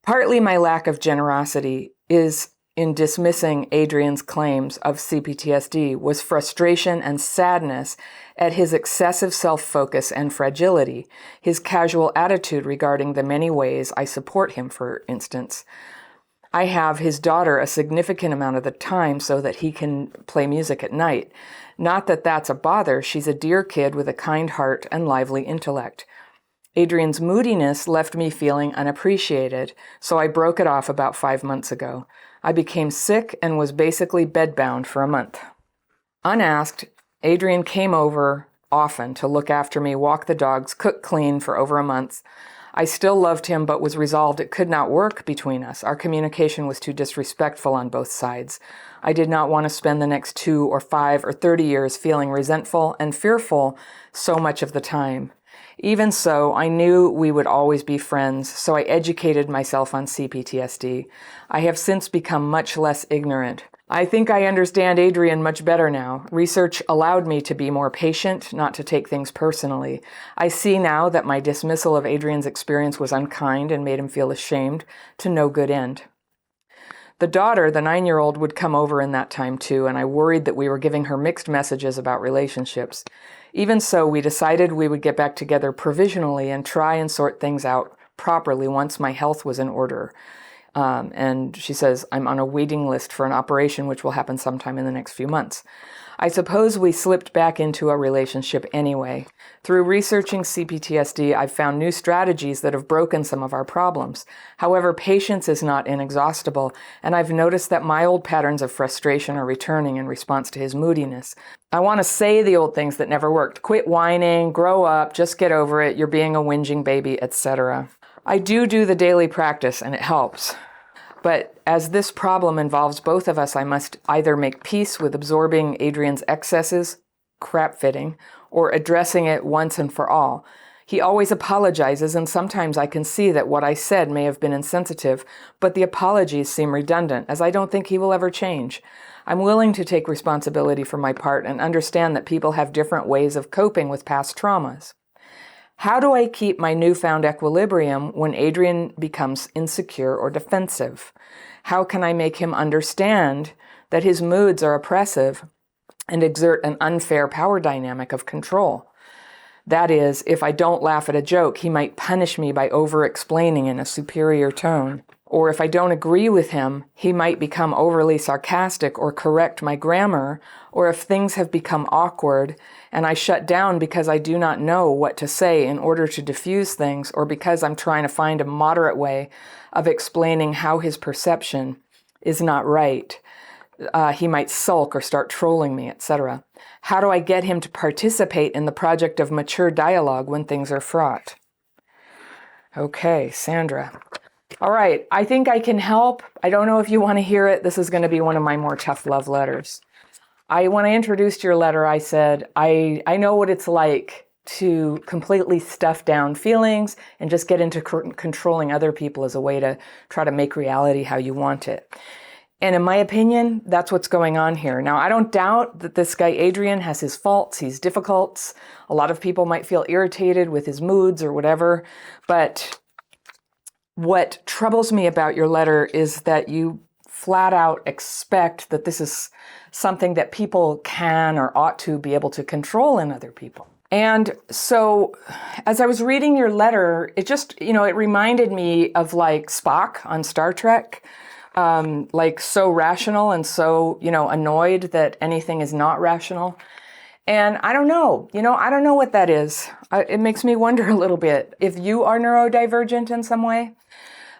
Partly my lack of generosity is in dismissing Adrian's claims of CPTSD was frustration and sadness at his excessive self-focus and fragility, his casual attitude regarding the many ways I support him, for instance. I have his daughter a significant amount of the time so that he can play music at night. Not that that's a bother. She's a dear kid with a kind heart and lively intellect. Adrian's moodiness left me feeling unappreciated, so I broke it off about 5 months ago. I became sick and was basically bedbound for a month. Unasked, Adrian came over often to look after me, walk the dogs, cook clean for over a month. I still loved him, but was resolved it could not work between us. Our communication was too disrespectful on both sides. I did not want to spend the next 2 or 5 or 30 years feeling resentful and fearful so much of the time. Even so, I knew we would always be friends, so I educated myself on CPTSD. I have since become much less ignorant. I think I understand Adrian much better now. Research allowed me to be more patient, not to take things personally. I see now that my dismissal of Adrian's experience was unkind and made him feel ashamed, to no good end. The daughter, the 9-year-old, would come over in that time too, and I worried that we were giving her mixed messages about relationships. Even so, we decided we would get back together provisionally and try and sort things out properly once my health was in order. And she says, I'm on a waiting list for an operation which will happen sometime in the next few months. I suppose we slipped back into a relationship anyway. Through researching CPTSD, I've found new strategies that have broken some of our problems. However, patience is not inexhaustible, and I've noticed that my old patterns of frustration are returning in response to his moodiness. I want to say the old things that never worked. Quit whining, grow up, just get over it, you're being a whinging baby, etc. I do the daily practice, and it helps. But as this problem involves both of us, I must either make peace with absorbing Adrian's excesses, crap-fitting, or addressing it once and for all. He always apologizes, and sometimes I can see that what I said may have been insensitive, but the apologies seem redundant, as I don't think he will ever change. I'm willing to take responsibility for my part and understand that people have different ways of coping with past traumas. How do I keep my newfound equilibrium when Adrian becomes insecure or defensive? How can I make him understand that his moods are oppressive and exert an unfair power dynamic of control. That is, if I don't laugh at a joke, he might punish me by over-explaining in a superior tone. Or if I don't agree with him, he might become overly sarcastic or correct my grammar. Or if things have become awkward and I shut down because I do not know what to say in order to diffuse things, or because I'm trying to find a moderate way of explaining how his perception is not right, he might sulk or start trolling me, etc. How do I get him to participate in the project of mature dialogue when things are fraught? Okay, Sandra. All right, I think I can help. I don't know if you want to hear it. This is going to be one of my more tough love letters. When I introduced your letter, I said, I know what it's like to completely stuff down feelings and just get into controlling other people as a way to try to make reality how you want it. And in my opinion, that's what's going on here. Now, I don't doubt that this guy, Adrian, has his faults, he's difficult. A lot of people might feel irritated with his moods or whatever. But what troubles me about your letter is that you flat out expect that this is something that people can or ought to be able to control in other people. And so as I was reading your letter, it just, it reminded me of like Spock on Star Trek. Like so rational and so, annoyed that anything is not rational. And I don't know, I don't know what that is. It makes me wonder a little bit if you are neurodivergent in some way.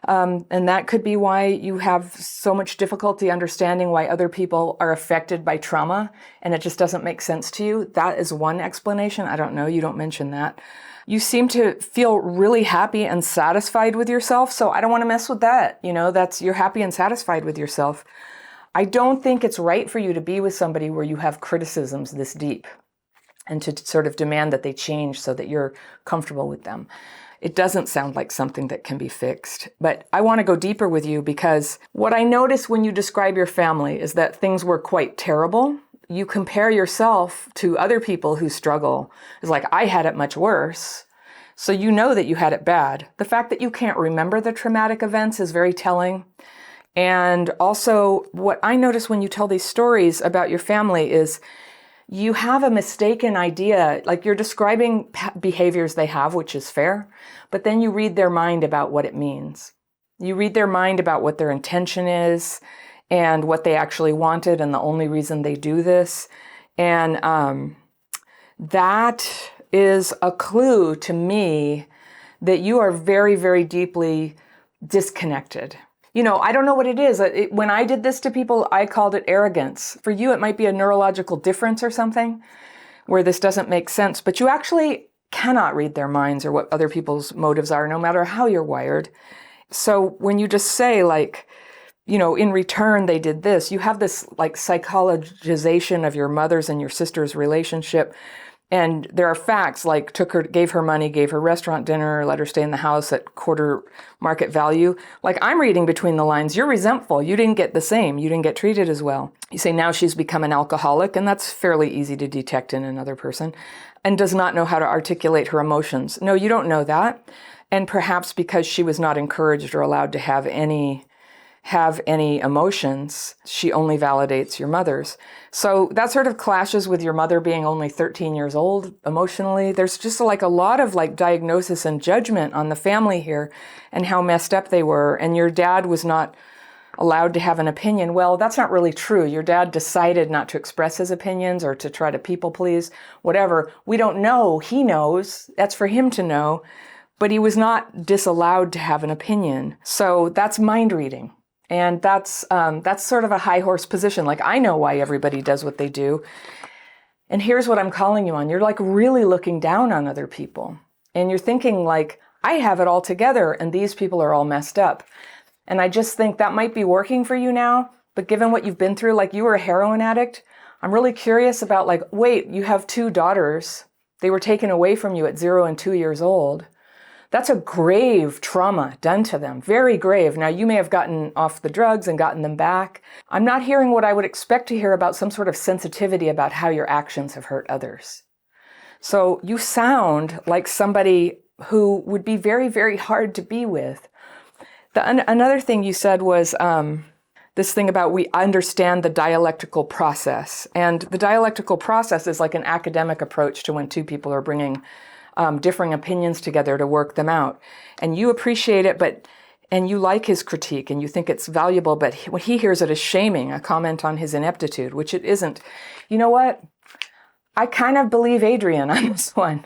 And that could be why you have so much difficulty understanding why other people are affected by trauma and it just doesn't make sense to you. That is one explanation. I don't know. You don't mention that. You seem to feel really happy and satisfied with yourself. So I don't want to mess with that. You're happy and satisfied with yourself. I don't think it's right for you to be with somebody where you have criticisms this deep and to sort of demand that they change so that you're comfortable with them. It doesn't sound like something that can be fixed. But I want to go deeper with you because what I notice when you describe your family is that things were quite terrible. You compare yourself to other people who struggle. It's like, I had it much worse. So you know that you had it bad. The fact that you can't remember the traumatic events is very telling. And also, what I notice when you tell these stories about your family is you have a mistaken idea, like you're describing behaviors they have, which is fair, but then you read their mind about what it means. You read their mind about what their intention is and what they actually wanted and the only reason they do this. And that is a clue to me that you are very, very deeply disconnected. I don't know what it is. When I did this to people, I called it arrogance. For you, it might be a neurological difference or something where this doesn't make sense, but you actually cannot read their minds or what other people's motives are, no matter how you're wired. So when you just say in return, they did this, you have this like psychologization of your mother's and your sister's relationship. And there are facts like gave her money, gave her restaurant dinner, let her stay in the house at quarter market value. Like I'm reading between the lines, you're resentful. You didn't get the same. You didn't get treated as well. You say now she's become an alcoholic, and that's fairly easy to detect in another person, and does not know how to articulate her emotions. No, you don't know that. And perhaps because she was not encouraged or allowed to have any emotions, she only validates your mother's. So that sort of clashes with your mother being only 13 years old emotionally. There's just like a lot of like diagnosis and judgment on the family here and how messed up they were. And your dad was not allowed to have an opinion. Well, that's not really true. Your dad decided not to express his opinions or to try to people please, whatever. We don't know. He knows. That's for him to know. But he was not disallowed to have an opinion. So that's mind reading. And that's sort of a high horse position. Like, I know why everybody does what they do. And here's what I'm calling you on. You're like really looking down on other people. And you're thinking like, I have it all together and these people are all messed up. And I just think that might be working for you now. But given what you've been through, like you were a heroin addict, I'm really curious about like, wait, you have 2 daughters. They were taken away from you at 0 and 2 years old. That's a grave trauma done to them, very grave. Now, you may have gotten off the drugs and gotten them back. I'm not hearing what I would expect to hear about some sort of sensitivity about how your actions have hurt others. So you sound like somebody who would be very, very hard to be with. Another thing you said was this thing about we understand the dialectical process. And the dialectical process is like an academic approach to when two people are bringing differing opinions together to work them out. And you appreciate it, and you like his critique and you think it's valuable, but when he hears it as shaming, a comment on his ineptitude, which it isn't. You know what? I kind of believe Adrian on this one.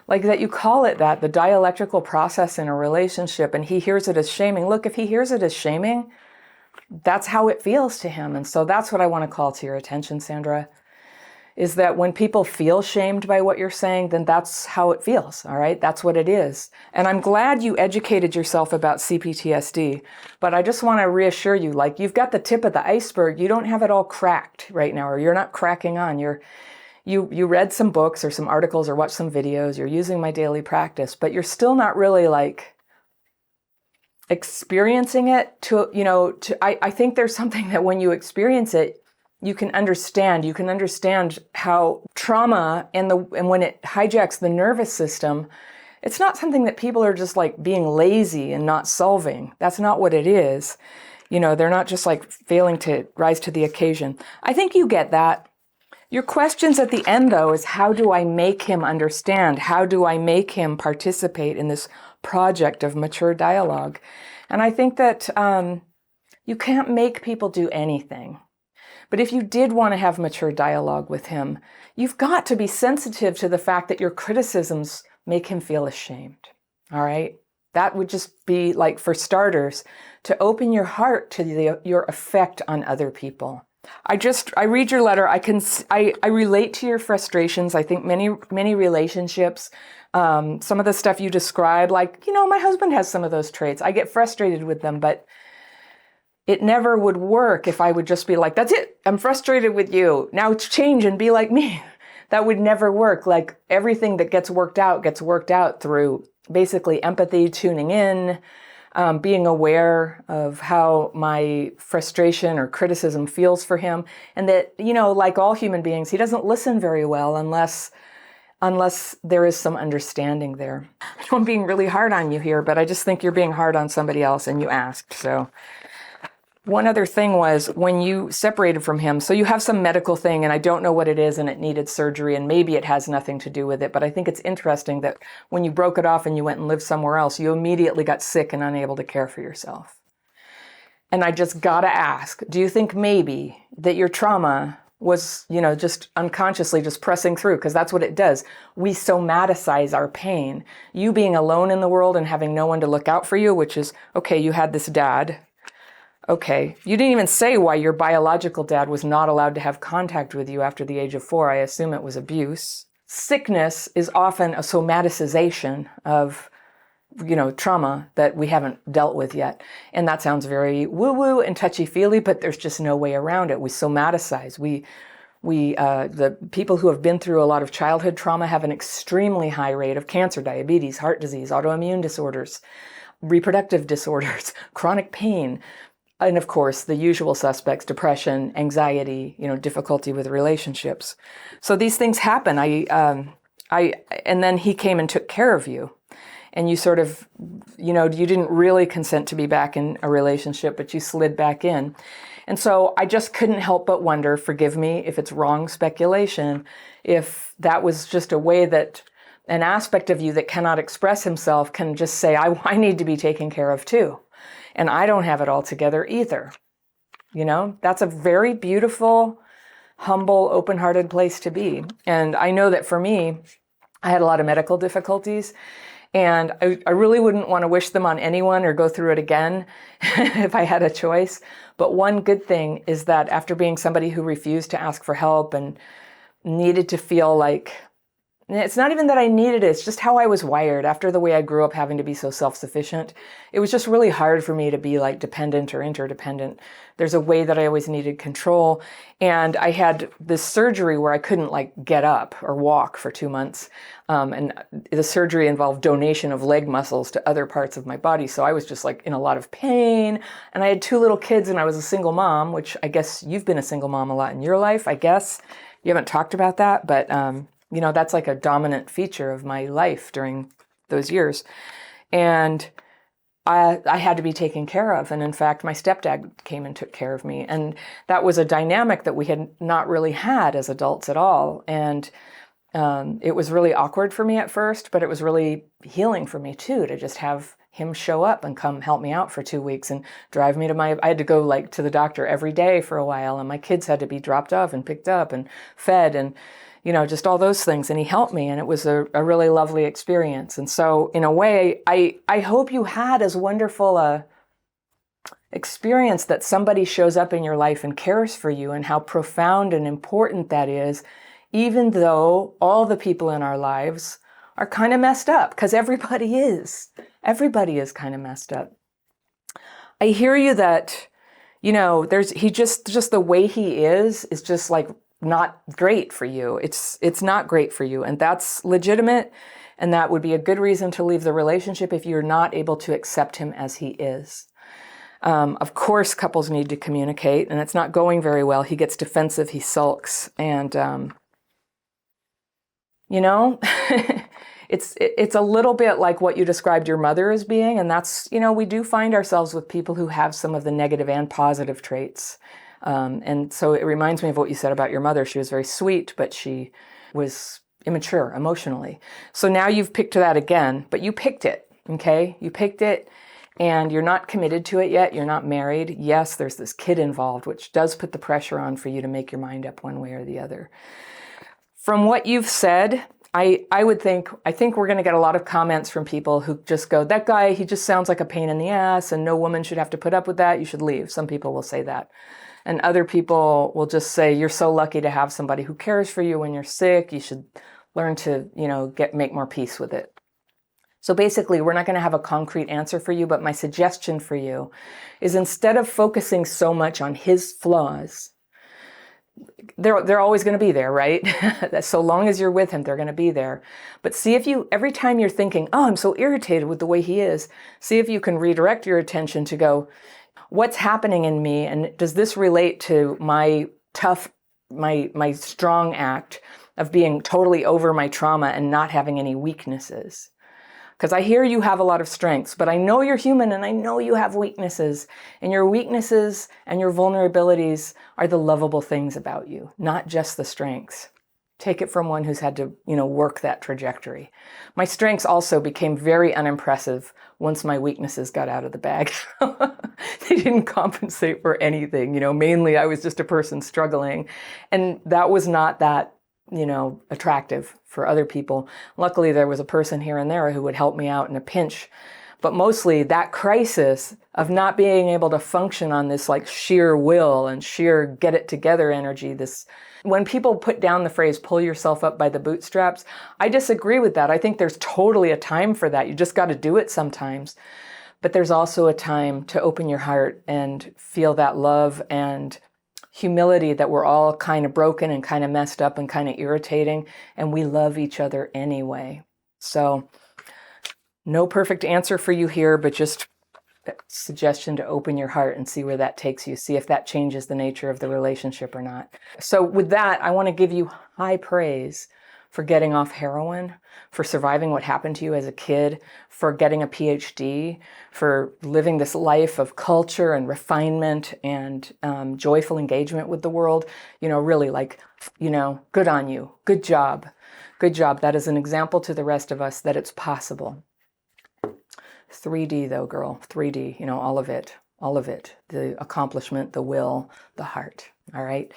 Like that you call it that, the dialectical process in a relationship, and he hears it as shaming. Look, if he hears it as shaming, that's how it feels to him. And so that's what I want to call to your attention, Sandra, is that when people feel shamed by what you're saying, then that's how it feels, all right? That's what it is. And I'm glad you educated yourself about CPTSD, but I just want to reassure you, like you've got the tip of the iceberg. You don't have it all cracked right now, or you're not cracking on. You read some books or some articles or watched some videos, you're using my daily practice, but you're still not really like experiencing it I think there's something that when you experience it, you can understand how trauma and when it hijacks the nervous system, it's not something that people are just like being lazy and not solving. That's not what it is. They're not just like failing to rise to the occasion. I think you get that. Your questions at the end, though, is how do I make him understand? How do I make him participate in this project of mature dialogue? And I think that you can't make people do anything. But if you did want to have mature dialogue with him, you've got to be sensitive to the fact that your criticisms make him feel ashamed. All right? That would just be like, for starters, to open your heart to your effect on other people. I read your letter. I relate to your frustrations. I think many relationships, some of the stuff you describe, like, my husband has some of those traits. I get frustrated with them, but it never would work if I would just be like, that's it. I'm frustrated with you. Now change and be like me. That would never work. Like everything that gets worked out through basically empathy, tuning in, being aware of how my frustration or criticism feels for him. And that, like all human beings, he doesn't listen very well unless there is some understanding there. I know I'm being really hard on you here, but I just think you're being hard on somebody else and you asked. So one other thing was when you separated from him, so you have some medical thing and I don't know what it is and it needed surgery and maybe it has nothing to do with it, but I think it's interesting that when you broke it off and you went and lived somewhere else, you immediately got sick and unable to care for yourself. And I just gotta ask, do you think maybe that your trauma was, just unconsciously just pressing through? Because that's what it does. We somaticize our pain. You being alone in the world and having no one to look out for you, which is, okay, you had this dad. Okay, you didn't even say why your biological dad was not allowed to have contact with you after the age of 4. I assume it was abuse. Sickness is often a somaticization of, trauma that we haven't dealt with yet. And that sounds very woo-woo and touchy-feely, but there's just no way around it. We somaticize. The people who have been through a lot of childhood trauma have an extremely high rate of cancer, diabetes, heart disease, autoimmune disorders, reproductive disorders, chronic pain, and of course, the usual suspects, depression, anxiety, difficulty with relationships. So these things happen. And then he came and took care of you. And you sort of, you didn't really consent to be back in a relationship, but you slid back in. And so I just couldn't help but wonder, forgive me if it's wrong speculation, if that was just a way that an aspect of you that cannot express himself can just say, I need to be taken care of too. And I don't have it all together either. That's a very beautiful, humble, open-hearted place to be. And I know that for me, I had a lot of medical difficulties and I really wouldn't want to wish them on anyone or go through it again if I had a choice. But one good thing is that after being somebody who refused to ask for help and needed to feel like, it's not even that I needed it, it's just how I was wired after the way I grew up having to be so self-sufficient. It was just really hard for me to be like dependent or interdependent. There's a way that I always needed control. And I had this surgery where I couldn't like get up or walk for 2 months. And the surgery involved donation of leg muscles to other parts of my body. So I was just like in a lot of pain. And I had 2 little kids and I was a single mom, which I guess you've been a single mom a lot in your life, I guess. You haven't talked about that, but that's like a dominant feature of my life during those years. And I had to be taken care of. And in fact, my stepdad came and took care of me. And that was a dynamic that we had not really had as adults at all. And it was really awkward for me at first, but it was really healing for me too, to just have him show up and come help me out for 2 weeks and drive me to I had to go like to the doctor every day for a while, and my kids had to be dropped off and picked up and fed and, just all those things. And he helped me, and it was a really lovely experience. And so in a way, I hope you had as wonderful a experience that somebody shows up in your life and cares for you, and how profound and important that is, even though all the people in our lives are kind of messed up, because everybody is. Everybody is kind of messed up. I hear you that, he just the way he is just like not great for you. It's not great for you, and that's legitimate, and that would be a good reason to leave the relationship if you're not able to accept him as he is. Of course, couples need to communicate, and it's not going very well. He gets defensive, he sulks, and it's a little bit like what you described your mother as being, and that's, we do find ourselves with people who have some of the negative and positive traits. And so it reminds me of what you said about your mother. She was very sweet, but she was immature emotionally. So now you've picked that again, but you picked it, okay? You picked it, and you're not committed to it yet. You're not married. Yes, there's this kid involved, which does put the pressure on for you to make your mind up one way or the other. From what you've said, I think we're going to get a lot of comments from people who just go, that guy, he just sounds like a pain in the ass, and no woman should have to put up with that. You should leave. Some people will say that. And other people will just say, you're so lucky to have somebody who cares for you when you're sick. You should learn to, make more peace with it. So basically, we're not going to have a concrete answer for you, but my suggestion for you is, instead of focusing so much on his flaws, they're always going to be there, right? So long as you're with him, they're going to be there. But see if you, every time you're thinking, oh, I'm so irritated with the way he is, see if you can redirect your attention to go, what's happening in me? And does this relate to my strong act of being totally over my trauma and not having any weaknesses? Because I hear you have a lot of strengths, but I know you're human, and I know you have weaknesses. And your weaknesses and your vulnerabilities are the lovable things about you, not just the strengths. Take it from one who's had to, work that trajectory. My strengths also became very unimpressive once my weaknesses got out of the bag. They didn't compensate for anything. Mainly I was just a person struggling. And that was not that attractive for other people. Luckily, there was a person here and there who would help me out in a pinch. But mostly that crisis of not being able to function on this like sheer will and sheer get it together energy, when people put down the phrase, pull yourself up by the bootstraps, I disagree with that. I think there's totally a time for that. You just got to do it sometimes. But there's also a time to open your heart and feel that love and humility that we're all kind of broken and kind of messed up and kind of irritating, and we love each other anyway. So no perfect answer for you here, but just a suggestion to open your heart and see where that takes you. See if that changes the nature of the relationship or not. So with that, I want to give you high praise for getting off heroin, for surviving what happened to you as a kid, for getting a PhD, for living this life of culture and refinement and joyful engagement with the world. Really good on you. Good job. Good job. That is an example to the rest of us that it's possible. 3D though, girl, 3D, all of it, the accomplishment, the will, the heart. All right.